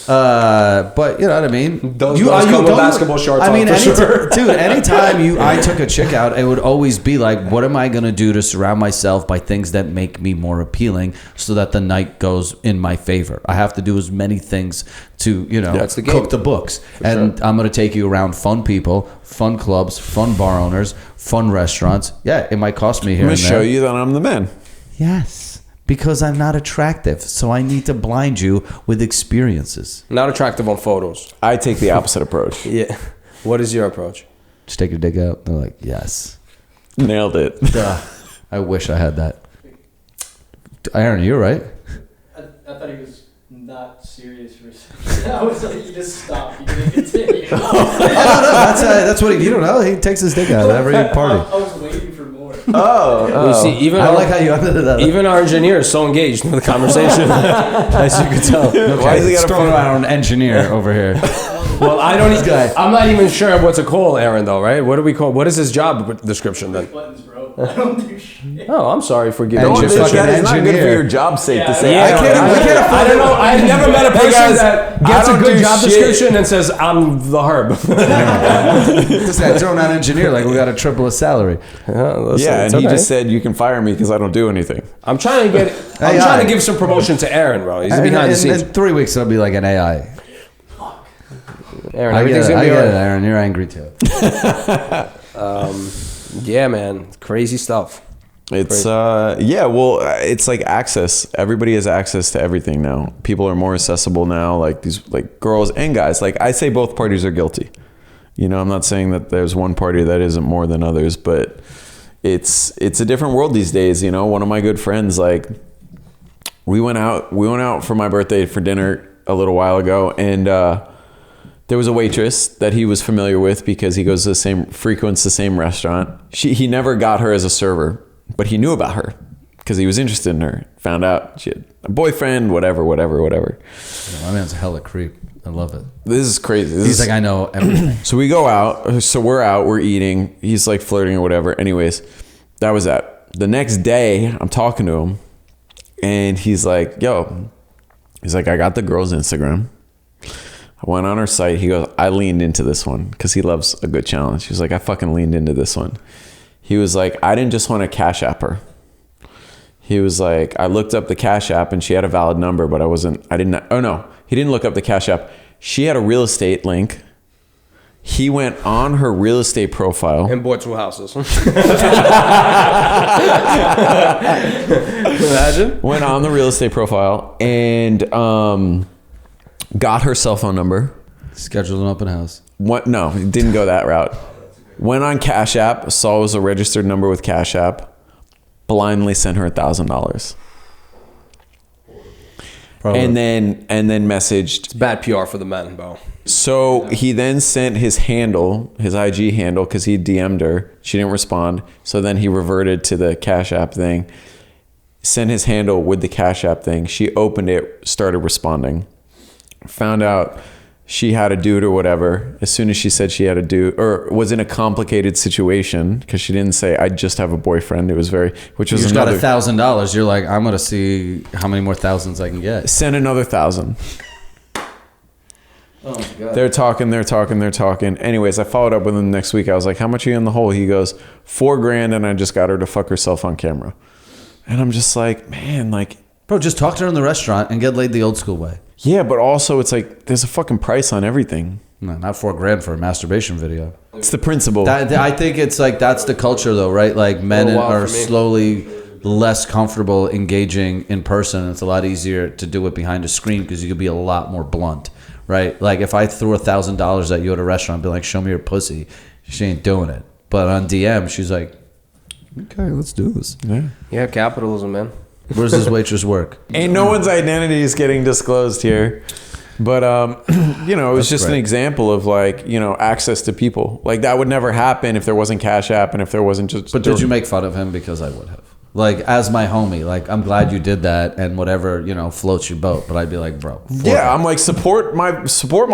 Speaker 3: But you know what I mean.
Speaker 2: Those girls come with basketball shorts on, for sure.
Speaker 3: Dude, anytime I took a chick out, it would always be like, what am I gonna do to surround myself by things that make me more appealing, so that the night goes in my favor? I have to do as many things to
Speaker 2: That's the game.
Speaker 3: cook the books, and I'm gonna take you around fun people, fun clubs, fun bar owners, fun restaurants. Yeah, it might cost me here
Speaker 1: I'm
Speaker 3: and
Speaker 1: gonna
Speaker 3: there.
Speaker 1: show you that I'm the man.
Speaker 3: Yes. Because I'm not attractive, so I need to blind you with experiences.
Speaker 2: Not attractive on photos.
Speaker 1: I take the opposite approach.
Speaker 2: Yeah. What is your approach?
Speaker 3: Just take your dick out. They're like, yes.
Speaker 1: Nailed it.
Speaker 3: Duh. I wish I had that. Aaron, you're right.
Speaker 5: I thought he was not serious for a second. I was like, you just stop. You didn't continue.
Speaker 3: That's what you don't know. He takes his dick out at every party.
Speaker 5: I was waiting for more.
Speaker 1: Oh.
Speaker 2: You see, even
Speaker 3: I like how you ended that.
Speaker 2: even our engineer is so engaged with the conversation, as you can tell.
Speaker 1: Why is he got a
Speaker 3: throwing
Speaker 1: phone?
Speaker 3: around engineer over here?
Speaker 2: Well, I don't.
Speaker 3: guy.
Speaker 2: I'm not even sure what to call Aaron, though. Right? What do we call? What is his job description then?
Speaker 5: Buttons, bro. I don't do shit.
Speaker 2: Oh, I'm sorry for giving
Speaker 3: And
Speaker 2: you.
Speaker 3: you're
Speaker 1: That
Speaker 3: fucking
Speaker 1: is not good for
Speaker 3: engineer.
Speaker 1: your job's sake to
Speaker 5: Yeah,
Speaker 1: say.
Speaker 2: Yeah, I don't know. I've never met a person
Speaker 1: guys,
Speaker 2: that
Speaker 1: I
Speaker 2: gets a
Speaker 1: don't
Speaker 2: good
Speaker 1: do
Speaker 2: job
Speaker 1: shit.
Speaker 2: description and says, "I'm the herb."
Speaker 3: Just that throwing out engineer like we got to triple his salary.
Speaker 1: Yeah, and he just said you can fire me because I don't do anything.
Speaker 2: I'm trying to get. I'm
Speaker 3: AI.
Speaker 2: trying to give some promotion to Aaron, bro. He's behind the scenes.
Speaker 3: In 3 weeks, it'll be like an AI.
Speaker 2: Aaron,
Speaker 3: I get
Speaker 2: everything's
Speaker 3: it,
Speaker 2: gonna
Speaker 3: I
Speaker 2: be
Speaker 3: get
Speaker 2: all
Speaker 3: it,
Speaker 2: right.
Speaker 3: Aaron. You're angry too.
Speaker 2: Yeah, man, crazy stuff.
Speaker 1: It's it's like access. Everybody has access to everything now. People are more accessible now, like these like girls and guys. Like I say both parties are guilty. You know, I'm not saying that there's one party that isn't more than others, but it's a different world these days, you know. One of my good friends, like we went out for my birthday for dinner a little while ago, and there was a waitress that he was familiar with because he goes to frequents the same restaurant. He never got her as a server, but he knew about her because he was interested in her. Found out she had a boyfriend, whatever.
Speaker 3: My man's a hella creep. I love it.
Speaker 1: This is crazy.
Speaker 3: He's like, I know everything.
Speaker 1: So we go out. So we're out. We're eating. He's like flirting or whatever. Anyways, that was that. The next day, I'm talking to him, and he's like, "Yo," he's like, "I got the girl's Instagram. I went on her site." He goes, "I leaned into this one because he loves a good challenge." He was like, "I fucking leaned into this one." He was like, "I didn't just want to Cash App her." He was like, "I looked up the Cash App and she had a valid number, but he didn't look up the Cash App. She had a real estate link. He went on her real estate profile
Speaker 2: And bought 2 houses. Imagine.
Speaker 1: went on the real estate profile and got her cell phone number.
Speaker 3: Scheduled an open house.
Speaker 1: No, didn't go that route. Went on Cash App, saw it was a registered number with Cash App, blindly sent her $1,000. And then messaged.
Speaker 2: It's bad PR for the men, bro.
Speaker 1: So he then sent his handle, his IG handle, because he DM'd her. She didn't respond. So then he reverted to the Cash App thing, sent his handle with the Cash App thing. She opened it, started responding. Found out she had a dude or whatever. As soon as she said she had a dude, or was in a complicated situation, because she didn't say, "I just have a boyfriend." It was which was
Speaker 3: You just
Speaker 1: another.
Speaker 3: got $1,000. You're like, I'm gonna see how many more thousands I can get.
Speaker 1: Sent another 1,000.
Speaker 3: Oh my god.
Speaker 1: They're talking. Anyways, I followed up with him next week. I was like, "How much are you in the hole?" He goes, $4,000, and I just got her to fuck herself on camera. And I'm just like, man, like,
Speaker 3: Bro, just talk to her in the restaurant and get laid the old school way.
Speaker 1: yeah, but also it's like there's a fucking price on everything.
Speaker 3: No, not $4,000 for a masturbation video.
Speaker 1: It's the principle.
Speaker 3: I think it's like that's the culture though, right? Like men
Speaker 2: A while
Speaker 3: are
Speaker 2: for me.
Speaker 3: slowly less comfortable engaging in person. It's a lot easier to do it behind a screen because you could be a lot more blunt, right? Like if I threw $1,000 at you at a restaurant, I'd be like, "Show me your pussy." She ain't doing it. But on DM, she's like, "Okay, let's do this."
Speaker 2: Yeah, capitalism, man.
Speaker 3: Where's this waitress work?
Speaker 1: Ain't no one's identity is getting disclosed here. But, you know, it was
Speaker 3: That's
Speaker 1: just an
Speaker 3: great.
Speaker 1: example of like, you know, access to people. Like that would never happen if there wasn't Cash App and if there wasn't just.
Speaker 3: But did you make fun of him? Because I would have. Like as my homie, like I'm glad you did that and whatever, you know, floats your boat. But I'd be like, bro.
Speaker 1: Yeah, I'm like support my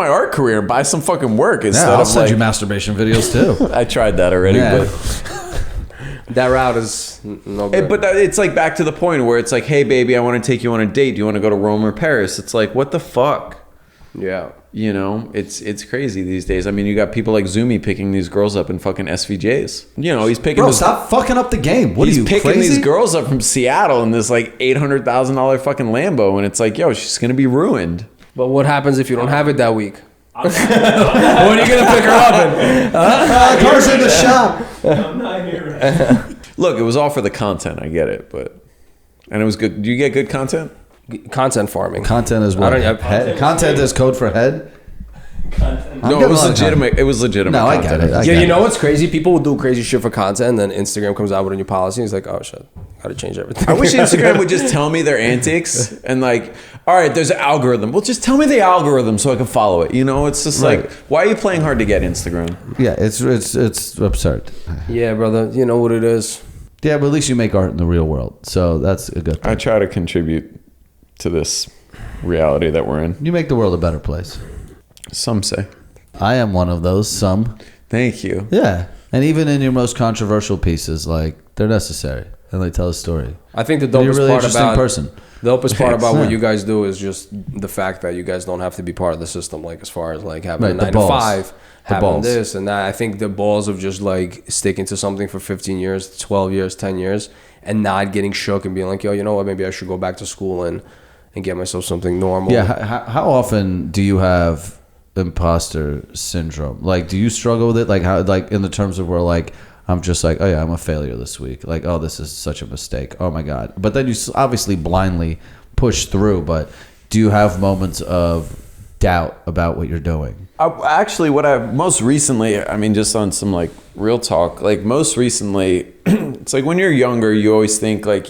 Speaker 1: art career and buy some fucking work instead
Speaker 3: Yeah, I'll
Speaker 1: of
Speaker 3: send
Speaker 1: like.
Speaker 3: you masturbation videos too.
Speaker 1: I tried that already,
Speaker 3: Yeah.
Speaker 1: but.
Speaker 2: That route is no good.
Speaker 1: But it's like back to the point where it's like, "Hey, baby, I want to take you on a date. Do you want to go to Rome or Paris?" It's like, what the fuck?
Speaker 2: Yeah.
Speaker 1: You know, it's crazy these days. I mean, you got people like Zumi picking these girls up in fucking SVJs. You know, he's picking.
Speaker 3: Bro, stop fucking up the game. What are you,
Speaker 1: picking
Speaker 3: crazy?
Speaker 1: these girls up from Seattle in this like $800,000 fucking Lambo, and it's like, yo, she's gonna be ruined.
Speaker 2: But what happens if you don't have it that week? What are you gonna pick her up in?
Speaker 3: Car's in the shop.
Speaker 4: I'm not here.
Speaker 1: Look, it was all for the content. I get it, and it was good. Do you get good content?
Speaker 2: Content farming.
Speaker 3: Content is what? Content is code for head?
Speaker 1: No, it was legitimate. It was legitimate.
Speaker 3: No, I get it.
Speaker 2: Yeah, you know what's crazy? People will do crazy shit for content, and then Instagram comes out with a new policy. It's like, oh shit, gotta change everything.
Speaker 1: I wish Instagram would just tell me their antics and like, all right, there's an algorithm. Well, just tell me the algorithm so I can follow it. You know, it's just like, why are you playing hard to get Instagram?
Speaker 3: Yeah, it's absurd.
Speaker 2: Yeah, brother, you know what it is.
Speaker 3: Yeah, but at least you make art in the real world, so that's a good thing.
Speaker 1: I try to contribute to this reality that we're in.
Speaker 3: You make the world a better place.
Speaker 1: Some say.
Speaker 3: I am one of those. Some.
Speaker 1: Thank you.
Speaker 3: Yeah, and even in your most controversial pieces, like they're necessary and they tell a story.
Speaker 2: I think the
Speaker 3: You're a
Speaker 2: dopest
Speaker 3: really
Speaker 2: part
Speaker 3: interesting
Speaker 2: about
Speaker 3: person.
Speaker 2: the dopest part about
Speaker 3: Yeah.
Speaker 2: what you guys do is just the fact that you guys don't have to be part of the system. Like as far as like having
Speaker 3: Right,
Speaker 2: a
Speaker 3: the
Speaker 2: 9
Speaker 3: balls.
Speaker 2: to 5, having
Speaker 3: balls.
Speaker 2: this and that. I think the balls of just like sticking to something for 15 years, 12 years, 10 years, and not getting shook and being like, yo, you know what? Maybe I should go back to school and get myself something normal.
Speaker 3: Yeah, how often do you have imposter syndrome? Like, do you struggle with it? Like, how, like in the terms of where, like, I'm just like, oh yeah, I'm a failure this week. Like, oh, this is such a mistake. Oh my god. But then you obviously blindly push through. But do you have moments of doubt about what you're doing?
Speaker 1: Actually, what I've most recently, I mean, just on some like real talk, like most recently, it's like when you're younger, you always think like,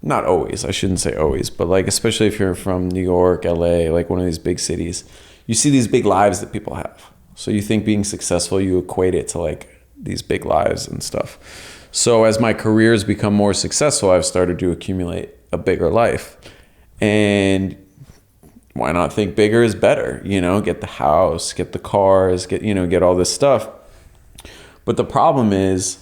Speaker 1: not always, I shouldn't say always, but like, especially if you're from New York, LA, like one of these big cities, you see these big lives that people have. So you think being successful, you equate it to like these big lives and stuff. So as my career's become more successful, I've started to accumulate a bigger life. And why not think bigger is better? You know, get the house, get the cars, get all this stuff. But the problem is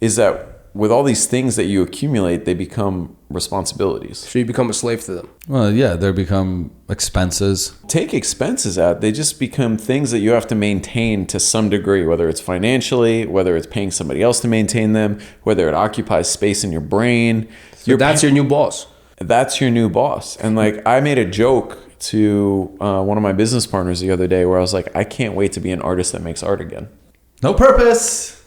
Speaker 1: that with all these things that you accumulate, they become responsibilities.
Speaker 2: So you become a slave to them.
Speaker 3: Well, yeah, they become expenses.
Speaker 1: Take expenses out. They just become things that you have to maintain to some degree, whether it's financially, whether it's paying somebody else to maintain them, whether it occupies space in your brain.
Speaker 2: So that's your new boss.
Speaker 1: That's your new boss. And like, I made a joke to one of my business partners the other day where I was like, I can't wait to be an artist that makes art again.
Speaker 3: No purpose.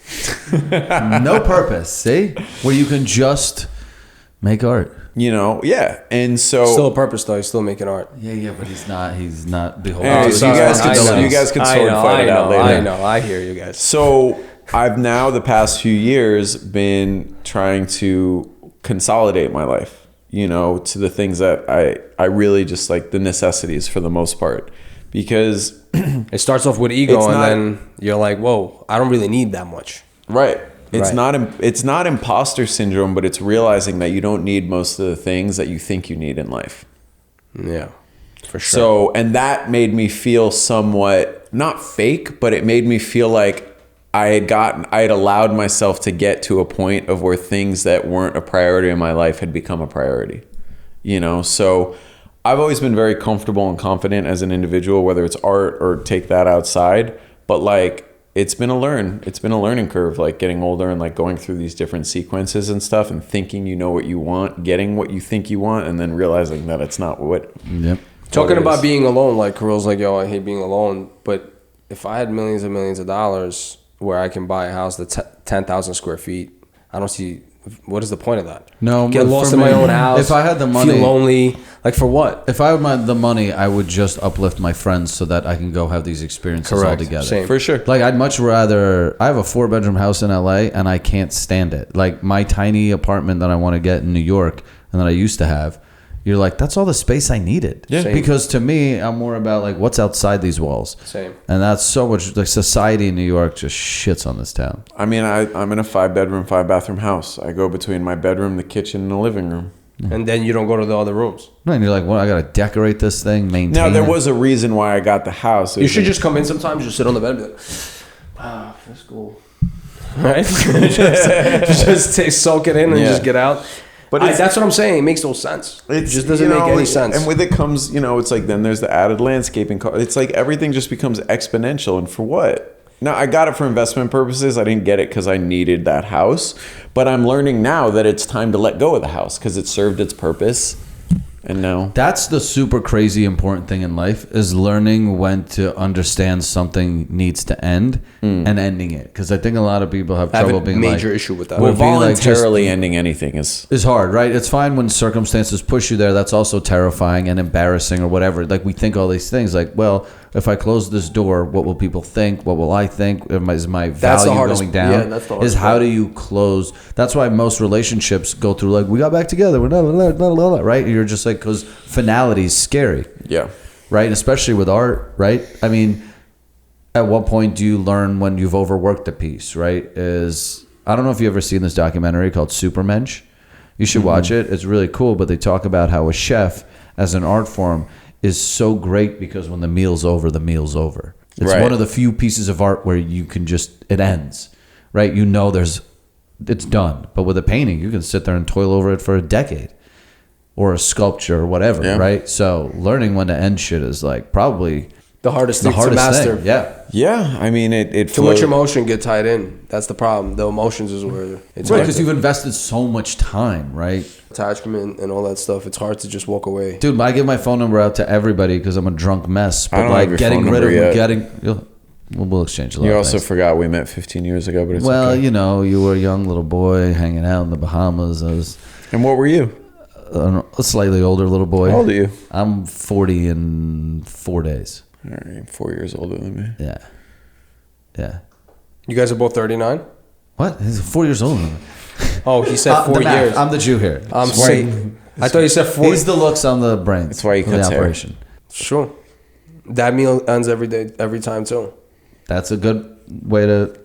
Speaker 3: No purpose. See? Where you can just make art.
Speaker 1: You know, yeah. And so
Speaker 2: Still a purpose though. He's still making art.
Speaker 3: Yeah, but he's not beholden.
Speaker 1: Hey,
Speaker 3: to
Speaker 1: you guys
Speaker 3: his
Speaker 1: can you guys can sword fight it out later.
Speaker 2: I know. I hear you guys.
Speaker 1: So I've now the past few years been trying to consolidate my life, you know, to the things that I really just like, the necessities for the most part, because
Speaker 2: it starts off with ego and then you're like, whoa, I don't really need that much.
Speaker 1: Right. It's
Speaker 2: Right.
Speaker 1: it's not imposter syndrome, but it's realizing that you don't need most of the things that you think you need in life.
Speaker 2: Yeah, for sure.
Speaker 1: So, and that made me feel somewhat not fake, but it made me feel like I had allowed myself to get to a point of where things that weren't a priority in my life had become a priority, you know? So I've always been very comfortable and confident as an individual, whether it's art or take that outside, but like, it's been a learning curve, like getting older and like going through these different sequences and stuff and thinking you know what you want, getting what you think you want, and then realizing that it's not what.
Speaker 3: Yep.
Speaker 2: Talking
Speaker 1: what it
Speaker 2: about
Speaker 1: is.
Speaker 2: being alone, like Kirill's like, yo, I hate being alone. But if I had millions and millions of dollars where I can buy a house that's 10,000 square feet, I don't see, what is the point of that?
Speaker 3: No,
Speaker 2: Get
Speaker 3: but
Speaker 2: lost
Speaker 3: for
Speaker 2: in my
Speaker 3: me,
Speaker 2: own house.
Speaker 3: if I had the money-
Speaker 2: feel lonely. Like for what?
Speaker 3: If I had the money, I would just uplift my friends so that I can go have these experiences all
Speaker 2: Correct.
Speaker 3: together.
Speaker 2: Same.
Speaker 1: For sure.
Speaker 3: Like, I'd much rather... I have a 4-bedroom house in LA, and I can't stand it. Like, my tiny apartment that I want to get in New York and that I used to have, you're like, that's all the space I needed.
Speaker 1: Yeah.
Speaker 2: Same.
Speaker 3: Because to me, I'm more about, like, what's outside these walls.
Speaker 2: Same.
Speaker 3: And that's so much... Like, society in New York just shits on this town.
Speaker 1: I mean, I'm in a 5-bedroom, 5-bathroom house. I go between my bedroom, the kitchen, and the living room.
Speaker 2: And then you don't go to the other rooms.
Speaker 3: No, and you're like, well, I got to decorate this thing, maintain
Speaker 1: Now, there
Speaker 3: it.
Speaker 1: was a reason why I got the house. It
Speaker 2: You
Speaker 1: was
Speaker 2: should
Speaker 1: a-
Speaker 2: just come in sometimes, just sit on the bed and be like, wow, that's cool. Right? just soak it in and
Speaker 1: Yeah.
Speaker 2: just get out.
Speaker 1: But
Speaker 2: that's what I'm saying. It makes no sense. It just doesn't make any sense.
Speaker 1: And with it comes, it's like then there's the added landscaping cost. It's like everything just becomes exponential. And for what? Now, I got it for investment purposes. I didn't get it because I needed that house. But I'm learning now that it's time to let go of the house because it served its purpose. And now
Speaker 3: that's the super crazy important thing in life is learning when to understand something needs to end and ending it. Because I think a lot of people have trouble being
Speaker 2: major issue with that.
Speaker 1: Well, voluntarily ending anything is
Speaker 3: hard, right? It's fine when circumstances push you there. That's also terrifying and embarrassing or whatever. Like we think all these things like, well, if I close this door, what will people think? What will I think? Is my value going down?
Speaker 2: Yeah, that's the hardest
Speaker 3: is how do you close? That's why most relationships go through like, we got back together. We're not, right? You're just like, because finality is scary.
Speaker 1: Yeah.
Speaker 3: Right? Especially with art, right? I mean, at what point do you learn when you've overworked a piece, right? I don't know if you've ever seen this documentary called Supermensch. You should watch it. It's really cool, but they talk about how a chef as an art form is so great because when the meal's over, the meal's over. It's one of the few pieces of art where you can it ends, right? It's done. But with a painting, you can sit there and toil over it for a decade. Or a sculpture or whatever, right? So learning when to end shit is like probably
Speaker 2: the hardest thing to master.
Speaker 3: Thing. Yeah.
Speaker 1: Yeah. I mean, it
Speaker 2: too much emotion get tied in. That's the problem. The emotions is where it's
Speaker 3: right, because you've invested so much time, right?
Speaker 2: Attachment and all that stuff. It's hard to just walk away.
Speaker 3: Dude, I give my phone number out to everybody because I'm a drunk mess. But
Speaker 1: I don't have your
Speaker 3: getting
Speaker 1: phone
Speaker 3: rid
Speaker 1: number
Speaker 3: of we'll exchange a lot.
Speaker 1: You
Speaker 3: of
Speaker 1: also
Speaker 3: things.
Speaker 1: forgot we met 15 years ago, but it's
Speaker 3: well,
Speaker 1: okay.
Speaker 3: You were a young little boy hanging out in the Bahamas.
Speaker 1: And what were you?
Speaker 3: A slightly older little boy.
Speaker 1: How old are you?
Speaker 3: I'm 40 in 4 days.
Speaker 1: All right, 4 years older than me.
Speaker 3: Yeah. Yeah.
Speaker 2: You guys are both 39?
Speaker 3: What? He's 4 years older than me.
Speaker 2: Oh, he said 4 years.
Speaker 3: I'm the Jew here.
Speaker 2: I'm saying. I thought you said 4.
Speaker 3: He's the looks on the brain.
Speaker 1: That's why he cuts hair.
Speaker 3: Operation.
Speaker 2: Sure. That meal ends every time too.
Speaker 3: That's a good way to.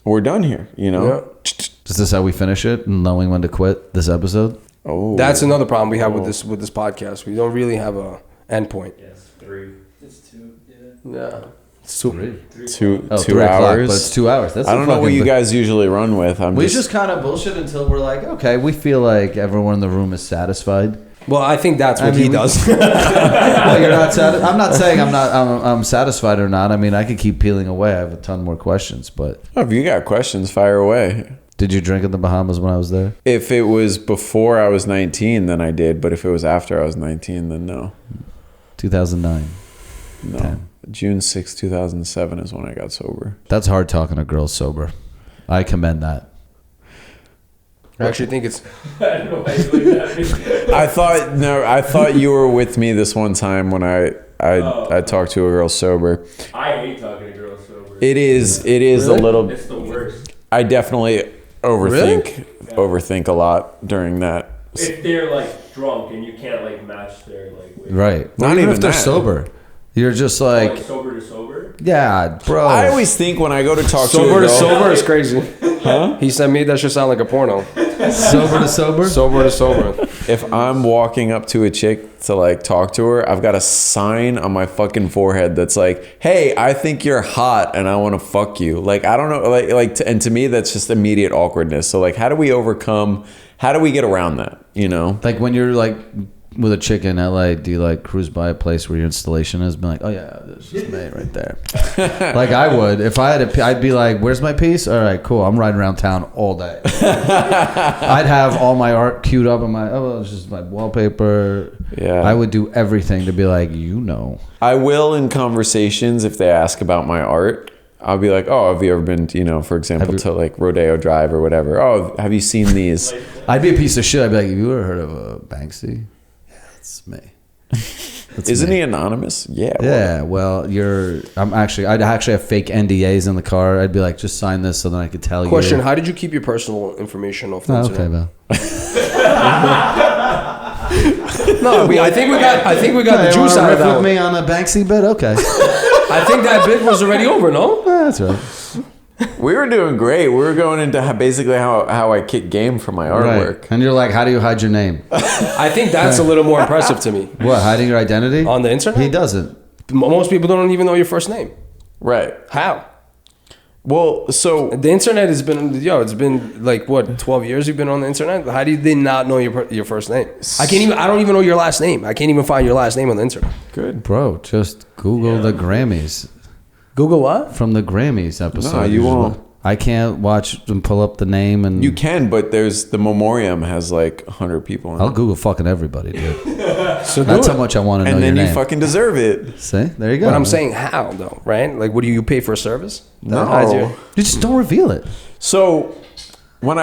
Speaker 1: We're done here,
Speaker 2: Yeah.
Speaker 3: Is this how we finish it? Knowing when to quit this episode?
Speaker 1: Oh,
Speaker 2: that's another problem we have with this podcast. We don't really have a end point.
Speaker 4: Yes, 3.
Speaker 5: It's 2.
Speaker 2: Yeah. It's too
Speaker 1: 2
Speaker 3: 3 o'clock,
Speaker 1: hours.
Speaker 3: but it's 2 hours. That's
Speaker 1: I don't know what you guys usually run with.
Speaker 3: We just kind of bullshit until we're like, okay, we feel like everyone in the room is satisfied.
Speaker 2: Well, I think that's what he does.
Speaker 3: Well, you're not I'm not saying I'm satisfied or not. I mean, I could keep peeling away. I have a ton more questions, but
Speaker 1: if you got questions, fire away.
Speaker 3: Did you drink in the Bahamas when I was there?
Speaker 1: If it was before I was 19, then I did. But if it was after I was 19, then no.
Speaker 3: 2009.
Speaker 1: No.
Speaker 3: 10.
Speaker 1: June 6, 2007 is when I got sober.
Speaker 3: That's hard talking to girls sober. I commend that.
Speaker 2: I actually think it's.
Speaker 4: I don't know why you looked at me.
Speaker 1: I thought you were with me this one time when I talked to a girl sober.
Speaker 4: I hate talking to girls sober.
Speaker 1: It is
Speaker 3: Really?
Speaker 1: a little.
Speaker 4: It's the worst.
Speaker 1: I definitely overthink a lot during that.
Speaker 4: If they're like drunk and you can't like match their like weight.
Speaker 3: Right.
Speaker 1: Not
Speaker 3: Not even
Speaker 1: even
Speaker 3: if they're
Speaker 1: that.
Speaker 3: sober. You're just
Speaker 4: Like
Speaker 3: like,
Speaker 4: sober to sober.
Speaker 3: yeah, bro.
Speaker 1: I always think when I go to talk to a
Speaker 2: Sober to
Speaker 1: girl,
Speaker 2: sober is crazy. Huh? He said, made that should sound like a porno.
Speaker 3: Sober to sober?
Speaker 2: Sober to sober.
Speaker 1: if I'm walking up to a chick to like talk to her, I've got a sign on my fucking forehead that's like, "Hey, I think you're hot and I want to fuck you." Like, I don't know, and to me that's just immediate awkwardness. So like, how do we get around that?
Speaker 3: Like when you're like with a chick in LA, do you like cruise by a place where your installation is? Be like, oh yeah, this is me right there. Like I would if I had I'd be like, where's my piece? All right, cool. I'm riding around town all day. I'd have all my art queued up on it's just my wallpaper.
Speaker 1: Yeah,
Speaker 3: I would do everything to be like,
Speaker 1: I will in conversations if they ask about my art. I'll be like, oh, have you ever been, for example, to like Rodeo Drive or whatever? Oh, have you seen these?
Speaker 3: I'd be a piece of shit. I'd be like, have you ever heard of Banksy? Yeah, that's me.
Speaker 1: Isn't he anonymous? Yeah.
Speaker 3: Yeah. Well, I'd actually have fake NDAs in the car. I'd be like, just sign this so then I could tell you.
Speaker 2: Question: how did you keep your personal information off the internet?
Speaker 3: Okay, Bill.
Speaker 2: No, I think we got the juice out of that
Speaker 3: with
Speaker 2: one.
Speaker 3: me on a Banksy bit? Okay.
Speaker 2: I think that bit was already over, no?
Speaker 3: That's right.
Speaker 1: We were doing great. We were going into basically how I kick game for my artwork.
Speaker 3: Right. And you're like, how do you hide your name?
Speaker 2: I think that's a little more impressive to me.
Speaker 3: What, hiding your identity?
Speaker 2: On the internet?
Speaker 3: He doesn't.
Speaker 2: Most people don't even know your first name.
Speaker 1: Right.
Speaker 2: How?
Speaker 1: Well, so
Speaker 2: The internet has been, it's been like what, 12 years you've been on the internet? How do they not know your first name? I don't even know your last name. I can't even find your last name on the internet.
Speaker 1: good.
Speaker 3: Bro, just Google the Grammys.
Speaker 2: Google what?
Speaker 3: From the Grammys episode.
Speaker 1: No, you won't.
Speaker 3: I can't watch and pull up the name and...
Speaker 1: You can, but there's the memoriam has like 100 people in
Speaker 3: I'll
Speaker 1: it.
Speaker 3: Google fucking everybody, dude.
Speaker 2: So
Speaker 3: That's how much I want to know
Speaker 1: And
Speaker 3: your
Speaker 1: then you
Speaker 3: name.
Speaker 1: fucking deserve it.
Speaker 3: See? There you go.
Speaker 2: But I'm saying how though, right? Like, what do you pay for a service?
Speaker 1: No.
Speaker 3: You just don't reveal it.
Speaker 1: So when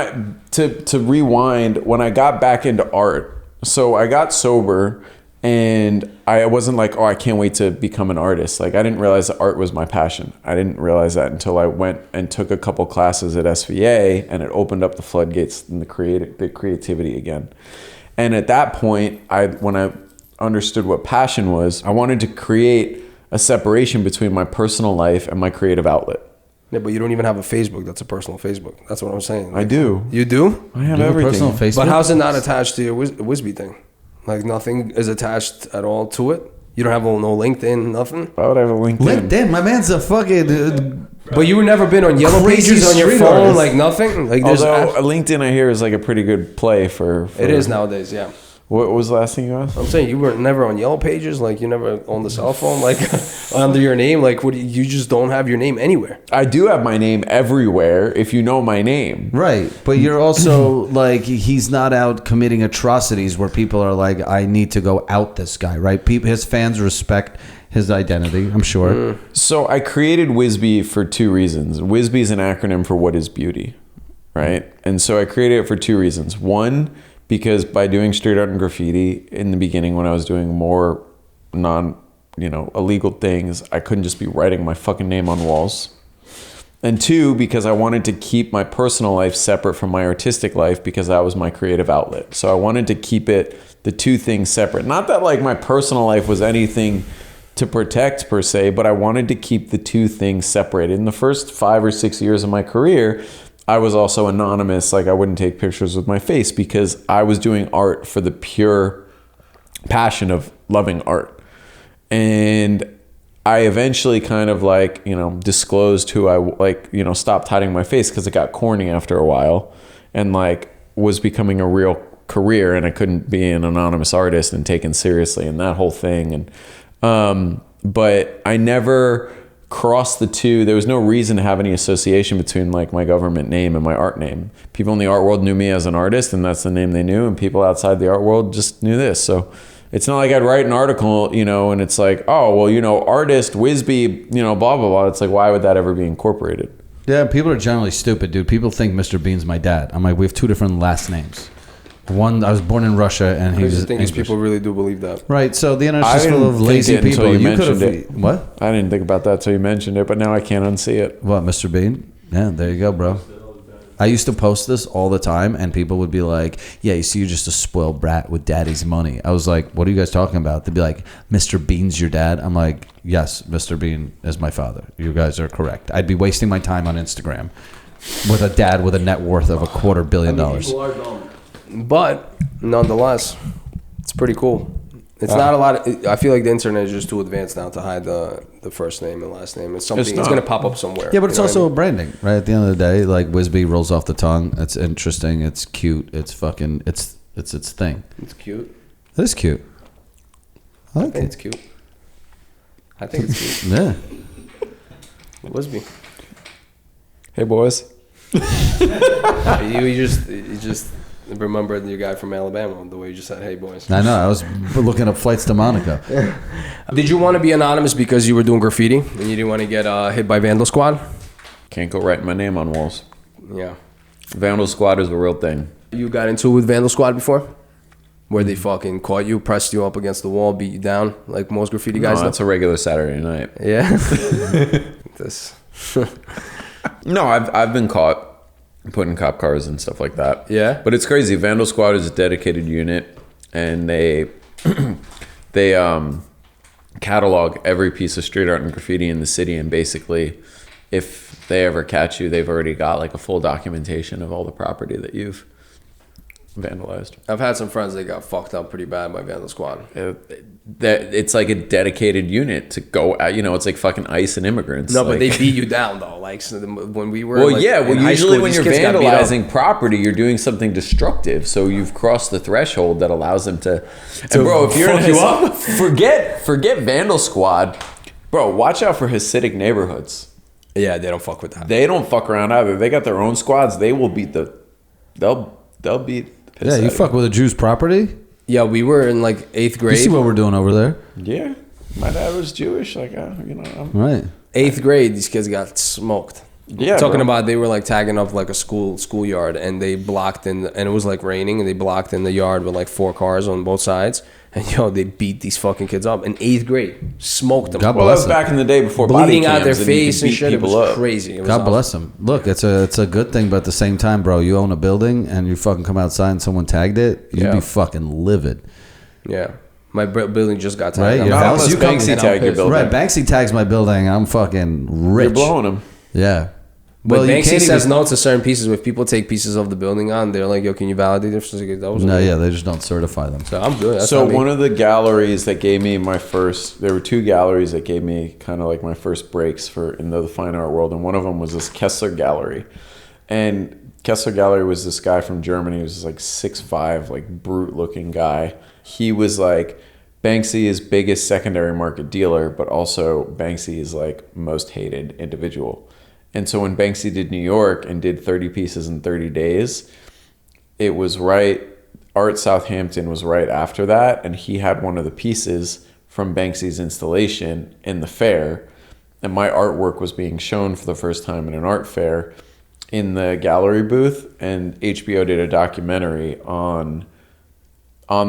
Speaker 1: to rewind, when I got back into art, so I got sober and I wasn't like, oh, I can't wait to become an artist. Like, I didn't realize that art was my passion. I didn't realize that until I went and took a couple classes at SVA, and it opened up the floodgates and the creativity again. And at that point, when I understood what passion was, I wanted to create a separation between my personal life and my creative outlet.
Speaker 2: Yeah, but you don't even have a Facebook. That's a personal Facebook. That's what I'm saying.
Speaker 1: I do.
Speaker 2: You do?
Speaker 1: I have
Speaker 3: You have a
Speaker 1: everything.
Speaker 3: personal Facebook?
Speaker 2: But how's it not attached to your Whisbe thing? Like, nothing is attached at all to it? You don't have no LinkedIn, nothing?
Speaker 1: Why would I have a LinkedIn?
Speaker 3: LinkedIn, my man's a fucking...
Speaker 2: But you were never been on Yellow
Speaker 3: Crazy
Speaker 2: Pages on your
Speaker 3: street
Speaker 2: phone,
Speaker 3: artist.
Speaker 2: like nothing? Like, there's
Speaker 1: Although LinkedIn, I hear, is like a pretty good play for...
Speaker 2: it is nowadays, yeah.
Speaker 1: What was the last thing you asked?
Speaker 2: I'm saying you were never on Yellow Pages, like you never on the cell phone, like under your name, like what? You just don't have your name anywhere.
Speaker 1: I do have my name everywhere if you know my name.
Speaker 3: Right, but you're also like, he's not out committing atrocities where people are like, I need to go out this guy, right? His fans respect his identity, I'm sure.
Speaker 1: So I created Whisbe for two reasons. Whisbe is an acronym for what is beauty, right? And so I created it for two reasons. One, because by doing street art and graffiti in the beginning, when I was doing more illegal things, I couldn't just be writing my fucking name on walls. And two, because I wanted to keep my personal life separate from my artistic life, because that was my creative outlet. So I wanted to keep the two things separate. Not that like my personal life was anything to protect per se, but I wanted to keep the two things separated. In the first 5 or 6 years of my career, I was also anonymous. Like, I wouldn't take pictures with my face because I was doing art for the pure passion of loving art. And I eventually kind of like, disclosed who I stopped hiding my face because it got corny after a while and like was becoming a real career, and I couldn't be an anonymous artist and taken seriously and that whole thing. And, but I never crossed the two. There was no reason to have any association between like my government name and my art name. People in the art world knew me as an artist, and that's the name they knew, and people outside the art world just knew this. So it's not like I'd write an article, and it's like, oh, well, artist, Whisbe, blah, blah, blah. It's like, why would that ever be incorporated?
Speaker 3: Yeah, people are generally stupid, dude. People think Mr. Bean's my dad. I'm like, we have two different last names. One, I was born in Russia, and he's
Speaker 2: The thing is, people really do believe that.
Speaker 3: right. So the internet's
Speaker 1: I
Speaker 3: just full
Speaker 1: didn't
Speaker 3: of lazy
Speaker 1: think it until
Speaker 3: people.
Speaker 1: you
Speaker 3: You could
Speaker 1: mentioned
Speaker 3: have
Speaker 1: it.
Speaker 3: what?
Speaker 1: I didn't think about that till you mentioned it, but now I can't unsee it.
Speaker 3: What, Mr. Bean? Yeah, there you go, bro. I used to post this all the time, and people would be like, yeah, you see, you're just a spoiled brat with daddy's money. I was like, what are you guys talking about? They'd be like, Mr. Bean's your dad? I'm like, yes, Mr. Bean is my father. You guys are correct. I'd be wasting my time on Instagram with a dad with a net worth of $250 million.
Speaker 4: People are dumb.
Speaker 2: But nonetheless, it's pretty cool. It's not a lot. I feel like the internet is just too advanced now to hide the first name and last name. It's something. It's going to pop up somewhere.
Speaker 3: Yeah, but it's
Speaker 2: you know
Speaker 3: also
Speaker 2: what I mean?
Speaker 3: branding, right? At the end of the day, like Whisbe rolls off the tongue. It's interesting. It's cute. It's fucking. It's its thing.
Speaker 2: It's cute.
Speaker 3: It is cute. I
Speaker 2: I
Speaker 3: like
Speaker 2: think
Speaker 3: it.
Speaker 2: it's cute. I think it's cute.
Speaker 3: Yeah.
Speaker 2: Whisbe.
Speaker 1: Hey, boys.
Speaker 2: You just remembered your guy from Alabama the way you just said, "Hey, boys."
Speaker 3: I know. I was looking up flights to Monaco.
Speaker 2: Did you want to be anonymous because you were doing graffiti and you didn't want to get hit by Vandal Squad?
Speaker 1: Can't go writing my name on walls.
Speaker 2: Yeah.
Speaker 1: Vandal Squad is a real thing.
Speaker 2: You got into it with Vandal Squad before? Where they fucking caught you, pressed you up against the wall, beat you down like most graffiti guys
Speaker 1: No,
Speaker 2: do?
Speaker 1: that's a regular Saturday night.
Speaker 2: Yeah. This.
Speaker 1: No, I've been caught putting cop cars and stuff like that.
Speaker 2: Yeah?
Speaker 1: But it's crazy. Vandal Squad is a dedicated unit, and they catalog every piece of street art and graffiti in the city, and basically, if they ever catch you, they've already got like a full documentation of all the property that you've vandalized.
Speaker 2: I've had some friends that got fucked up pretty bad by Vandal Squad.
Speaker 1: That it's like a dedicated unit to go out. It's like fucking ICE and immigrants.
Speaker 2: No,
Speaker 1: like,
Speaker 2: but they beat you down though. Like so when we were.
Speaker 1: Well,
Speaker 2: like,
Speaker 1: yeah. Well,
Speaker 2: in high
Speaker 1: usually
Speaker 2: school,
Speaker 1: when
Speaker 2: these
Speaker 1: you're
Speaker 2: kids got beat up.
Speaker 1: vandalizing property, you're doing something destructive. So you've crossed the threshold that allows them to. And bro, if you're in forget Vandal Squad, bro. Watch out for Hasidic neighborhoods.
Speaker 2: Yeah, they don't fuck with that.
Speaker 1: They don't fuck around either. They got their own squads. They will beat the. They'll beat. The piss
Speaker 3: Yeah,
Speaker 1: out
Speaker 3: you
Speaker 1: of
Speaker 3: fuck with a Jew's property.
Speaker 2: Yeah, we were in like 8th
Speaker 3: You
Speaker 2: grade.
Speaker 3: see what we're doing over there,
Speaker 1: Yeah, my dad was Jewish. Like,
Speaker 3: right?
Speaker 2: 8th grade, these kids got smoked.
Speaker 1: Yeah,
Speaker 2: Talking
Speaker 1: bro.
Speaker 2: about they were like tagging up like a schoolyard, and they blocked in, and it was like raining, and they blocked in the yard with like 4 cars on both sides, and they beat these fucking kids up in 8th grade, smoked them,
Speaker 3: God
Speaker 1: Well, that
Speaker 3: bless
Speaker 1: was
Speaker 3: them.
Speaker 1: back in the day before
Speaker 2: bleeding
Speaker 1: body
Speaker 2: out their
Speaker 1: cams you
Speaker 2: face
Speaker 1: could
Speaker 2: and
Speaker 1: beat
Speaker 2: shit. It
Speaker 1: people
Speaker 2: was
Speaker 1: up.
Speaker 2: crazy. It was
Speaker 3: God
Speaker 2: awesome.
Speaker 3: bless them. Look, it's a good thing, but at the same time, bro, you own a building and you fucking come outside and someone tagged it, you'd
Speaker 2: Yeah.
Speaker 3: be fucking livid.
Speaker 2: Yeah, my building just got
Speaker 3: Right,
Speaker 2: tagged.
Speaker 3: your
Speaker 1: Not
Speaker 3: house,
Speaker 1: unless
Speaker 3: you come-
Speaker 1: Banksy
Speaker 2: and I'm
Speaker 1: tag your
Speaker 2: pissed.
Speaker 1: building.
Speaker 3: Right, Banksy tags my building. I'm fucking rich.
Speaker 1: You're blowing them.
Speaker 3: Yeah.
Speaker 2: But
Speaker 3: you
Speaker 2: Banksy
Speaker 3: can't
Speaker 2: says
Speaker 3: even-
Speaker 2: no to certain pieces. If people take pieces of the building on, they're like, "Yo, can you validate this?" Like, that was
Speaker 3: No,
Speaker 2: okay.
Speaker 3: yeah, they just don't certify them.
Speaker 2: So I'm good. That's
Speaker 1: So
Speaker 2: not me.
Speaker 1: one of the galleries that gave me my first, there were 2 galleries that gave me kind of like my first breaks in the fine art world, and one of them was this Kessler Gallery, and Kessler Gallery was this guy from Germany. He was this like 6'5", like brute looking guy. He was like Banksy's biggest secondary market dealer, but also Banksy's like most hated individual. And so when Banksy did New York and did 30 pieces in 30 days, it was Art Southampton was right after that, and he had one of the pieces from Banksy's installation in the fair, and my artwork was being shown for the first time in an art fair in the gallery booth, and HBO did a documentary on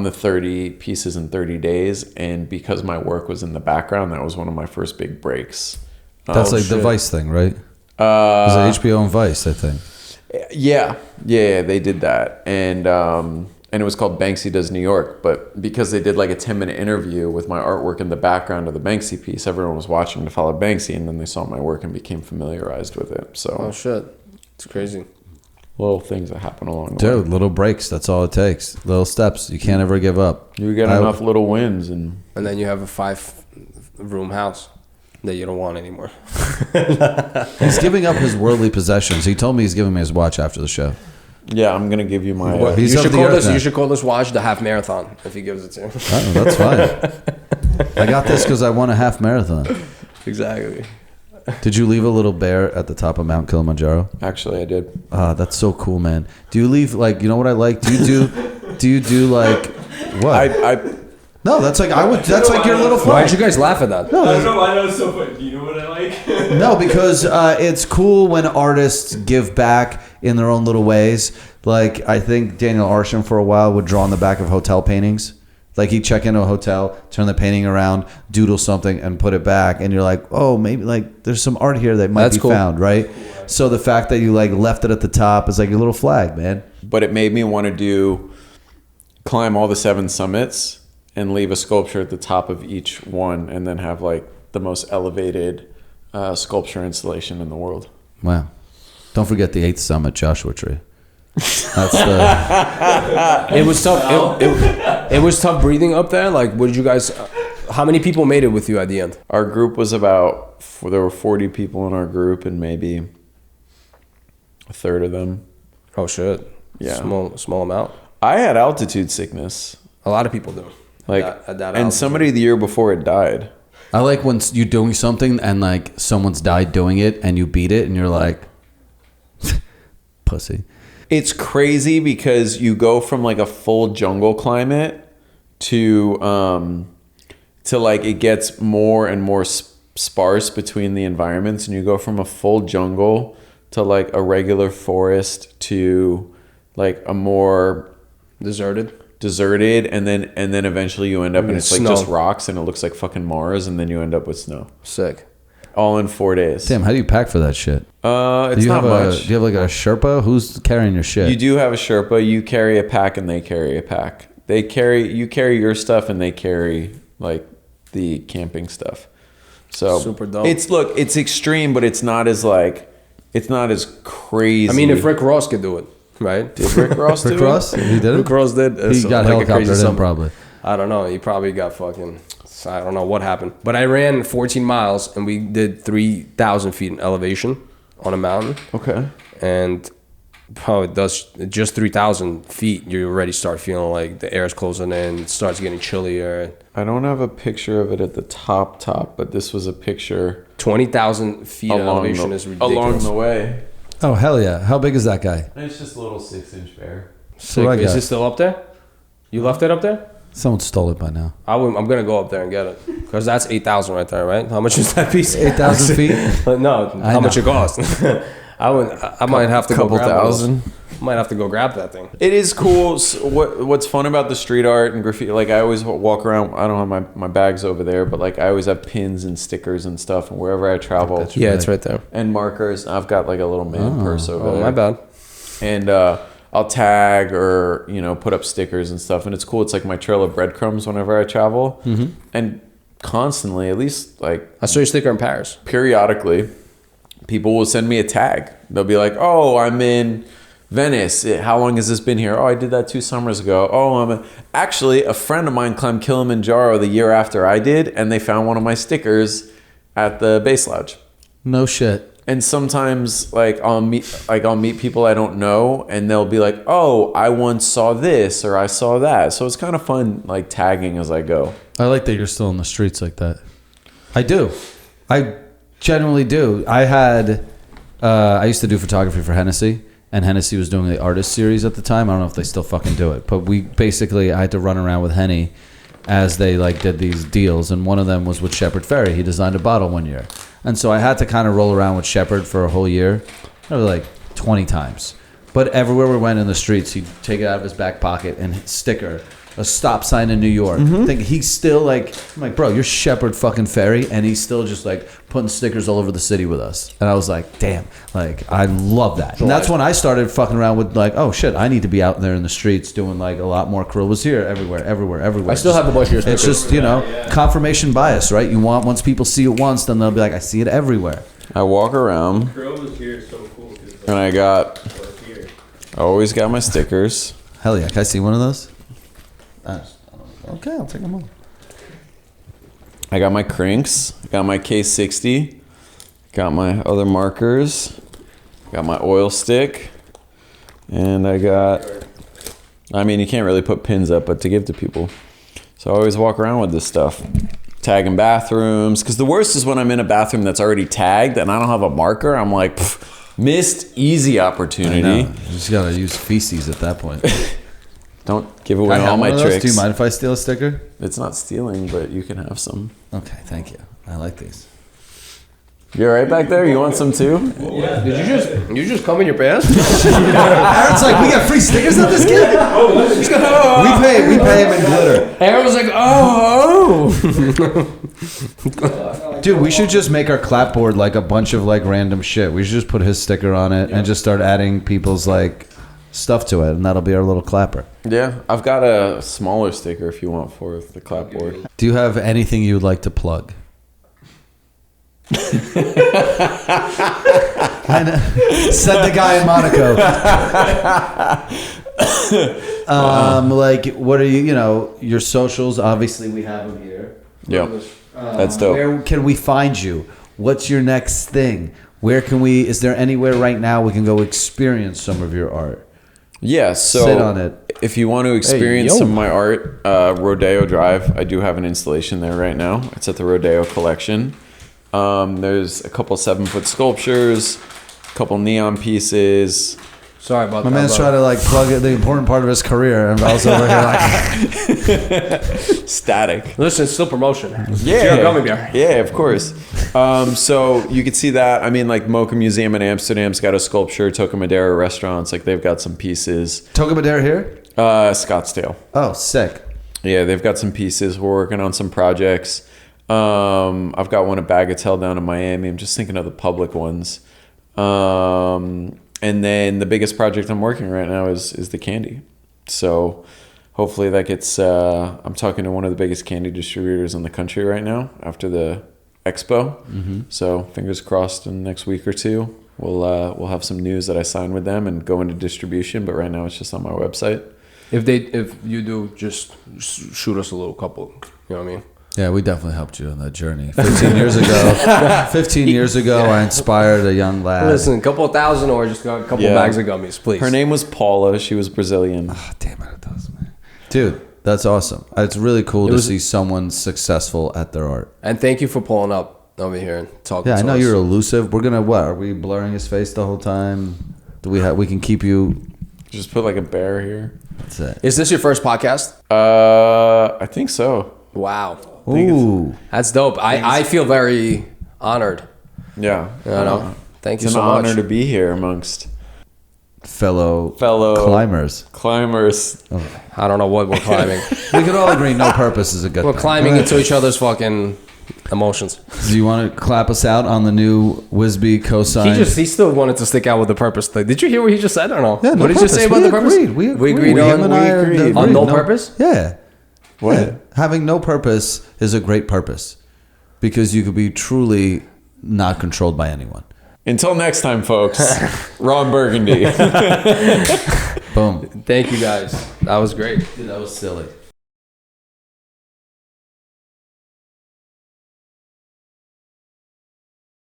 Speaker 1: the 30 pieces in 30 days, and because my work was in the background, that was one of my first big breaks.
Speaker 3: That's like the
Speaker 2: shit.
Speaker 3: Vice thing, right? Is it HBO and Vice, I think.
Speaker 1: Yeah, they did that, and it was called Banksy Does New York. But because they did like a 10-minute interview with my artwork in the background of the Banksy piece, everyone was watching to follow Banksy, and then they saw my work and became familiarized with it. So
Speaker 2: Oh shit, it's crazy.
Speaker 1: little things that happen along the way.
Speaker 3: Dude, little breaks. That's all it takes. Little steps. You can't ever give up.
Speaker 1: You get enough little wins, and
Speaker 2: And then you have a 5-room house that you don't want anymore.
Speaker 3: He's giving up his worldly possessions. He told me he's giving me his watch after the show.
Speaker 1: yeah, I'm gonna give you my.
Speaker 3: He's
Speaker 2: You
Speaker 3: of
Speaker 2: should
Speaker 3: the
Speaker 2: call
Speaker 3: earth
Speaker 2: this.
Speaker 3: now.
Speaker 2: You should call this watch the half marathon if he gives it to you.
Speaker 3: Oh, that's fine. I got this because I won a half marathon.
Speaker 2: Exactly.
Speaker 3: Did you leave a little bear at the top of Mount Kilimanjaro?
Speaker 1: Actually, I did.
Speaker 3: That's so cool, man. Do you leave like, you know what I like? Do you do like what?
Speaker 1: I
Speaker 3: No, that's like that's like your little
Speaker 2: Why'd
Speaker 3: flag.
Speaker 2: you guys laugh at that?
Speaker 4: I don't know. I know it's so funny. Do you know what I like?
Speaker 3: No, because it's cool when artists give back in their own little ways. Like I think Daniel Arsham for a while would draw on the back of hotel paintings. Like he'd check into a hotel, turn the painting around, doodle something, and put it back. And you're like, oh, maybe like there's some art here that might
Speaker 2: That's
Speaker 3: be
Speaker 2: cool.
Speaker 3: found, right? So the fact that you like left it at the top is like your little flag, man.
Speaker 1: but it made me want to climb all the 7 summits and leave a sculpture at the top of each one, and then have like the most elevated sculpture installation in the world.
Speaker 3: Wow. Don't forget the 8th summit, Joshua Tree. That's the
Speaker 2: It was tough. It was tough breathing up there. Like, what did you guys? How many people made it with you at the end?
Speaker 1: Our group was there were 40 people in our group, and maybe a third of them.
Speaker 2: Oh shit.
Speaker 1: Yeah.
Speaker 2: Small amount.
Speaker 1: I had altitude sickness,
Speaker 2: A lot of people do.
Speaker 1: like,
Speaker 2: At that
Speaker 1: and
Speaker 2: altitude.
Speaker 1: somebody the year before it died.
Speaker 3: I like when you're doing something and like someone's died doing it and you beat it and you're like pussy.
Speaker 1: It's crazy because you go from like a full jungle climate to like it gets more and more sparse between the environments, and you go from a full jungle to like a regular forest to like a more deserted, and then eventually you end up and it's like
Speaker 2: Snow.
Speaker 1: just rocks and it looks like fucking Mars, and then you end up with snow.
Speaker 2: Sick.
Speaker 1: All in 4 days.
Speaker 3: Damn, how do you pack for that shit?
Speaker 1: It's
Speaker 3: do you
Speaker 1: not
Speaker 3: have
Speaker 1: much.
Speaker 3: do you have like a Sherpa? Who's carrying your shit?
Speaker 1: You do have a Sherpa. You carry a pack and they carry a pack. You carry your stuff and they carry like the camping stuff. So
Speaker 2: Super dope.
Speaker 1: It's extreme, but it's not as crazy.
Speaker 2: I mean, if Rick Ross could do it, right?
Speaker 1: Did Rick Ross do
Speaker 3: Rick
Speaker 1: it?
Speaker 3: Ross? He did it?
Speaker 2: Rick Ross did.
Speaker 3: He got helicoptered in probably.
Speaker 2: I don't know. He probably got fucking. I don't know what happened. But I ran 14 miles and we did 3,000 feet in elevation on a mountain.
Speaker 1: Okay.
Speaker 2: And probably does just 3,000 feet. You already start feeling like the air's closing in. It starts getting chillier.
Speaker 1: I don't have a picture of it at the top, but this was a picture
Speaker 2: 20,000 feet of elevation is ridiculous.
Speaker 1: along the way.
Speaker 3: Oh, hell yeah. How big is that guy?
Speaker 1: It's just a little 6-inch bear.
Speaker 3: So I
Speaker 2: Is
Speaker 3: got-
Speaker 2: it still up there? You left it up there?
Speaker 3: Someone stole it by now.
Speaker 2: I'm going to go up there and get it. Because that's 8,000 right there, right? How much is that piece?
Speaker 3: 8,000 feet?
Speaker 2: No, how much it cost? I might have to
Speaker 1: Couple
Speaker 2: go grab
Speaker 1: thousand.
Speaker 2: Might have to go grab that thing.
Speaker 1: It is cool. So what's fun about the street art and graffiti? Like I always walk around. I don't have my bags over there, but like I always have pins and stickers and stuff. And wherever I travel,
Speaker 2: Yeah, it's right there.
Speaker 1: and markers. I've got like a little man purse over
Speaker 2: Oh,
Speaker 1: there.
Speaker 2: my bad.
Speaker 1: And I'll tag or put up stickers and stuff. And it's cool. It's like my trail of breadcrumbs whenever I travel, and constantly, at least like
Speaker 2: I saw your sticker in Paris.
Speaker 1: periodically, people will send me a tag. They'll be like, "Oh, I'm in Venice. How long has this been here? Oh, I did that 2 summers ago. Oh, actually, a friend of mine climbed Kilimanjaro the year after I did, and they found one of my stickers at the base lodge."
Speaker 3: No shit.
Speaker 1: And sometimes, like I'll meet people I don't know, and they'll be like, "Oh, I once saw this or I saw that." So it's kind of fun, like tagging as I go.
Speaker 3: I like that you're still in the streets like that. I do. I genuinely do. I used to do photography for Hennessy, and Hennessy was doing the artist series at the time. I don't know if they still fucking do it, but I had to run around with Henny as they like did these deals, and one of them was with Shepard Fairey. He designed a bottle one year, and so I had to kind of roll around with Shepard for a whole year, maybe like 20 times. But everywhere we went in the streets, he'd take it out of his back pocket and sticker a stop sign in New York. I think he's still like, I'm like, bro, you're Shepard fucking Fairey, and he's still just like putting stickers all over the city with us. And I was like, damn, like I love that. And that's when I started fucking around with like, oh shit, I need to be out there in the streets doing like a lot more. Krill was here, everywhere. I
Speaker 2: still have a bunch of your
Speaker 3: It's
Speaker 2: stickers.
Speaker 3: just confirmation bias, right? You want, once people see it once, then they'll be like, I see it everywhere.
Speaker 1: I walk around,
Speaker 4: Girl was here so cool.
Speaker 1: and I
Speaker 4: Here.
Speaker 1: always got my stickers.
Speaker 3: Hell yeah, can I see one of those? Okay, I'll take them all.
Speaker 1: I got my crinks, got my K60, got my other markers, got my oil stick, and I mean, you can't really put pins up, but to give to people. So I always walk around with this stuff. Tagging bathrooms, because the worst is when I'm in a bathroom that's already tagged and I don't have a marker. I'm like, missed easy opportunity.
Speaker 3: You just gotta use feces at that point.
Speaker 1: Don't give away
Speaker 3: I have
Speaker 1: all my
Speaker 3: one of those.
Speaker 1: tricks.
Speaker 3: Do you mind if I steal a sticker?
Speaker 1: It's not stealing, but you can have some.
Speaker 3: Okay, thank you. I like these.
Speaker 1: You all right back there? You want some too?
Speaker 2: Did you just come in your pants?
Speaker 3: Aaron's like, we got free stickers on this kid? We pay him in glitter.
Speaker 2: Aaron was like, oh.
Speaker 3: Dude, we should just make our clapboard like a bunch of like random shit. We should just put his sticker on it and just start adding people's like stuff to it, and that'll be our little clapper.
Speaker 1: Yeah, I've got a smaller sticker if you want for the clapboard.
Speaker 3: Do you have anything you'd like to plug? I know. Said the guy in Monaco. Like, what are your socials? Obviously, we have them here.
Speaker 1: Yeah, that's dope.
Speaker 3: Where can we find you? What's your next thing? Where can we? Is there anywhere right now we can go experience some of your art?
Speaker 1: Yeah, so
Speaker 3: Sit on it.
Speaker 1: If you want to experience
Speaker 2: yo.
Speaker 1: some of my art, Rodeo Drive, I do have an installation there right now. It's at the Rodeo Collection. There's a couple 7-foot sculptures, a couple neon pieces.
Speaker 2: Sorry about
Speaker 3: My
Speaker 2: that.
Speaker 3: man's
Speaker 2: bro.
Speaker 3: trying to like plug the important part of his career, and I was over here like,
Speaker 1: Static.
Speaker 2: Listen, it's still promotion.
Speaker 1: Yeah,
Speaker 2: You're a Gummy Bear.
Speaker 1: Yeah, of course. So you could see that. I mean, like Mocha Museum in Amsterdam's got a sculpture. Toca Madera restaurants, like they've got some pieces.
Speaker 3: Toca Madera here.
Speaker 1: Scottsdale.
Speaker 3: Oh, sick.
Speaker 1: Yeah, they've got some pieces. We're working on some projects. I've got one at Bagatelle down in Miami. I'm just thinking of the public ones. And then the biggest project I'm working right now is the candy. So hopefully that gets, I'm talking to one of the biggest candy distributors in the country right now after the expo. So fingers crossed in the next week or two. we'll have some news that I signed with them and go into distribution. But right now it's just on my website.
Speaker 2: If you do, just shoot us a little couple. You know what I mean?
Speaker 3: Yeah, we definitely helped you on that journey. 15 years ago, I inspired a young lad.
Speaker 2: Listen, a couple thousand or just a couple bags of gummies, please.
Speaker 1: Her name was Paula. She was Brazilian.
Speaker 3: Oh, damn it does, man. Dude, that's awesome. It's really cool to see someone successful at their art.
Speaker 2: And thank you for pulling up over here and talking to us.
Speaker 3: Yeah, I know you're elusive. We're going to, what? Are we blurring his face the whole time? We can keep you...
Speaker 1: Just put like a bear here.
Speaker 3: That's it.
Speaker 2: Is this your first podcast?
Speaker 1: I think so.
Speaker 2: Wow.
Speaker 3: Ooh.
Speaker 2: That's dope. I feel very honored.
Speaker 1: Yeah.
Speaker 2: You know? Thank you
Speaker 1: It's
Speaker 2: so
Speaker 1: an
Speaker 2: much.
Speaker 1: honor to be here amongst
Speaker 3: Fellow
Speaker 1: climbers.
Speaker 2: I don't know what we're climbing.
Speaker 3: We could all agree no purpose is a good
Speaker 2: We're
Speaker 3: thing.
Speaker 2: climbing into each other's fucking emotions.
Speaker 3: Do you want to clap us out on the new Whisbe cosign?
Speaker 2: He still wanted to stick out with the purpose thing. Did you hear what he just said or no?
Speaker 3: Yeah, no
Speaker 2: what did you
Speaker 3: purpose.
Speaker 2: say about
Speaker 3: We
Speaker 2: the purpose?
Speaker 3: agreed. We agreed.
Speaker 2: on,
Speaker 3: Him and I
Speaker 1: agreed.
Speaker 2: on no purpose?
Speaker 3: Yeah.
Speaker 1: What?
Speaker 3: Yeah. Having no purpose is a great purpose because you could be truly not controlled by anyone.
Speaker 1: Until next time, folks. Ron Burgundy.
Speaker 3: Boom.
Speaker 2: Thank you guys. That was great.
Speaker 3: Dude, that was silly.